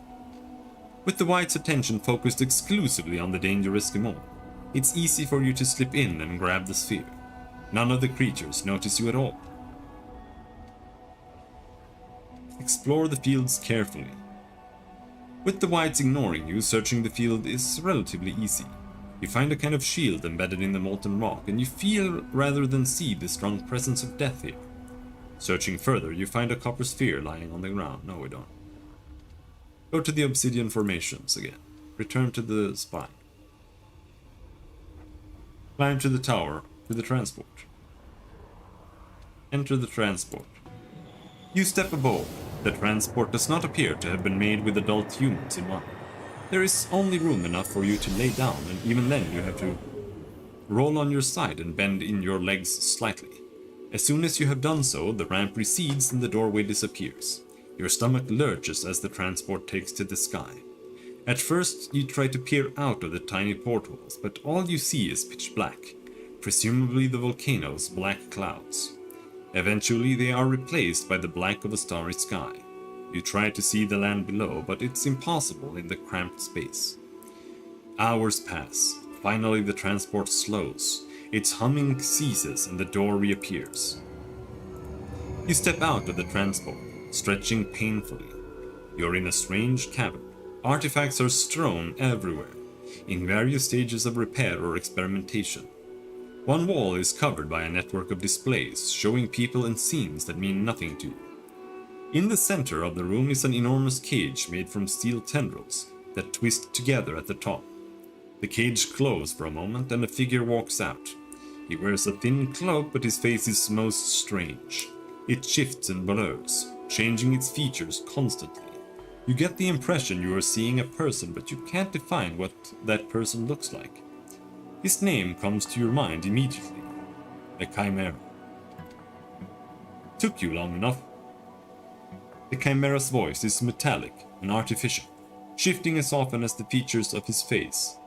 Speaker 1: With the wights' attention focused exclusively on the dangerous Gamorn, it's easy for you to slip in and grab the sphere. None of the creatures notice you at all. Explore the fields carefully. With the wights ignoring you, searching the field is relatively easy. You find a kind of shield embedded in the molten rock, and you feel rather than see the strong presence of death here. Searching further, you find a copper sphere lying on the ground. No, we don't. Go to the obsidian formations again. Return to the spine. Climb to the tower, to the transport. Enter the transport. You step aboard. The transport does not appear to have been made with adult humans in mind. There is only room enough for you to lay down, and even then you have to roll on your side and bend in your legs slightly. As soon as you have done so, the ramp recedes and the doorway disappears. Your stomach lurches as the transport takes to the sky. At first, you try to peer out of the tiny portholes, but all you see is pitch black, presumably the volcano's black clouds. Eventually, they are replaced by the black of a starry sky. You try to see the land below, but it's impossible in the cramped space. Hours pass. Finally, the transport slows. Its humming ceases and the door reappears. You step out of the transport, stretching painfully. You're in a strange cavern. Artifacts are strewn everywhere, in various stages of repair or experimentation. One wall is covered by a network of displays, showing people and scenes that mean nothing to you. In the center of the room is an enormous cage made from steel tendrils that twist together at the top. The cage glows for a moment and a figure walks out. He wears a thin cloak, but his face is most strange. It shifts and blurs, changing its features constantly. You get the impression you are seeing a person, but you can't define what that person looks like. His name comes to your mind immediately. The Chimera. Took you long enough. The Chimera's voice is metallic and artificial, shifting as often as the features of his face.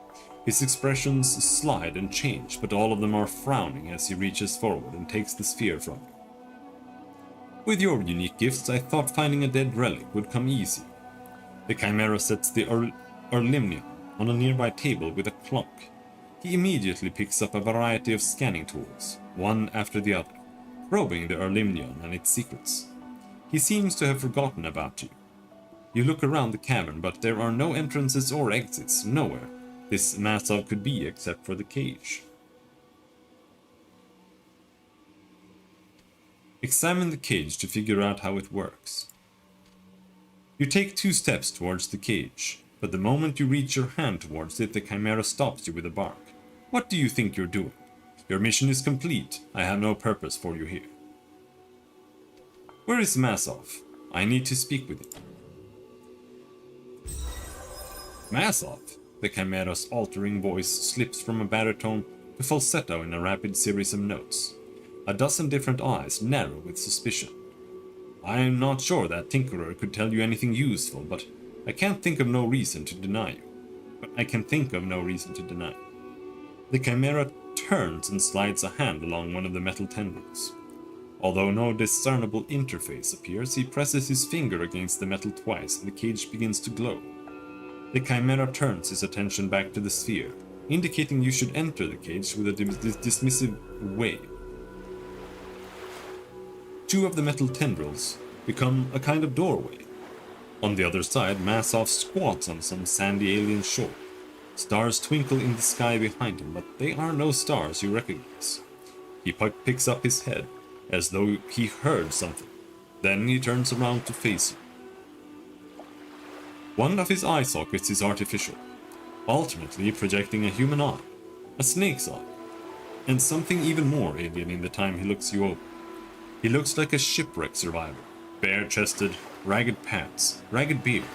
Speaker 1: His expressions slide and change, but all of them are frowning as he reaches forward and takes the sphere from you. With your unique gifts, I thought finding a dead relic would come easy. The Chimera sets the Erlimnium on a nearby table with a clock. He immediately picks up a variety of scanning tools, one after the other, probing the Erlimnium and its secrets. He seems to have forgotten about you. You look around the cavern, but there are no entrances or exits, nowhere this Masov could be except for the cage. Examine the cage to figure out how it works. You take 2 steps towards the cage, but the moment you reach your hand towards it, the Chimera stops you with a bark. What do you think you're doing? Your mission is complete. I have no purpose for you here. Where is Masov? I need to speak with him. Masov? The Chimera's altering voice slips from a baritone to falsetto in a rapid series of notes. A dozen different eyes narrow with suspicion. I am not sure that Tinkerer could tell you anything useful, but I can't think of no reason to deny you. The Chimera turns and slides a hand along one of the metal tendrils. Although no discernible interface appears, he presses his finger against the metal twice and the cage begins to glow. The Chimera turns his attention back to the sphere, indicating you should enter the cage with a dismissive wave. 2 of the metal tendrils become a kind of doorway. On the other side, Masov squats on some sandy alien shore. Stars twinkle in the sky behind him, but they are no stars you recognize. He picks up his head, as though he heard something. Then he turns around to face you. One of his eye sockets is artificial, alternately projecting a human eye, a snake's eye, and something even more alien in the time he looks you over. He looks like a shipwreck survivor, bare-chested, ragged pants, ragged beard.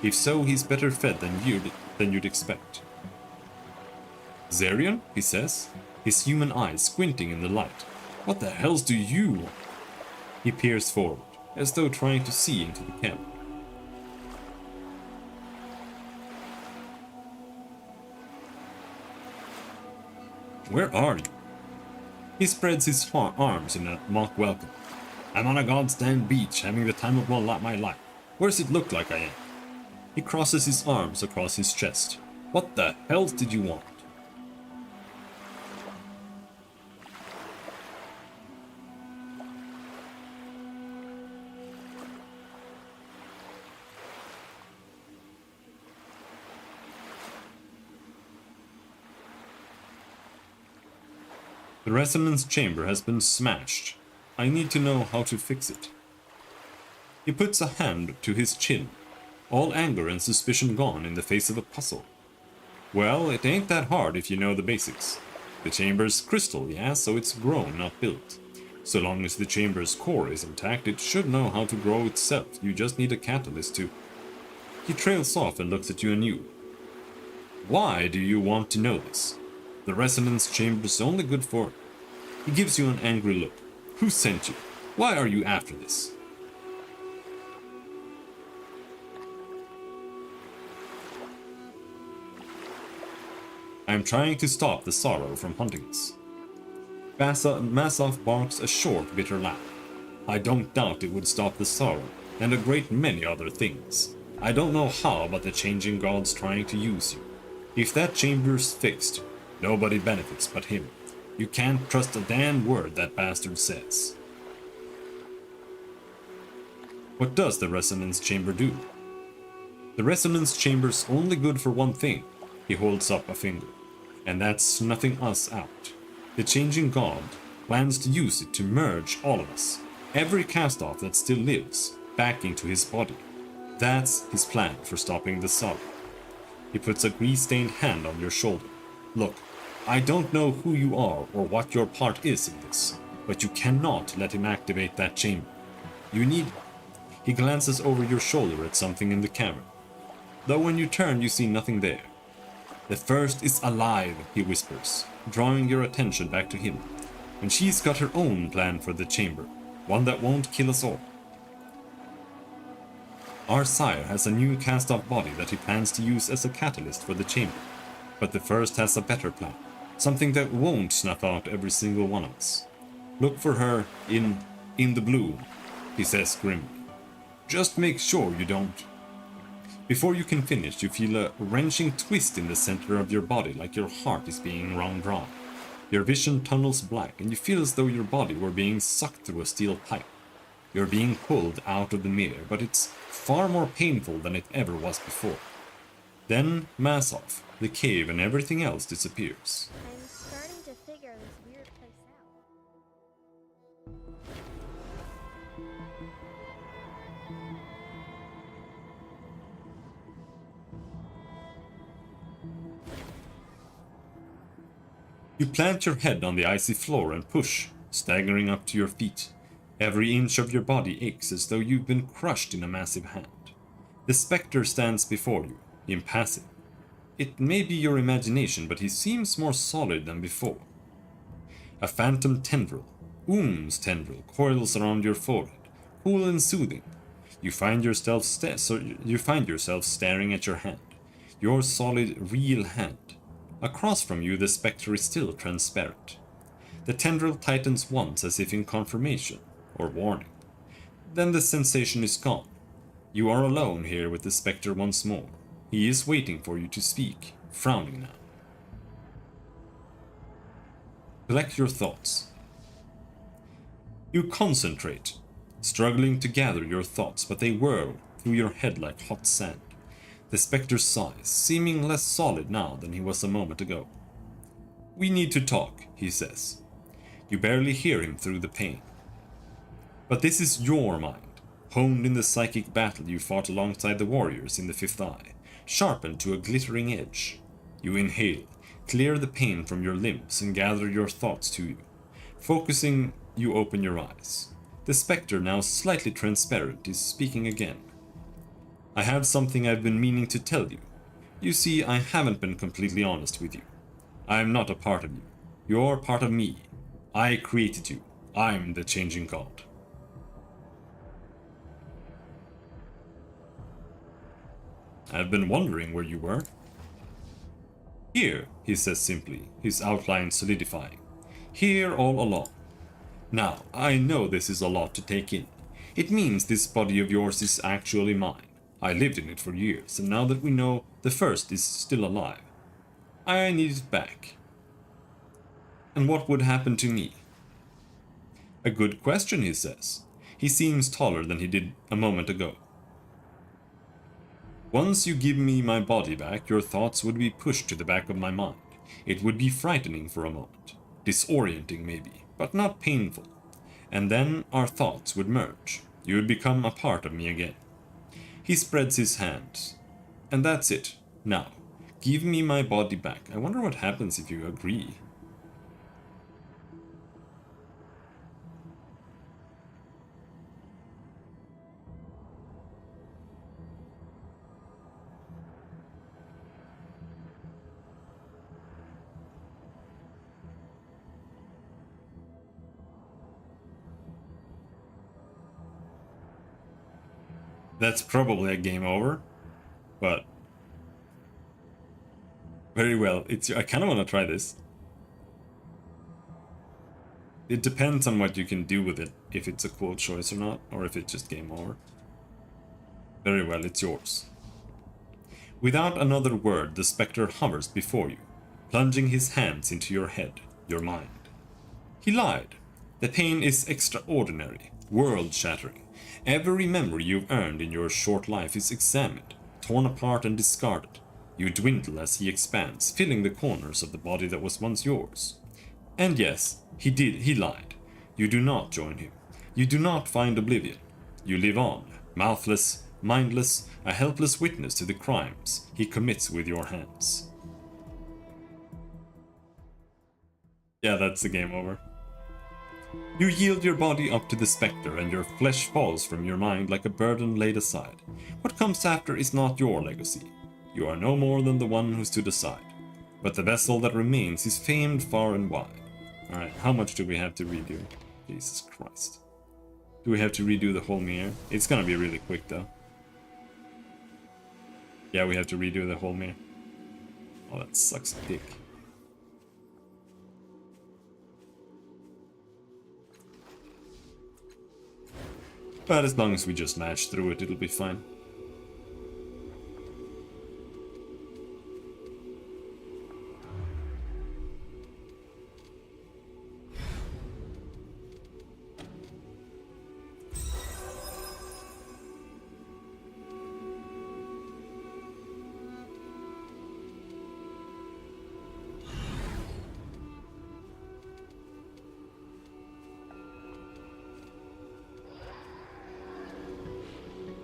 Speaker 1: If so, he's better fed than you'd expect. Zarian, he says, his human eyes squinting in the light. What the hells do you want? He peers forward, as though trying to see into the camera. Where are you? He spreads his arms in a mock welcome. I'm on a goddamn beach, having the time of my life. Where's it look like I am? He crosses his arms across his chest. What the hell did you want? The resonance chamber has been smashed. I need to know how to fix it. He puts a hand to his chin, all anger and suspicion gone in the face of a puzzle. Well, it ain't that hard if you know the basics. The chamber's crystal, yeah, so it's grown, not built. So long as the chamber's core is intact, it should know how to grow itself. You just need a catalyst to... He trails off and looks at you anew. Why do you want to know this? The resonance chamber's only good for... He gives you an angry look. Who sent you? Why are you after this? I am trying to stop the sorrow from hunting us. Masov barks a short, bitter laugh. I don't doubt it would stop the sorrow, and a great many other things. I don't know how, but the changing god's trying to use you. If that chamber's fixed, nobody benefits but him. You can't trust a damn word that bastard says. What does the resonance chamber do? The resonance chamber's only good for one thing. He holds up a finger. And that's snuffing us out. The changing god plans to use it to merge all of us, every cast-off that still lives, back into his body. That's his plan for stopping the sorrow. He puts a grease-stained hand on your shoulder. Look, I don't know who you are or what your part is in this, but you cannot let him activate that chamber. You need... He glances over your shoulder at something in the camera. Though when you turn, you see nothing there. The first is alive, he whispers, drawing your attention back to him. And she's got her own plan for the chamber, one that won't kill us all. Our sire has a new cast-off body that he plans to use as a catalyst for the chamber. But the first has a better plan, something that won't snuff out every single one of us. Look for her in the blue, he says grimly. Just make sure you don't... Before you can finish, you feel a wrenching twist in the center of your body, like your heart is being wrung dry. Your vision tunnels black, and you feel as though your body were being sucked through a steel pipe. You're being pulled out of the mirror, but it's far more painful than it ever was before. Then, Masov, the cave, and everything else disappears.
Speaker 4: I'm starting to figure this weird place out.
Speaker 1: You plant your head on the icy floor and push, staggering up to your feet. Every inch of your body aches as though you've been crushed in a massive hand. The spectre stands before you, impassive. It may be your imagination, but he seems more solid than before. A phantom tendril, tendril, coils around your forehead, cool and soothing. You find yourself staring at your hand, your solid, real hand. Across from you, the spectre is still transparent. The tendril tightens once as if in confirmation, or warning. Then the sensation is gone. You are alone here with the spectre once more. He is waiting for you to speak, frowning now. Collect your thoughts. You concentrate, struggling to gather your thoughts, but they whirl through your head like hot sand. The spectre sighs, seeming less solid now than he was a moment ago. We need to talk, he says. You barely hear him through the pain. But this is your mind, honed in the psychic battle you fought alongside the warriors in the Fifth Eye, sharpened to a glittering edge. You inhale, clear the pain from your limbs, and gather your thoughts to you. Focusing, you open your eyes. The spectre, now slightly transparent, is speaking again. I have something I've been meaning to tell you. You see, I haven't been completely honest with you. I am not a part of you. You're part of me. I created you. I'm the changing god. I've been wondering where you were. Here, he says simply, his outline solidifying. Here all along. Now, I know this is a lot to take in. It means this body of yours is actually mine. I lived in it for years, and now that we know the first is still alive, I need it back. And what would happen to me? A good question, he says. He seems taller than he did a moment ago. Once you give me my body back, your thoughts would be pushed to the back of my mind. It would be frightening for a moment. Disorienting maybe, but not painful. And then our thoughts would merge. You would become a part of me again. He spreads his hands. And that's it. Now, give me my body back. I wonder what happens if you agree. That's probably a game over, but very well. I kind of want to try this. It depends on what you can do with it, if it's a cool choice or not, or if it's just game over. Very well, it's yours. Without another word, the spectre hovers before you, plunging his hands into your head, your mind. He lied. The pain is extraordinary, world-shattering. Every memory you've earned in your short life is examined, torn apart and discarded. You dwindle as he expands, filling the corners of the body that was once yours. And yes, he lied. You do not join him. You do not find oblivion. You live on, mouthless, mindless, a helpless witness to the crimes he commits with your hands. Yeah, that's the game over. You yield your body up to the spectre, and your flesh falls from your mind like a burden laid aside. What comes after is not your legacy. You are no more than the one who stood aside. But the vessel that remains is famed far and wide. Alright, how much do we have to redo? Jesus Christ. Do we have to redo the whole mirror? It's gonna be really quick, though. Yeah, we have to redo the whole mirror. Oh, that sucks dick. But as long as we just match through it, it'll be fine.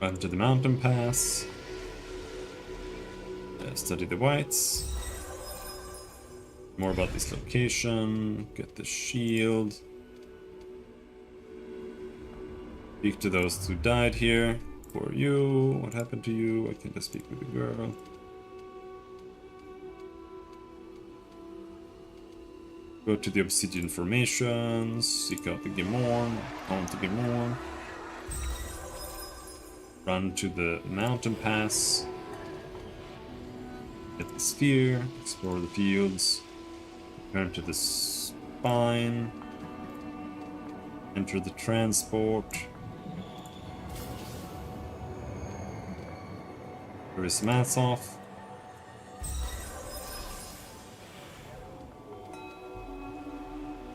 Speaker 1: Run to the mountain pass. Study the whites. More about this location. Get the shield. Speak to those who died here. Who are you? What happened to you? I can't just speak with the girl. Go to the obsidian formations. Seek out the Gemorn. Home to Gemorn. Run to the mountain pass. Get the sphere. Explore the fields. Return to the spine. Enter the transport. There is mats off.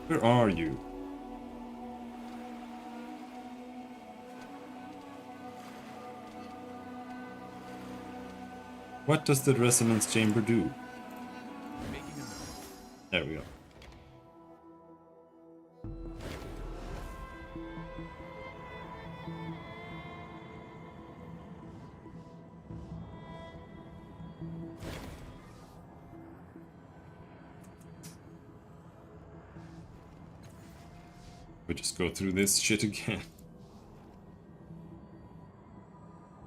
Speaker 1: Where are you? What does the resonance chamber do? There we go. We just go through this shit again.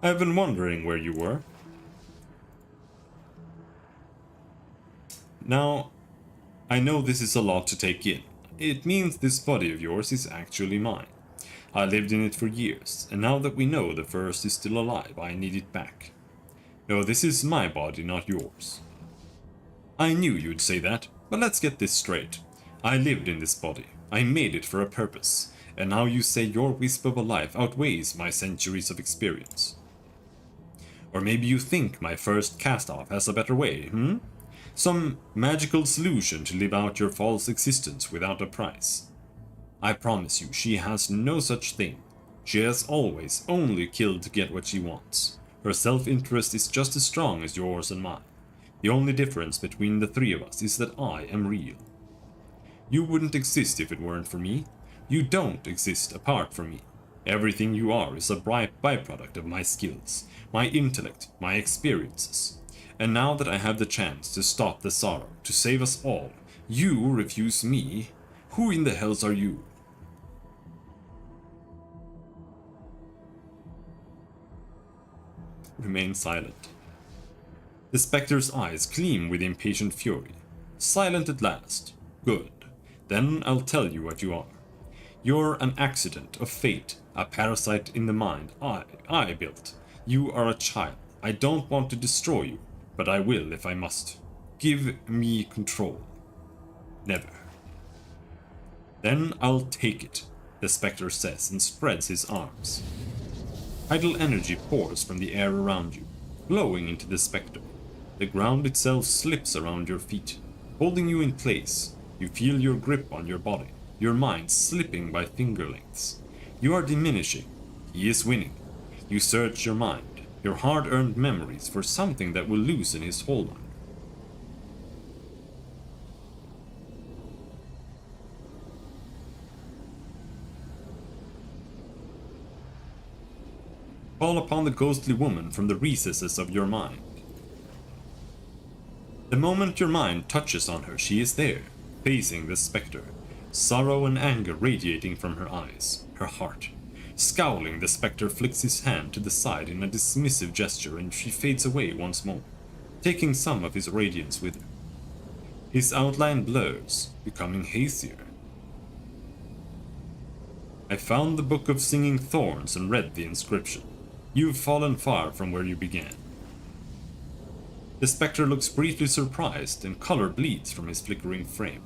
Speaker 1: I've been wondering where you were. Now, I know this is a lot to take in. It means this body of yours is actually mine. I lived in it for years, and now that we know the first is still alive, I need it back. No, this is my body, not yours. I knew you'd say that, but let's get this straight. I lived in this body. I made it for a purpose, and now you say your wisp of a life outweighs my centuries of experience. Or maybe you think my first cast-off has a better way, Some magical solution to live out your false existence without a price. I promise you, she has no such thing. She has always only killed to get what she wants. Her self-interest is just as strong as yours and mine. The only difference between the three of us is that I am real. You wouldn't exist if it weren't for me. You don't exist apart from me. Everything you are is a byproduct of my skills, my intellect, my experiences. And now that I have the chance to stop the sorrow, to save us all, you refuse me? Who in the hells are you? Remain silent. The spectre's eyes gleam with impatient fury. Silent at last. Good. Then I'll tell you what you are. You're an accident of fate, a parasite in the mind I built. You are a child. I don't want to destroy you, but I will if I must. Give me control. Never. Then I'll take it, the spectre says and spreads his arms. Tidal energy pours from the air around you, glowing into the spectre. The ground itself slips around your feet, holding you in place. You feel your grip on your body, your mind slipping by finger lengths. You are diminishing. He is winning. You search your mind, your hard-earned memories for something that will loosen his hold on you. Call upon the ghostly woman from the recesses of your mind. The moment your mind touches on her, she is there, facing the spectre, sorrow and anger radiating from her eyes, her heart. Scowling, the spectre flicks his hand to the side in a dismissive gesture, and she fades away once more, taking some of his radiance with her. His outline blurs, becoming hazier. I found the Book of Singing Thorns and read the inscription. You've fallen far from where you began. The spectre looks briefly surprised, and color bleeds from his flickering frame.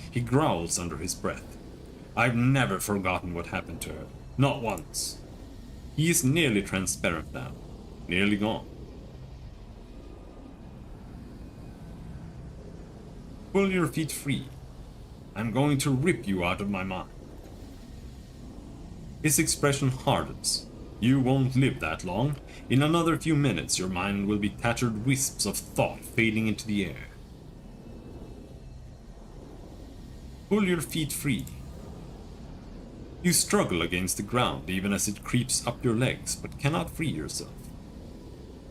Speaker 1: He growls under his breath. I've never forgotten what happened to her. Not once. He is nearly transparent now. Nearly gone. Pull your feet free. I'm going to rip you out of my mind. His expression hardens. You won't live that long. In another few minutes your mind will be tattered wisps of thought fading into the air. Pull your feet free. You struggle against the ground even as it creeps up your legs, but cannot free yourself.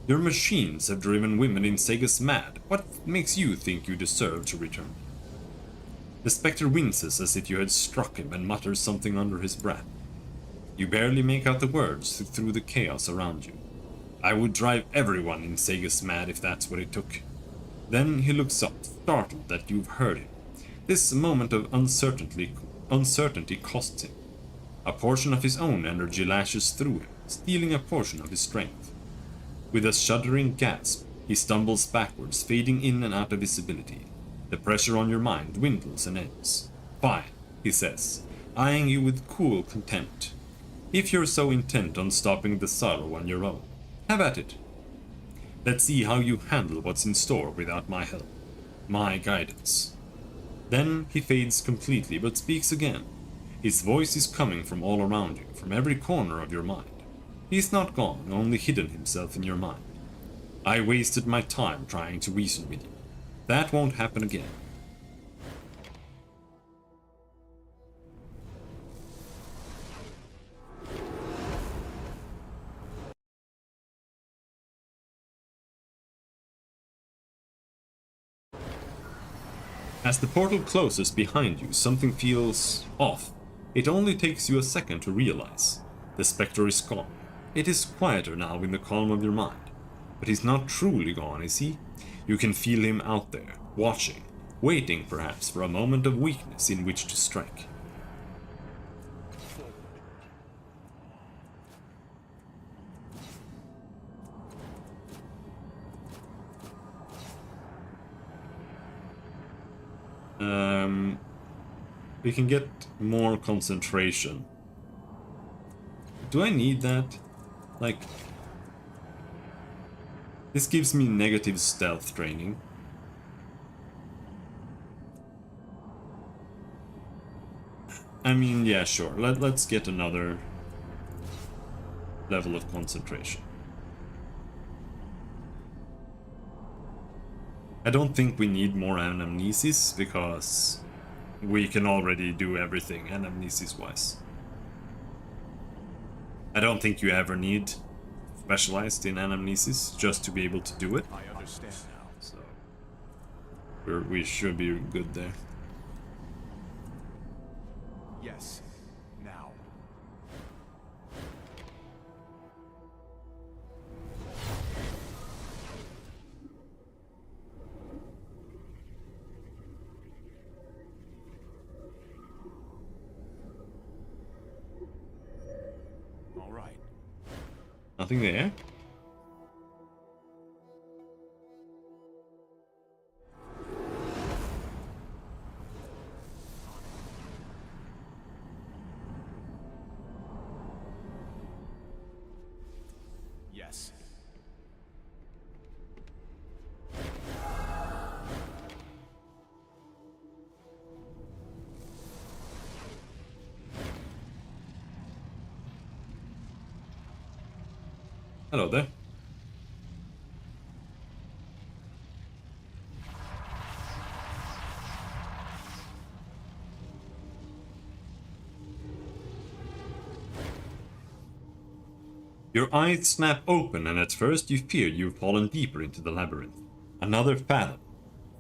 Speaker 1: Your machines have driven women in Segas mad. What makes you think you deserve to return? The spectre winces as if you had struck him and mutters something under his breath. You barely make out the words through the chaos around you. I would drive everyone in Segas mad if that's what it took. Then he looks up, startled that you've heard him. This moment of uncertainty costs him. A portion of his own energy lashes through him, stealing a portion of his strength. With a shuddering gasp, he stumbles backwards, fading in and out of visibility. The pressure on your mind dwindles and ends. Fine, he says, eyeing you with cool contempt. If you're so intent on stopping the sorrow on your own, have at it. Let's see how you handle what's in store without my help, my guidance. Then he fades completely, but speaks again. His voice is coming from all around you, from every corner of your mind. He's not gone, only hidden himself in your mind. I wasted my time trying to reason with you. That won't happen again. As the portal closes behind you, something feels off. It only takes you a second to realize. The spectre is gone. It is quieter now in the calm of your mind. But he's not truly gone, is he? You can feel him out there, watching, waiting perhaps for a moment of weakness in which to strike. We can get more concentration. Do I need that? Like, this gives me negative stealth training. I mean, yeah, sure. Let's get another level of concentration. I don't think we need more anamnesis because we can already do everything anamnesis-wise. I don't think you ever need specialized in anamnesis just to be able to do it.
Speaker 2: I understand now.
Speaker 1: So we should be good there.
Speaker 2: Yes. Now. All right.
Speaker 1: Nothing there?
Speaker 2: Yes.
Speaker 1: Hello there. Your eyes snap open, and at first you fear you've fallen deeper into the labyrinth. Another fathom.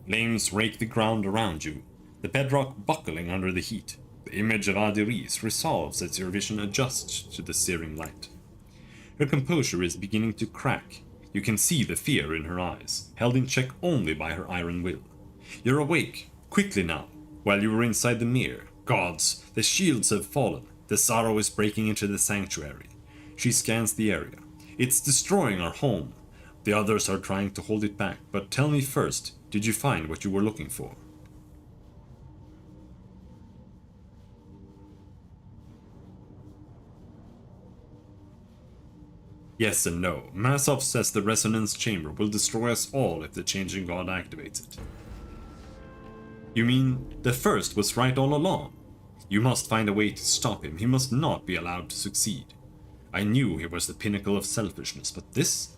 Speaker 1: Flames rake the ground around you, the bedrock buckling under the heat. The image of Adiris resolves as your vision adjusts to the searing light. Her composure is beginning to crack. You can see the fear in her eyes, held in check only by her iron will. You're awake, quickly now, while you were inside the mirror. Gods, the shields have fallen. The sorrow is breaking into the sanctuary. She scans the area. It's destroying our home. The others are trying to hold it back, but tell me first, did you find what you were looking for? Yes and no. Masov says the resonance chamber will destroy us all if the changing god activates it. You mean the first was right all along? You must find a way to stop him. He must not be allowed to succeed. I knew he was the pinnacle of selfishness, but this?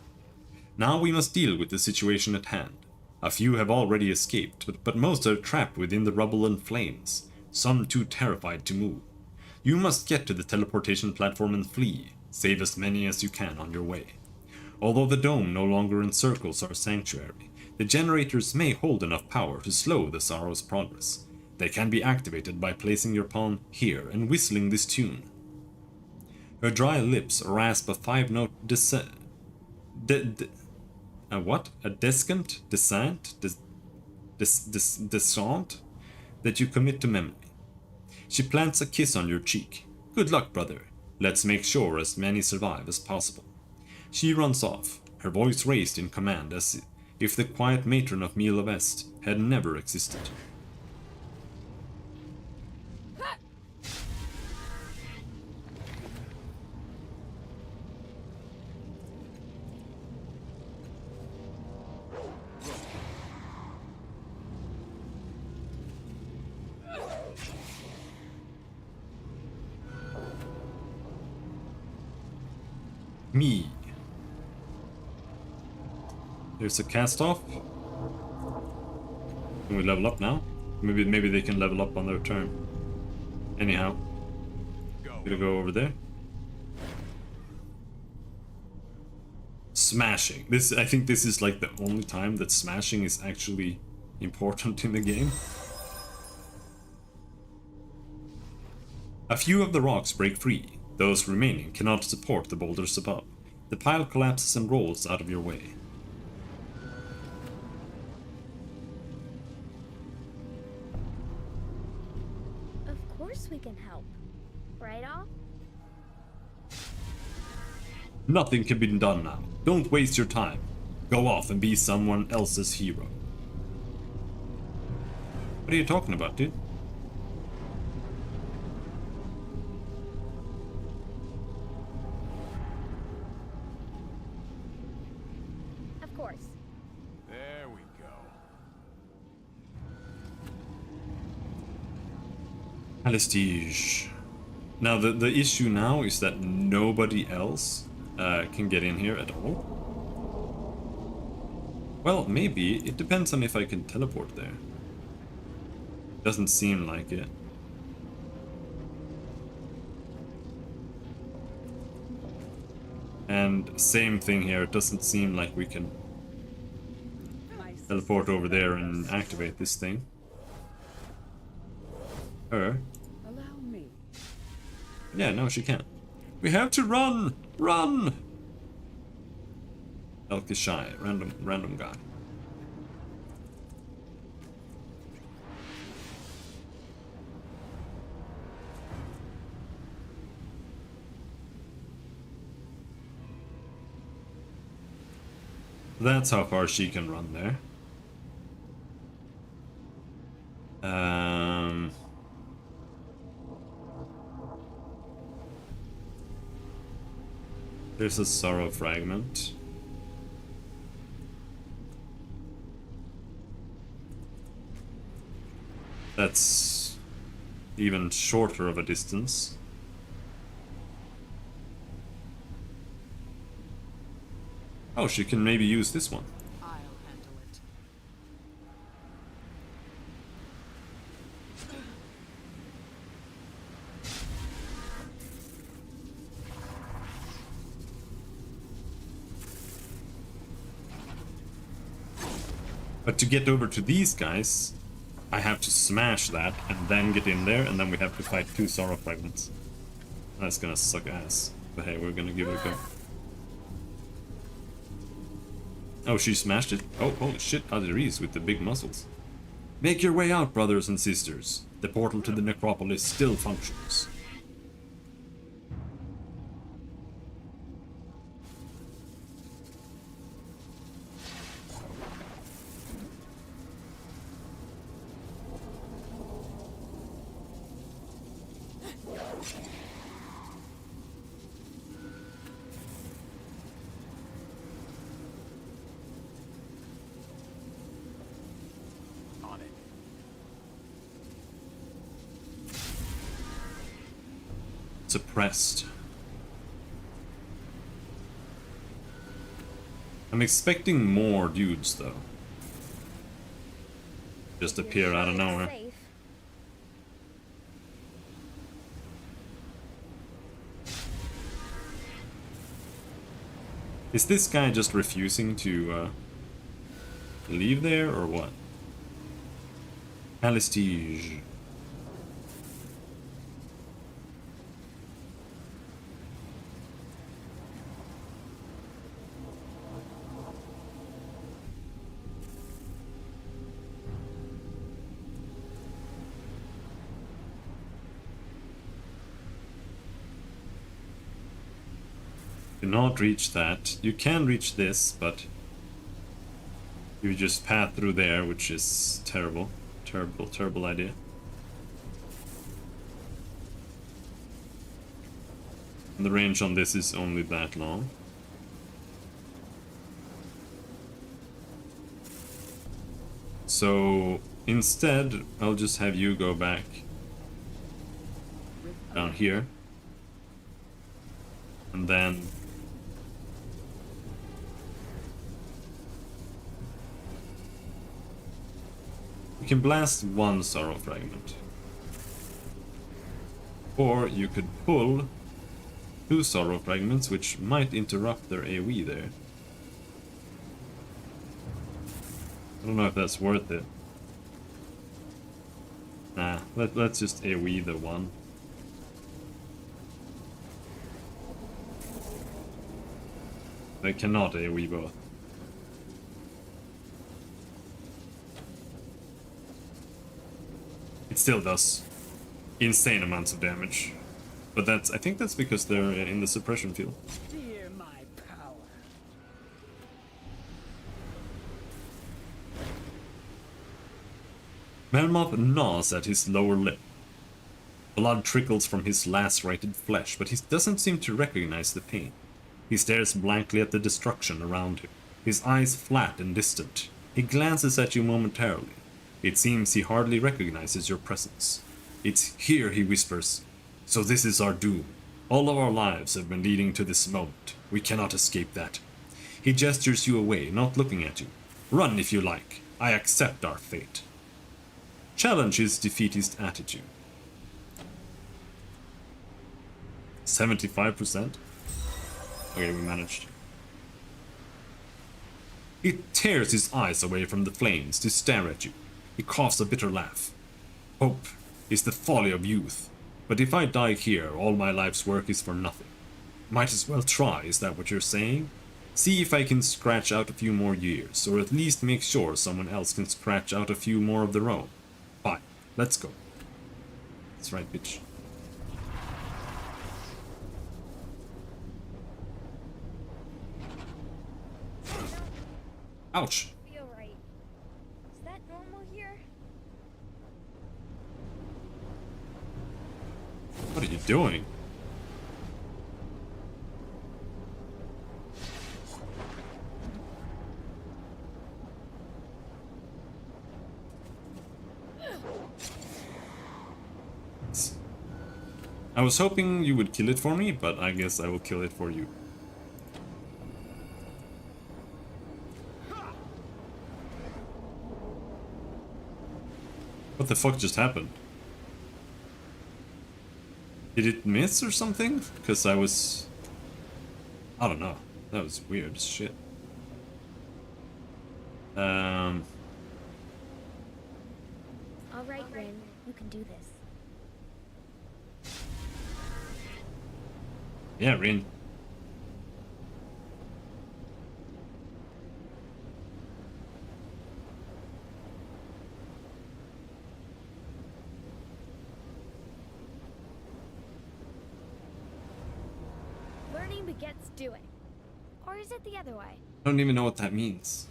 Speaker 1: Now we must deal with the situation at hand. A few have already escaped, but most are trapped within the rubble and flames, some too terrified to move. You must get to the teleportation platform and flee. Save as many as you can on your way. Although the dome no longer encircles our sanctuary, the generators may hold enough power to slow the sorrow's progress. They can be activated by placing your pawn here and whistling this tune. Her dry lips rasp a five-note what? A descant that you commit to memory. She plants a kiss on your cheek. Good luck, brother. Let's make sure as many survive as possible. She runs off, her voice raised in command as if the quiet matron of Mila West had never existed. Me. There's a cast off. Can we level up now? Maybe they can level up on their turn. Anyhow, gonna go over there. Smashing. I think this is like the only time that smashing is actually important in the game. A few of the rocks break free. Those remaining cannot support the boulders above. The pile collapses and rolls out of your way.
Speaker 4: Of course we can help. Right, Al?
Speaker 1: Nothing can be done now. Don't waste your time. Go off and be someone else's hero. What are you talking about, dude?
Speaker 4: Of course.
Speaker 2: There we go.
Speaker 1: Prestige. Now the issue now is that nobody else can get in here at all. Well, maybe. It depends on if I can teleport there. Doesn't seem like it. And same thing here, it doesn't seem like we can teleport over there and activate this thing. Her.
Speaker 5: Allow me.
Speaker 1: Yeah, no, she can't. We have to run! Run! Elk is shy. Random guy. That's how far she can run there. There's a sorrow fragment. That's even shorter of a distance. Oh, she can maybe use this one.
Speaker 3: I'll handle it.
Speaker 1: But to get over to these guys, I have to smash that and then get in there, and then we have to fight 2 sorrow fragments. That's gonna suck ass. But hey, we're gonna give it a go. Oh, she smashed it? Oh, holy shit, Adiri's with the big muscles. Make your way out, brothers and sisters. The portal to the necropolis still functions.
Speaker 2: On it.
Speaker 1: Suppressed. I'm expecting more dudes, though. Just appear out of nowhere.
Speaker 4: Safe.
Speaker 1: Is this guy just refusing to leave there, or what? Prestige. Cannot reach that. You can reach this, but you just path through there, which is terrible. Terrible idea. And the range on this is only that long. So instead, I'll just have you go back down here. And then you can blast 1 sorrow fragment. Or you could pull 2 sorrow fragments, which might interrupt their AoE there. I don't know if that's worth it. Nah, let's just AoE the 1. They cannot AoE both. It still does insane amounts of damage. But I think that's because they're in the suppression field.
Speaker 5: Fear my power.
Speaker 1: Melmoth gnaws at his lower lip. Blood trickles from his lacerated flesh, but he doesn't seem to recognize the pain. He stares blankly at the destruction around him, his eyes flat and distant. He glances at you momentarily. It seems he hardly recognizes your presence. It's here, he whispers. So this is our doom. All of our lives have been leading to this moment. We cannot escape that. He gestures you away, not looking at you. Run if you like. I accept our fate. Challenge his defeatist attitude. 75%? Okay, we managed. He tears his eyes away from the flames to stare at you. He coughs a bitter laugh. Hope is the folly of youth. But if I die here, all my life's work is for nothing. Might as well try, is that what you're saying? See if I can scratch out a few more years, or at least make sure someone else can scratch out a few more of their own. Fine, let's go. That's right, bitch. Ouch!
Speaker 4: Feel right. Is that normal here?
Speaker 1: What are you doing? I was hoping you would kill it for me, but I guess I will kill it for you. What the fuck just happened? Did it miss or something? Because I don't know. That was weird as shit.
Speaker 4: All right, Rin. You can do this.
Speaker 1: Yeah, Rin.
Speaker 4: Learning begets doing. Or is it the other way?
Speaker 1: I don't even know what that means.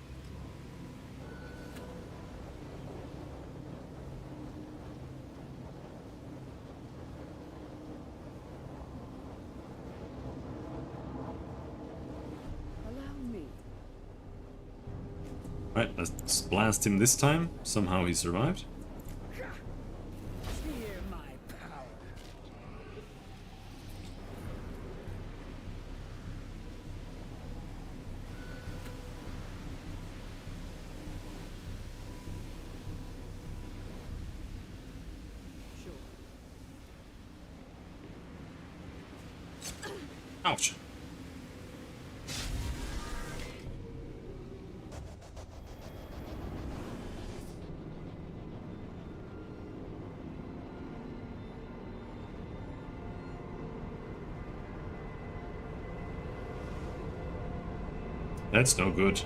Speaker 5: Allow me.
Speaker 1: Alright, let's blast him this time. Somehow he survived.
Speaker 5: Fear my power.
Speaker 1: Ouch. That's no good.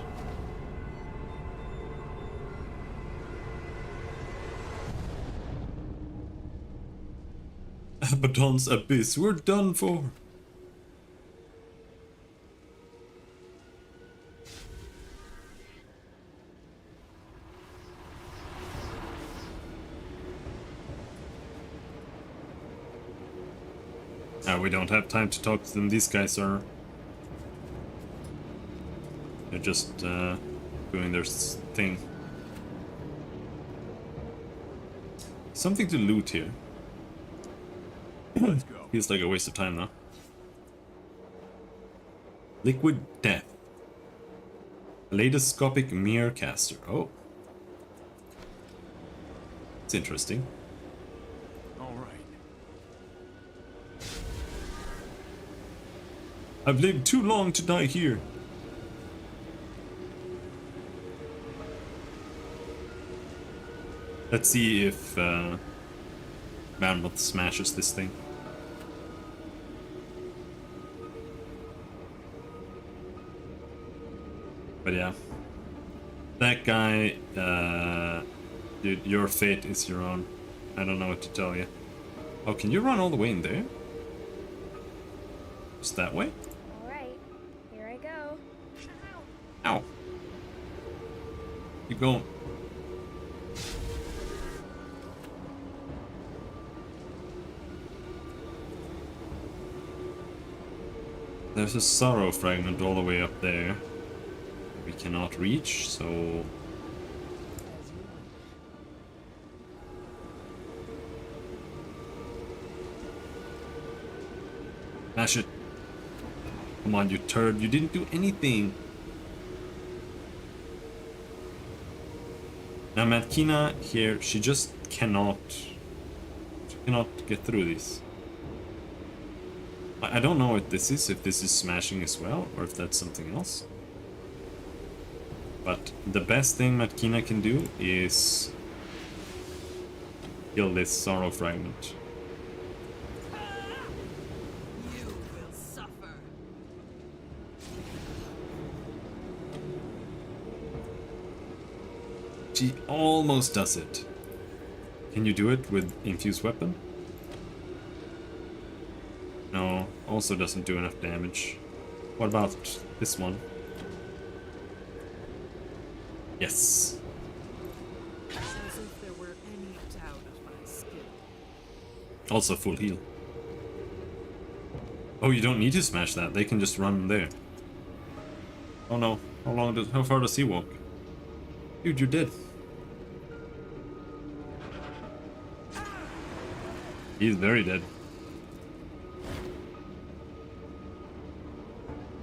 Speaker 1: Abaddon's Abyss, we're done for. We don't have time to talk to them. These guys are... They're just doing their thing. Something to loot here.
Speaker 2: Let's go.
Speaker 1: Feels like a waste of time, though. Liquid Death. Kaleidoscopic Mirror Caster. Oh. It's interesting.
Speaker 2: All right.
Speaker 1: I've lived too long to die here. Let's see if Mammoth smashes this thing. But yeah. That guy, dude, your fate is your own. I don't know what to tell you. Oh, can you run all the way in there? Just that way?
Speaker 4: Alright, here I go.
Speaker 1: Ow. Keep going. There's a sorrow fragment all the way up there. We cannot reach, so... Smash it. Come on, you turd. You didn't do anything. Now, Matkina here, she just cannot... She cannot get through this. I don't know what this is, if this is smashing as well, or if that's something else. But the best thing Matkina can do is... kill this sorrow fragment.
Speaker 3: You will suffer.
Speaker 1: She almost does it. Can you do it with infused weapon? No, also doesn't do enough damage. What about this one? Yes.
Speaker 3: As if there were any doubt of my skill.
Speaker 1: Also full heal. Oh, you don't need to smash that. They can just run there. Oh no. How far does he walk? Dude, you're dead. He's very dead.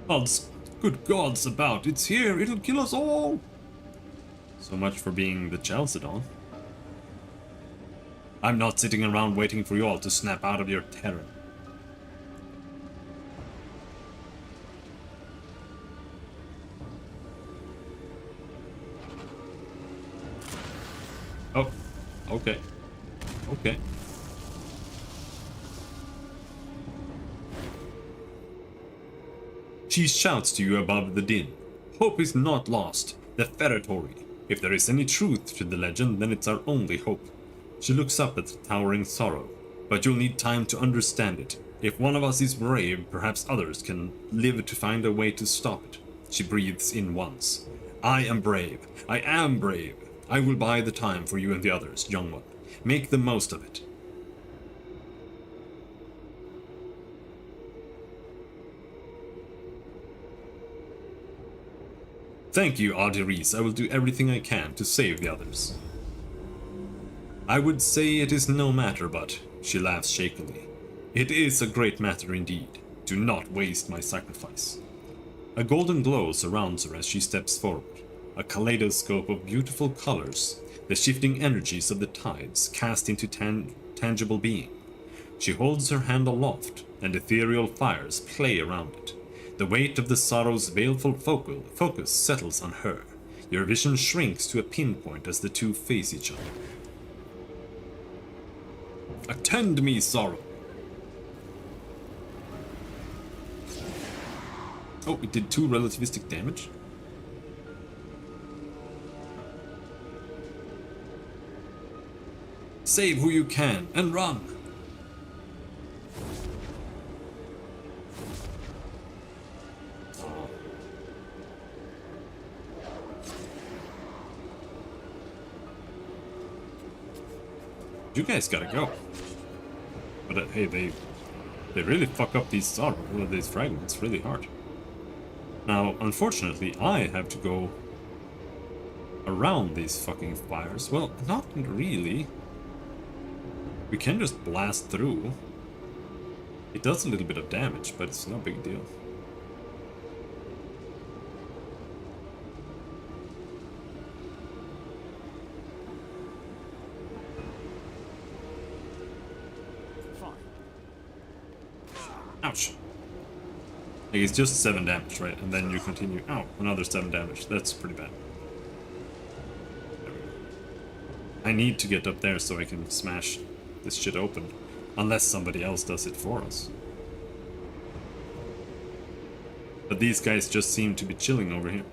Speaker 1: Gods, good gods about. It's here. It'll kill us all. So much for being the Chalcedon. I'm not sitting around waiting for you all to snap out of your terror. Oh, okay. Okay. She shouts to you above the din. Hope is not lost. The Feretory. If there is any truth to the legend, then it's our only hope. She looks up at the towering sorrow. But you'll need time to understand it. If one of us is brave, perhaps others can live to find a way to stop it. She breathes in once. I am brave. I am brave. I will buy the time for you and the others, young one. Make the most of it. Thank you, Arteries. I will do everything I can to save the others. I would say it is no matter, but she laughs shakily. It is a great matter indeed. Do not waste my sacrifice. A golden glow surrounds her as she steps forward. A kaleidoscope of beautiful colors, the shifting energies of the tides cast into tangible being. She holds her hand aloft, and ethereal fires play around it. The weight of the sorrow's baleful focus settles on her. Your vision shrinks to a pinpoint as the two face each other. Attend me, sorrow! Oh, it did 2 relativistic damage? Save who you can, and run! You guys gotta go. But hey, they really fuck up these these fragments really hard. Now, unfortunately, I have to go around these fucking fires. Well, not really. We can just blast through. It does a little bit of damage, but it's no big deal. Ouch. Like, it's just 7 damage, right? And then you continue. Ow, another 7 damage. That's pretty bad. I need to get up there so I can smash this shit open. Unless somebody else does it for us. But these guys just seem to be chilling over here.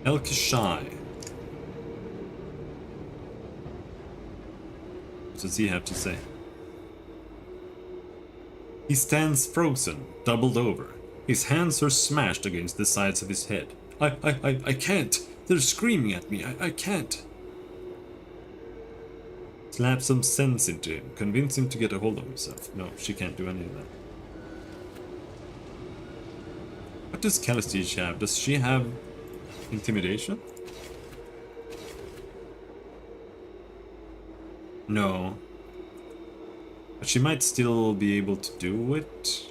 Speaker 1: Elkishai. What does he have to say? He stands frozen, doubled over. His hands are smashed against the sides of his head. I can't. They're screaming at me. I can't. Slap some sense into him. Convince him to get a hold of himself. No, she can't do any of that. What does Calistige have? Does she have intimidation? No. But she might still be able to do it.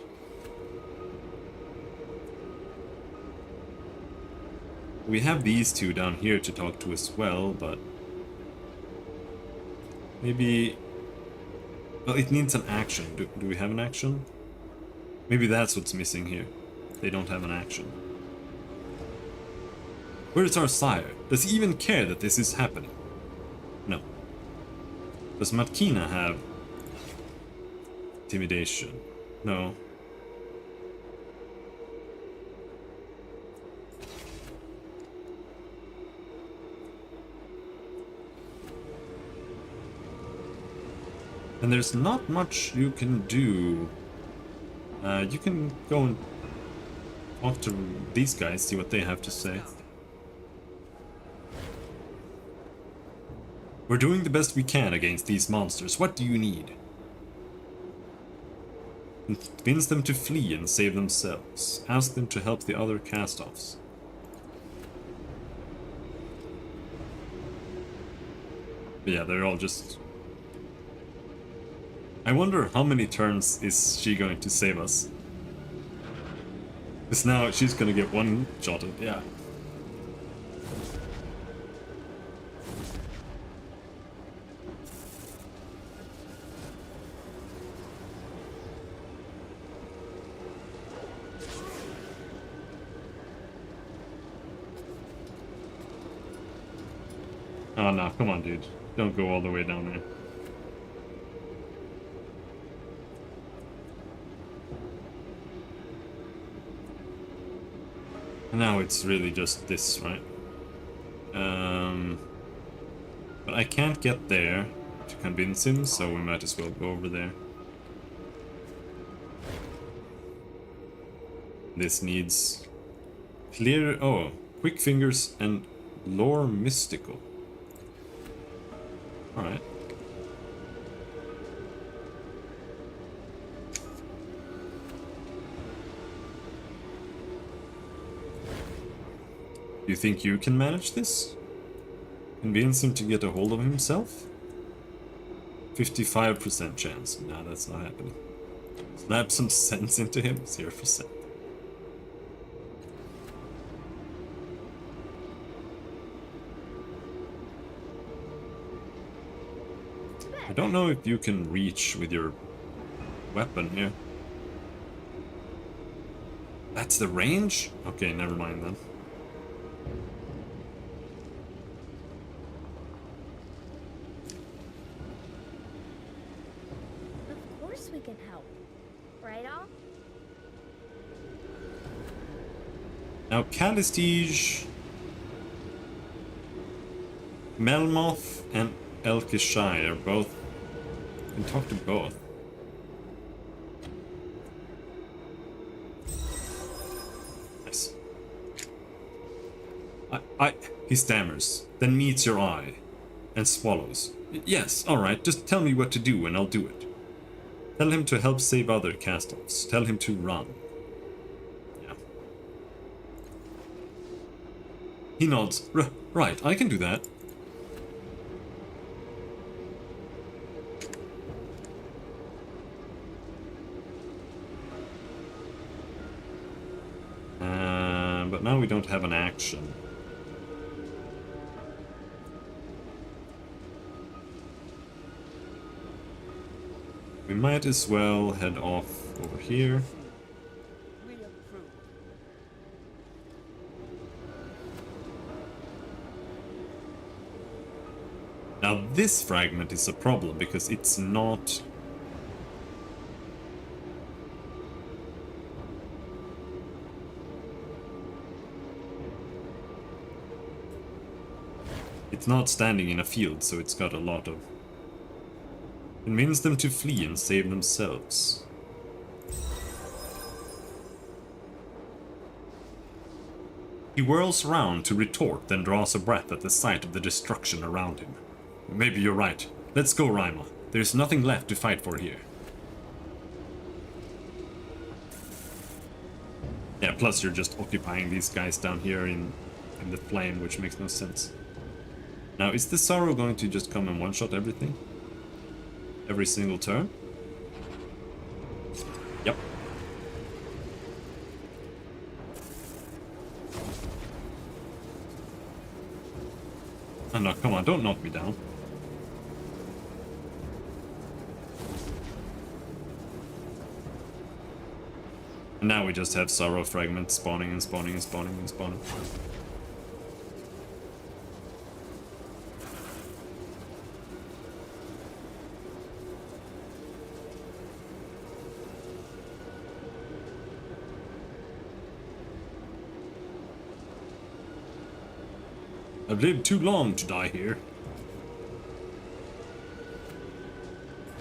Speaker 1: We have these two down here to talk to as well, but maybe... Well, it needs an action. Do we have an action? Maybe that's what's missing here. They don't have an action. Where is our sire? Does he even care that this is happening? No. Does Matkina have intimidation? No. And there's not much you can do. You can go and talk to these guys, see what they have to say. We're doing the best we can against these monsters. What do you need? Convince them to flee and save themselves. Ask them to help the other cast-offs. But yeah, they're all just... I wonder how many turns is she going to save us? Because now she's gonna get one-shotted, yeah. Oh no, come on dude. Don't go all the way down there. Now it's really just this, right? But I can't get there to convince him, so we might as well go over there. This needs clear... Oh, quick fingers and lore mystical. Alright. You think you can manage this? Convince him to get a hold of himself? 55% chance. Nah, that's not happening. Slap some sense into him? 0%. I don't know if you can reach with your weapon here. That's the range? Okay, never mind then.
Speaker 4: Of course we can help. Right, Al?
Speaker 1: Now, Calistige, Melmoth, and Elkishai are both... You can talk to both. Nice. He stammers, then meets your eye, and swallows. Yes, alright, just tell me what to do and I'll do it. Tell him to help save other cast-offs. Tell him to run. Yeah. He nods. Right, I can do that. But now we don't have an action. We might as well head off over here.
Speaker 5: We approve.
Speaker 1: Now this fragment is a problem because it's not... It's not standing in a field, so it's got a lot of... Convince them to flee and save themselves. He whirls around to retort, then draws a breath at the sight of the destruction around him. Maybe you're right. Let's go, Raima. There's nothing left to fight for here. Yeah, plus you're just occupying these guys down here in the flame, which makes no sense. Now, is the Sorrow going to just come and one-shot everything? Every single turn? Yep. Oh no, come on, don't knock me down. And now we just have Sorrow fragments spawning and spawning and spawning and spawning. I've lived too long to die here.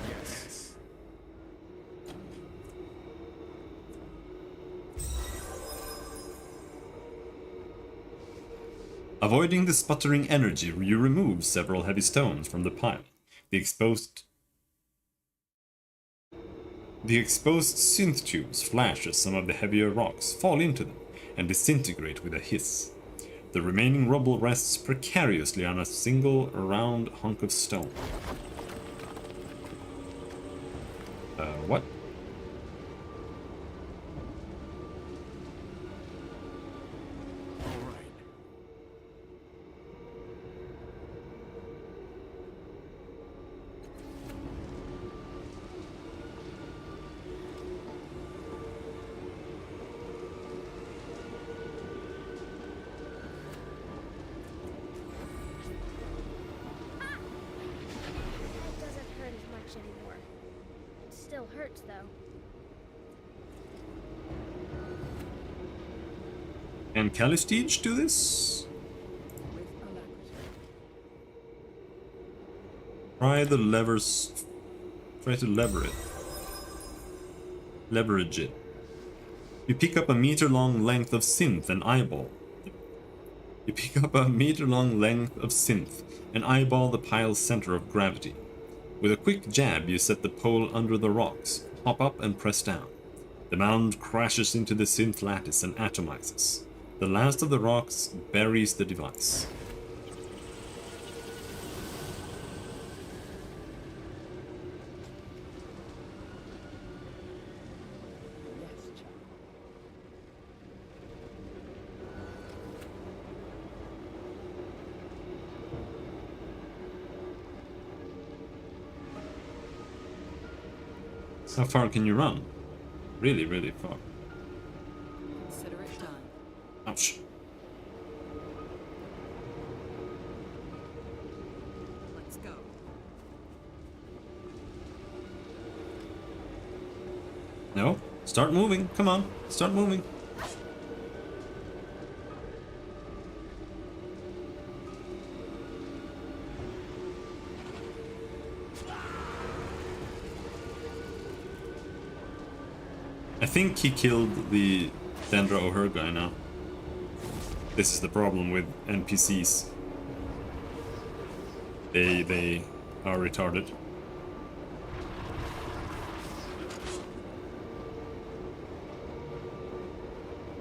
Speaker 2: Yes.
Speaker 1: Avoiding the sputtering energy, you remove several heavy stones from the pile. The exposed synth tubes flash as some of the heavier rocks fall into them and disintegrate with a hiss. The remaining rubble rests precariously on a single round hunk of stone. What?
Speaker 2: All right.
Speaker 4: It doesn't hurt as much anymore. It still hurts though.
Speaker 1: Can Calistige do this?
Speaker 5: With alacrity.
Speaker 1: Try the levers. Try to lever it. Leverage it. You pick up a meter-long length of synth and eyeball. You pick up a meter-long length of synth and eyeball the pile's center of gravity. With a quick jab, you set the pole under the rocks, hop up and press down. The mound crashes into the synth lattice and atomizes. The last of the rocks buries the device.
Speaker 5: Yes, child.
Speaker 1: How far can you run? Really, really far.
Speaker 3: Consider it done.
Speaker 1: Ouch.
Speaker 3: Let's go.
Speaker 1: No? Start moving. Come on. Start moving. I think he killed the Dendra O'Her guy now. This is the problem with NPCs. They are retarded.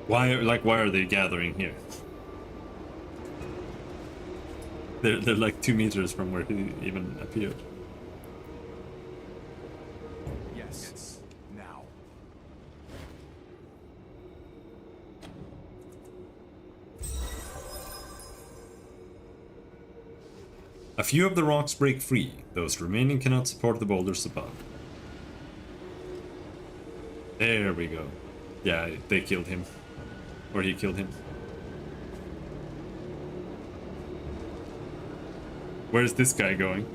Speaker 1: Why are they gathering here? They're like 2 meters from where he even appeared.
Speaker 2: Yes. Now.
Speaker 1: A few of the rocks break free, those remaining cannot support the boulders above. There we go. Yeah, they killed him. Or he killed him. Where's this guy going?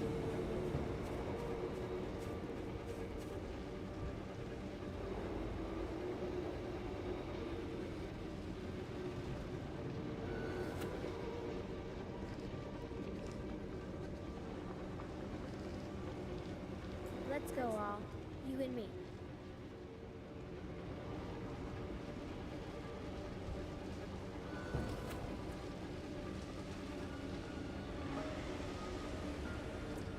Speaker 4: Let's go all. You and me.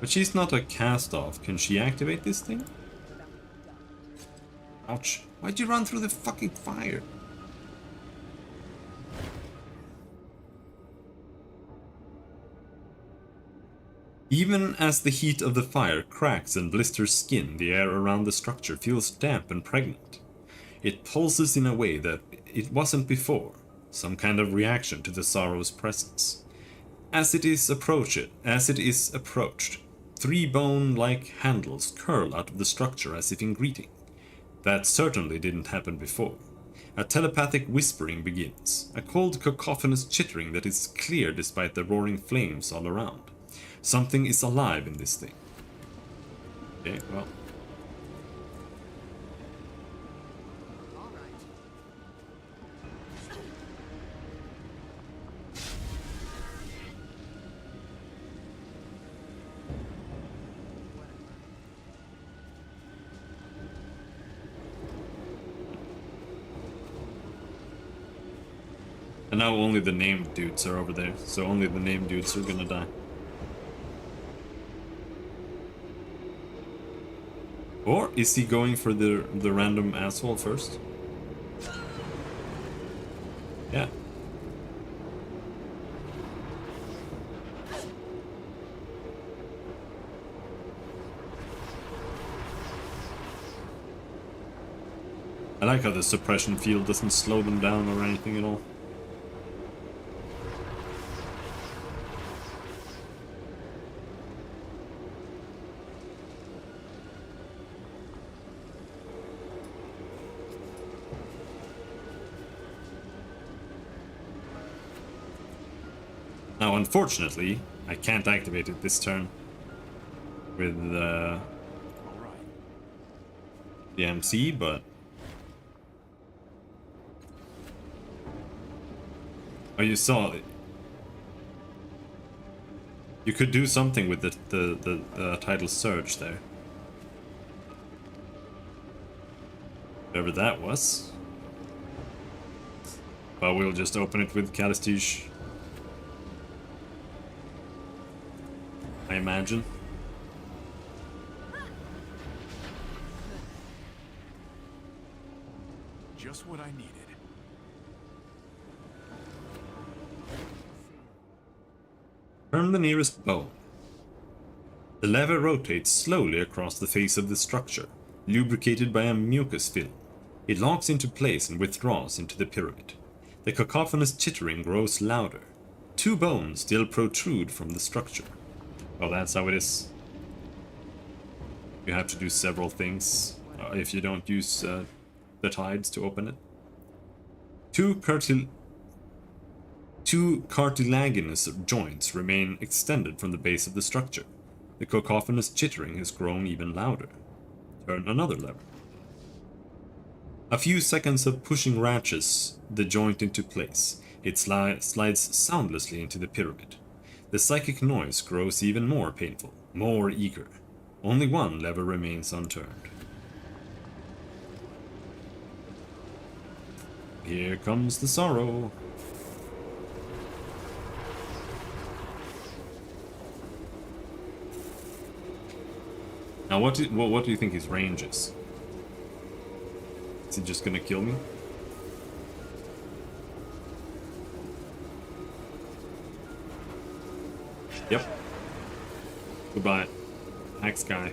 Speaker 1: But she's not a cast-off. Can she activate this thing? Ouch. Why'd you run through the fucking fire? Even as the heat of the fire cracks and blisters skin, the air around the structure feels damp and pregnant. It pulses in a way that it wasn't before, some kind of reaction to the sorrow's presence. As it is approached, three bone-like handles curl out of the structure as if in greeting. That certainly didn't happen before. A telepathic whispering begins, a cold cacophonous chittering that is clear despite the roaring flames all around. Something is alive in this thing. Okay, well. And now only the named dudes are over there, so only the named dudes are gonna die. Or is he going for the random asshole first? Yeah. I like how the suppression field doesn't slow them down or anything at all. Now, unfortunately, I can't activate it this turn with the MC, but oh, you saw it. You could do something with the tidal surge there. Whatever that was. But we'll just open it with Calistige. I imagine.
Speaker 2: Just what I needed.
Speaker 1: Turn the nearest bone. The lever rotates slowly across the face of the structure, lubricated by a mucus film. It locks into place and withdraws into the pyramid. The cacophonous chittering grows louder. Two bones still protrude from the structure. Oh, that's how it is. You have to do several things if you don't use the tides to open it. Two cartilaginous joints remain extended from the base of the structure. The cacophonous chittering has grown even louder. Turn another lever. A few seconds of pushing ratchets the joint into place. It slides soundlessly into the pyramid. The psychic noise grows even more painful, more eager. Only one lever remains unturned. Here comes the sorrow. Now, what do you think his range is? Is he just gonna kill me? Yep. Goodbye. Next guy.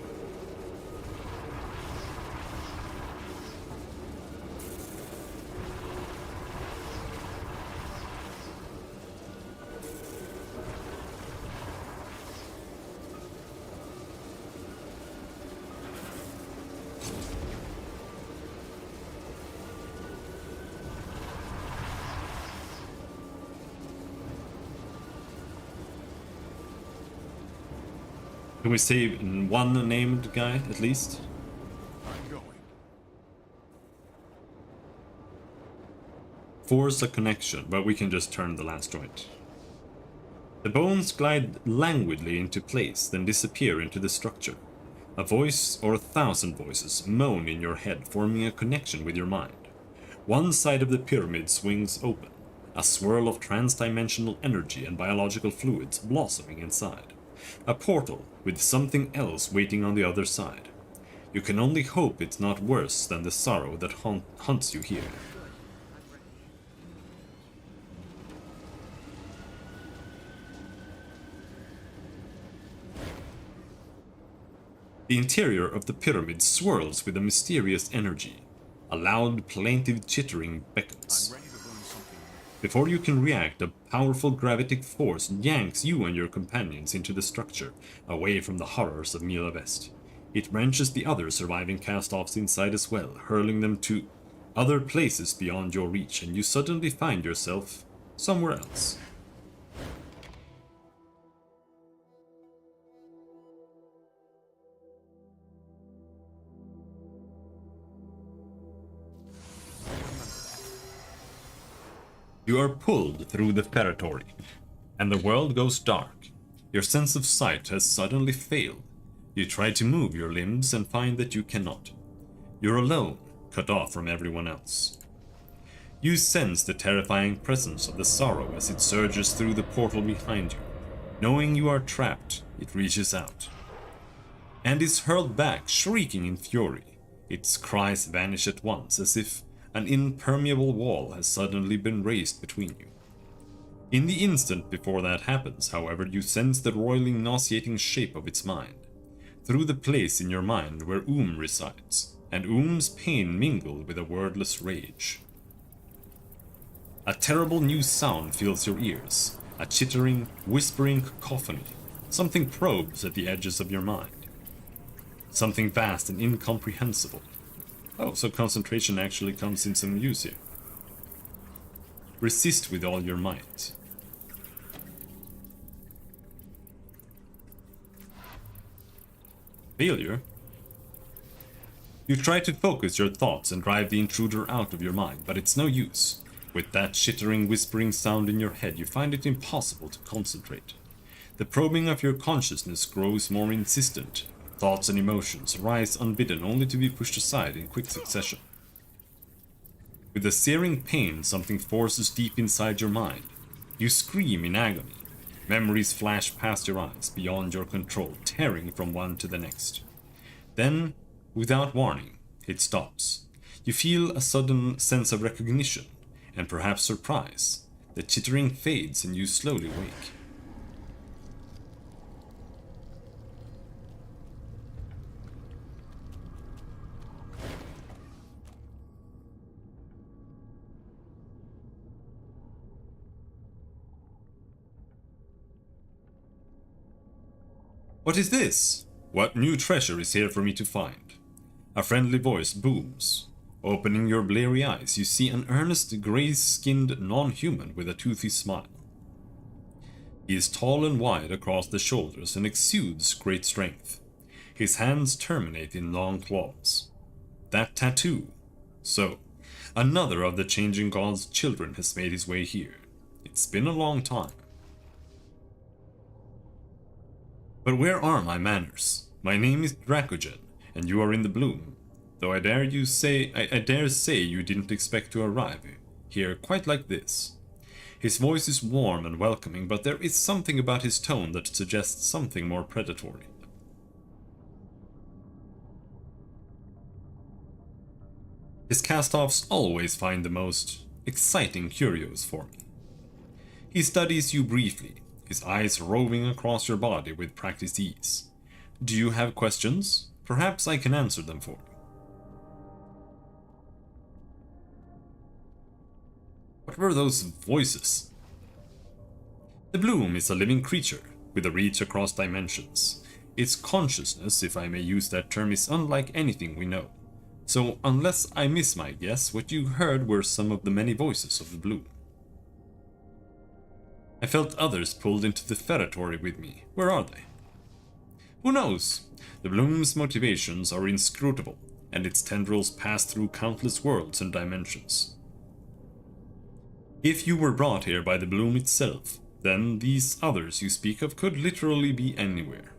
Speaker 1: Can we save one named guy, at least?
Speaker 2: I'm going.
Speaker 1: Force a connection, but we can just turn the last joint. The bones glide languidly into place, then disappear into the structure. A voice or 1,000 voices moan in your head, forming a connection with your mind. One side of the pyramid swings open, a swirl of trans-dimensional energy and biological fluids blossoming inside. A portal with something else waiting on the other side. You can only hope it's not worse than the sorrow that hunts you here. The interior of the pyramid swirls with a mysterious energy. A loud, plaintive chittering beckons.
Speaker 2: I'm ready to learn something new.
Speaker 1: Before you can react, a powerful gravitic force yanks you and your companions into the structure, away from the horrors of Mila Vest. It wrenches the other surviving cast-offs inside as well, hurling them to other places beyond your reach, and you suddenly find yourself somewhere else. You are pulled through the feretory, and the world goes dark. Your sense of sight has suddenly failed. You try to move your limbs and find that you cannot. You're alone, cut off from everyone else. You sense the terrifying presence of the sorrow as it surges through the portal behind you. Knowing you are trapped, it reaches out and is hurled back, shrieking in fury. Its cries vanish at once, as if an impermeable wall has suddenly been raised between you. In the instant before that happens, however, you sense the roiling, nauseating shape of its mind, through the place in your mind where resides, and pain mingled with a wordless rage. A terrible new sound fills your ears, a chittering, whispering cacophony. Something probes at the edges of your mind. Something vast and incomprehensible. Oh, so concentration actually comes in some use here. Resist with all your might. Failure? You try to focus your thoughts and drive the intruder out of your mind, but it's no use. With that chittering, whispering sound in your head, you find it impossible to concentrate. The probing of your consciousness grows more insistent. Thoughts and emotions rise unbidden, only to be pushed aside in quick succession. With a searing pain, something forces deep inside your mind. You scream in agony. Memories flash past your eyes, beyond your control, tearing from one to the next. Then, without warning, it stops. You feel a sudden sense of recognition, and perhaps surprise. The chittering fades and you slowly wake. What is this? What new treasure is here for me to find? A friendly voice booms. Opening your bleary eyes, you see an earnest, grey-skinned non-human with a toothy smile. He is tall and wide across the shoulders and exudes great strength. His hands terminate in long claws. That tattoo. So, another of the Changing God's children has made his way here. It's been a long time. But where are my manners? My name is Dracogen, and you are in the Bloom. Though I dare say you didn't expect to arrive here quite like this. His voice is warm and welcoming, but there is something about his tone that suggests something more predatory. His cast-offs always find the most exciting curios for me. He studies you briefly, his eyes roving across your body with practiced ease. Do you have questions? Perhaps I can answer them for you. What were those voices? The Bloom is a living creature, with a reach across dimensions. Its consciousness, if I may use that term, is unlike anything we know. So, unless I miss my guess, what you heard were some of the many voices of the Bloom. I felt others pulled into the feretory with me. Where are they? Who knows? The Bloom's motivations are inscrutable, and its tendrils pass through countless worlds and dimensions. If you were brought here by the Bloom itself, then these others you speak of could literally be anywhere.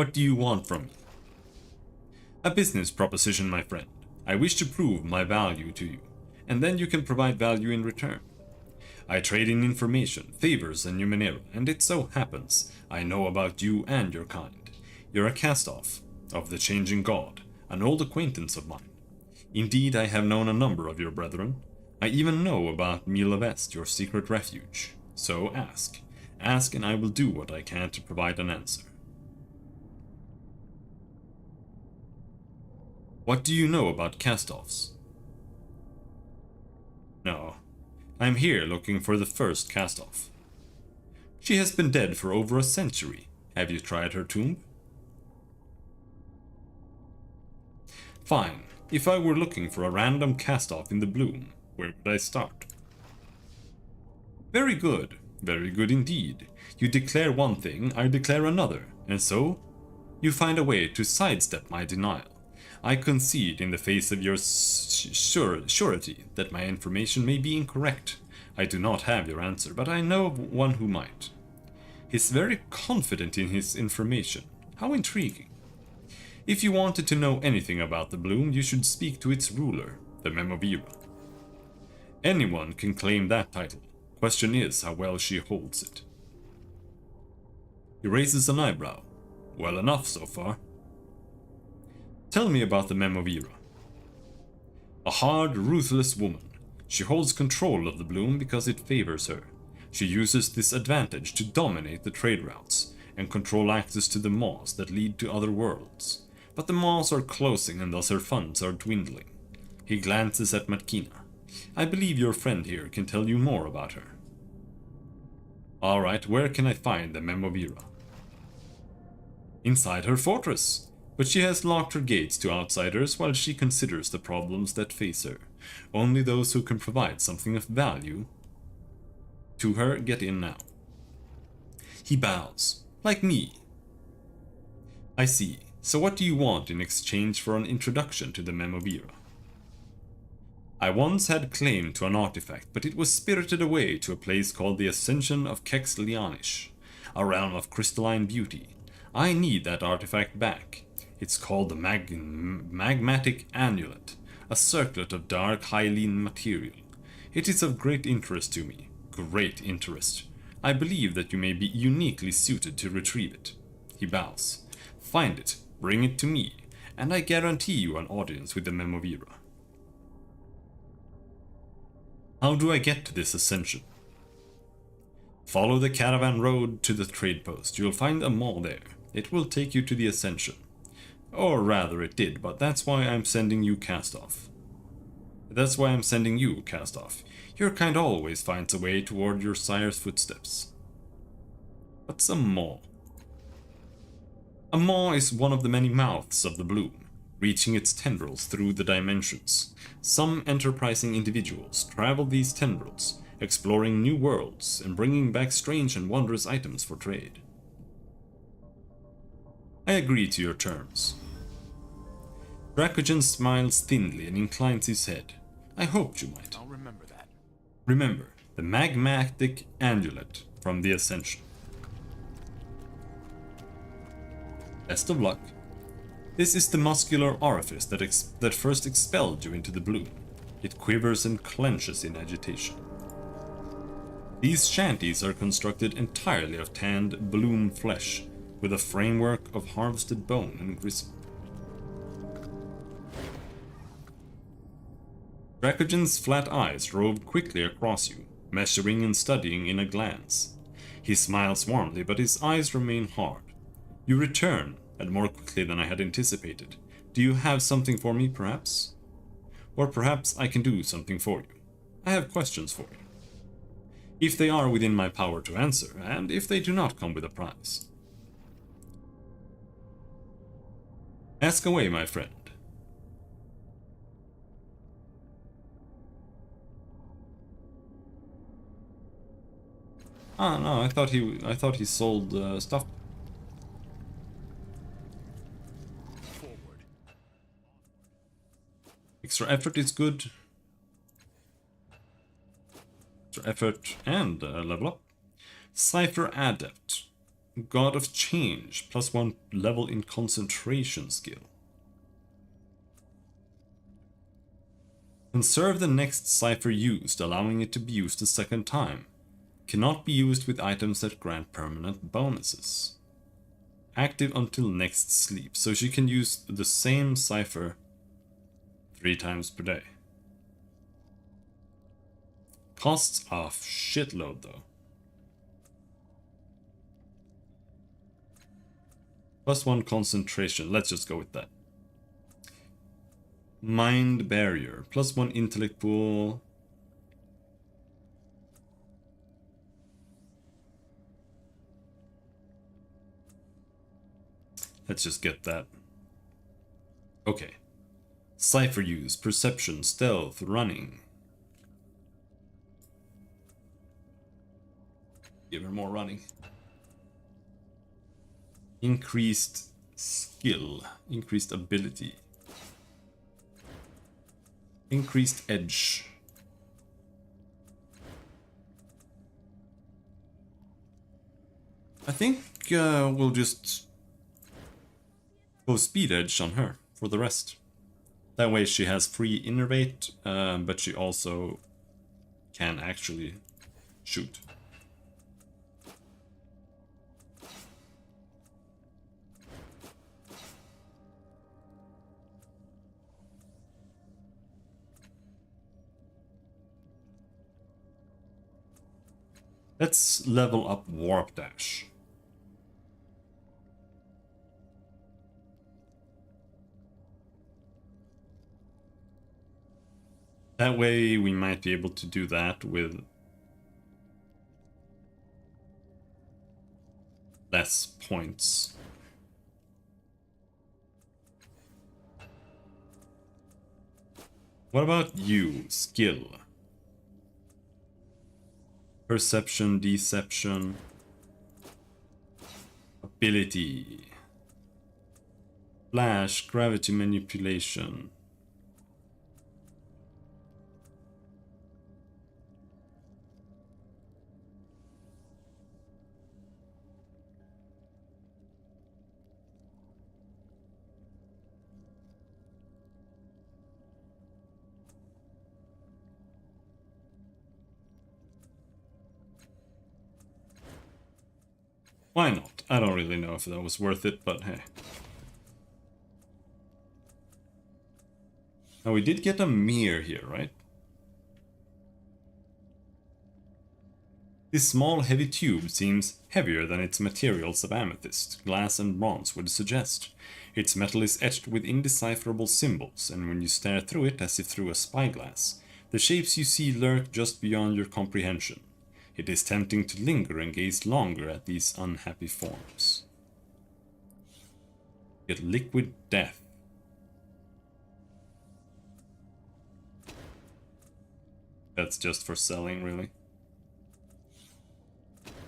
Speaker 1: What do you want from me? A business proposition, my friend. I wish to prove my value to you, and then you can provide value in return. I trade in information, favors, and Numenera, and it so happens I know about you and your kind. You're a cast-off of the Changing God, an old acquaintance of mine. Indeed, I have known a number of your brethren. I even know about Mila Vest, your secret refuge. So ask. Ask, and I will do what I can to provide an answer. What do you know about cast-offs? No. I'm here looking for the first cast-off. She has been dead for over a century. Have you tried her tomb? Fine. If I were looking for a random cast-off in the bloom, where would I start? Very good. Very good indeed. You declare one thing, I declare another, and so you find a way to sidestep my denial. I concede in the face of your surety that my information may be incorrect. I do not have your answer, but I know of one who might. He's very confident in his information. How intriguing. If you wanted to know anything about the bloom, you should speak to its ruler, the Memovira. Anyone can claim that title. Question is how well she holds it. He raises an eyebrow. Well enough so far. Tell me about the Memovira. A hard, ruthless woman. She holds control of the bloom because it favors her. She uses this advantage to dominate the trade routes and control access to the maws that lead to other worlds. But the maws are closing and thus her funds are dwindling. He glances at Matkina. I believe your friend here can tell you more about her. Alright, where can I find the Memovira? Inside her fortress. But she has locked her gates to outsiders while she considers the problems that face her. Only those who can provide something of value to her get in now. He bows. Like me. I see. So what do you want in exchange for an introduction to the Memovira? I once had claim to an artifact, but it was spirited away to a place called the Ascension of Kex Lianish, a realm of crystalline beauty. I need that artifact back. It's called the Magmatic Amulet, a circlet of dark hyaline material. It is of great interest to me. Great interest. I believe that you may be uniquely suited to retrieve it. He bows. Find it, bring it to me, and I guarantee you an audience with the Memovira. How do I get to this ascension? Follow the caravan road to the trade post. You'll find a mall there. It will take you to the ascension. Or rather it did, but that's why I'm sending you cast-off. Your kind always finds a way toward your sire's footsteps. What's a maw? A maw is one of the many mouths of the bloom, reaching its tendrils through the dimensions. Some enterprising individuals travel these tendrils, exploring new worlds and bringing back strange and wondrous items for trade. I agree to your terms. Dracogen smiles thinly and inclines his head. I hoped you might.
Speaker 2: I'll remember that.
Speaker 1: Remember, the Magmatic Amulet from the Ascension. Best of luck. This is the muscular orifice that first expelled you into the bloom. It quivers and clenches in agitation. These shanties are constructed entirely of tanned bloom flesh, with a framework of harvested bone and gristle. Dracogen's flat eyes rove quickly across you, measuring and studying in a glance. He smiles warmly, but his eyes remain hard. You return, and more quickly than I had anticipated. Do you have something for me, perhaps? Or perhaps I can do something for you. I have questions for you. If they are within my power to answer, and if they do not come with a prize. Ask away, my friend. Ah, no, I thought he sold stuff.
Speaker 2: Forward.
Speaker 1: Extra effort is good. Extra effort and level up. Cipher Adept. God of Change, +1 level in concentration skill. Conserve the next cipher used, allowing it to be used a second time. Cannot be used with items that grant permanent bonuses. Active until next sleep, so she can use the same cipher 3 times per day. Costs a shitload though. +1 concentration, let's just go with that. Mind barrier, +1 intellect pool. Let's just get that. Okay. Cipher use, perception, stealth, running. Give her more running. Increased skill, increased ability. Increased edge. I think we'll just go speed edge on her for the rest. That way she has free innervate, but she also can actually shoot. Let's level up Warp Dash. That way we might be able to do that with less points. What about you? Skill. Perception, deception. Ability. Flash, gravity manipulation. Why not? I don't really know if that was worth it, but hey. Now we did get a mirror here, right? This small heavy tube seems heavier than its materials of amethyst, glass and bronze would suggest. Its metal is etched with indecipherable symbols, and when you stare through it as if through a spyglass, the shapes you see lurk just beyond your comprehension. It is tempting to linger and gaze longer at these unhappy forms. Get liquid death. That's just for selling, really.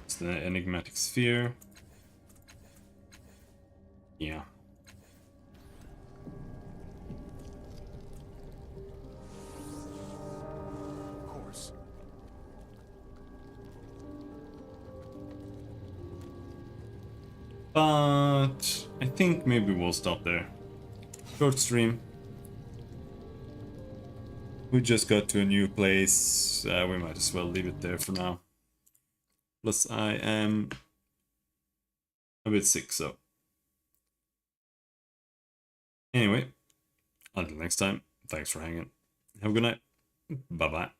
Speaker 1: It's the enigmatic sphere. Yeah.
Speaker 2: Of course.
Speaker 1: But I think maybe we'll stop there. Short stream. We just got to a new place. We might as well leave it there for now. Plus, I am a bit sick, so. Anyway, until next time, thanks for hanging. Have a good night. Bye-bye.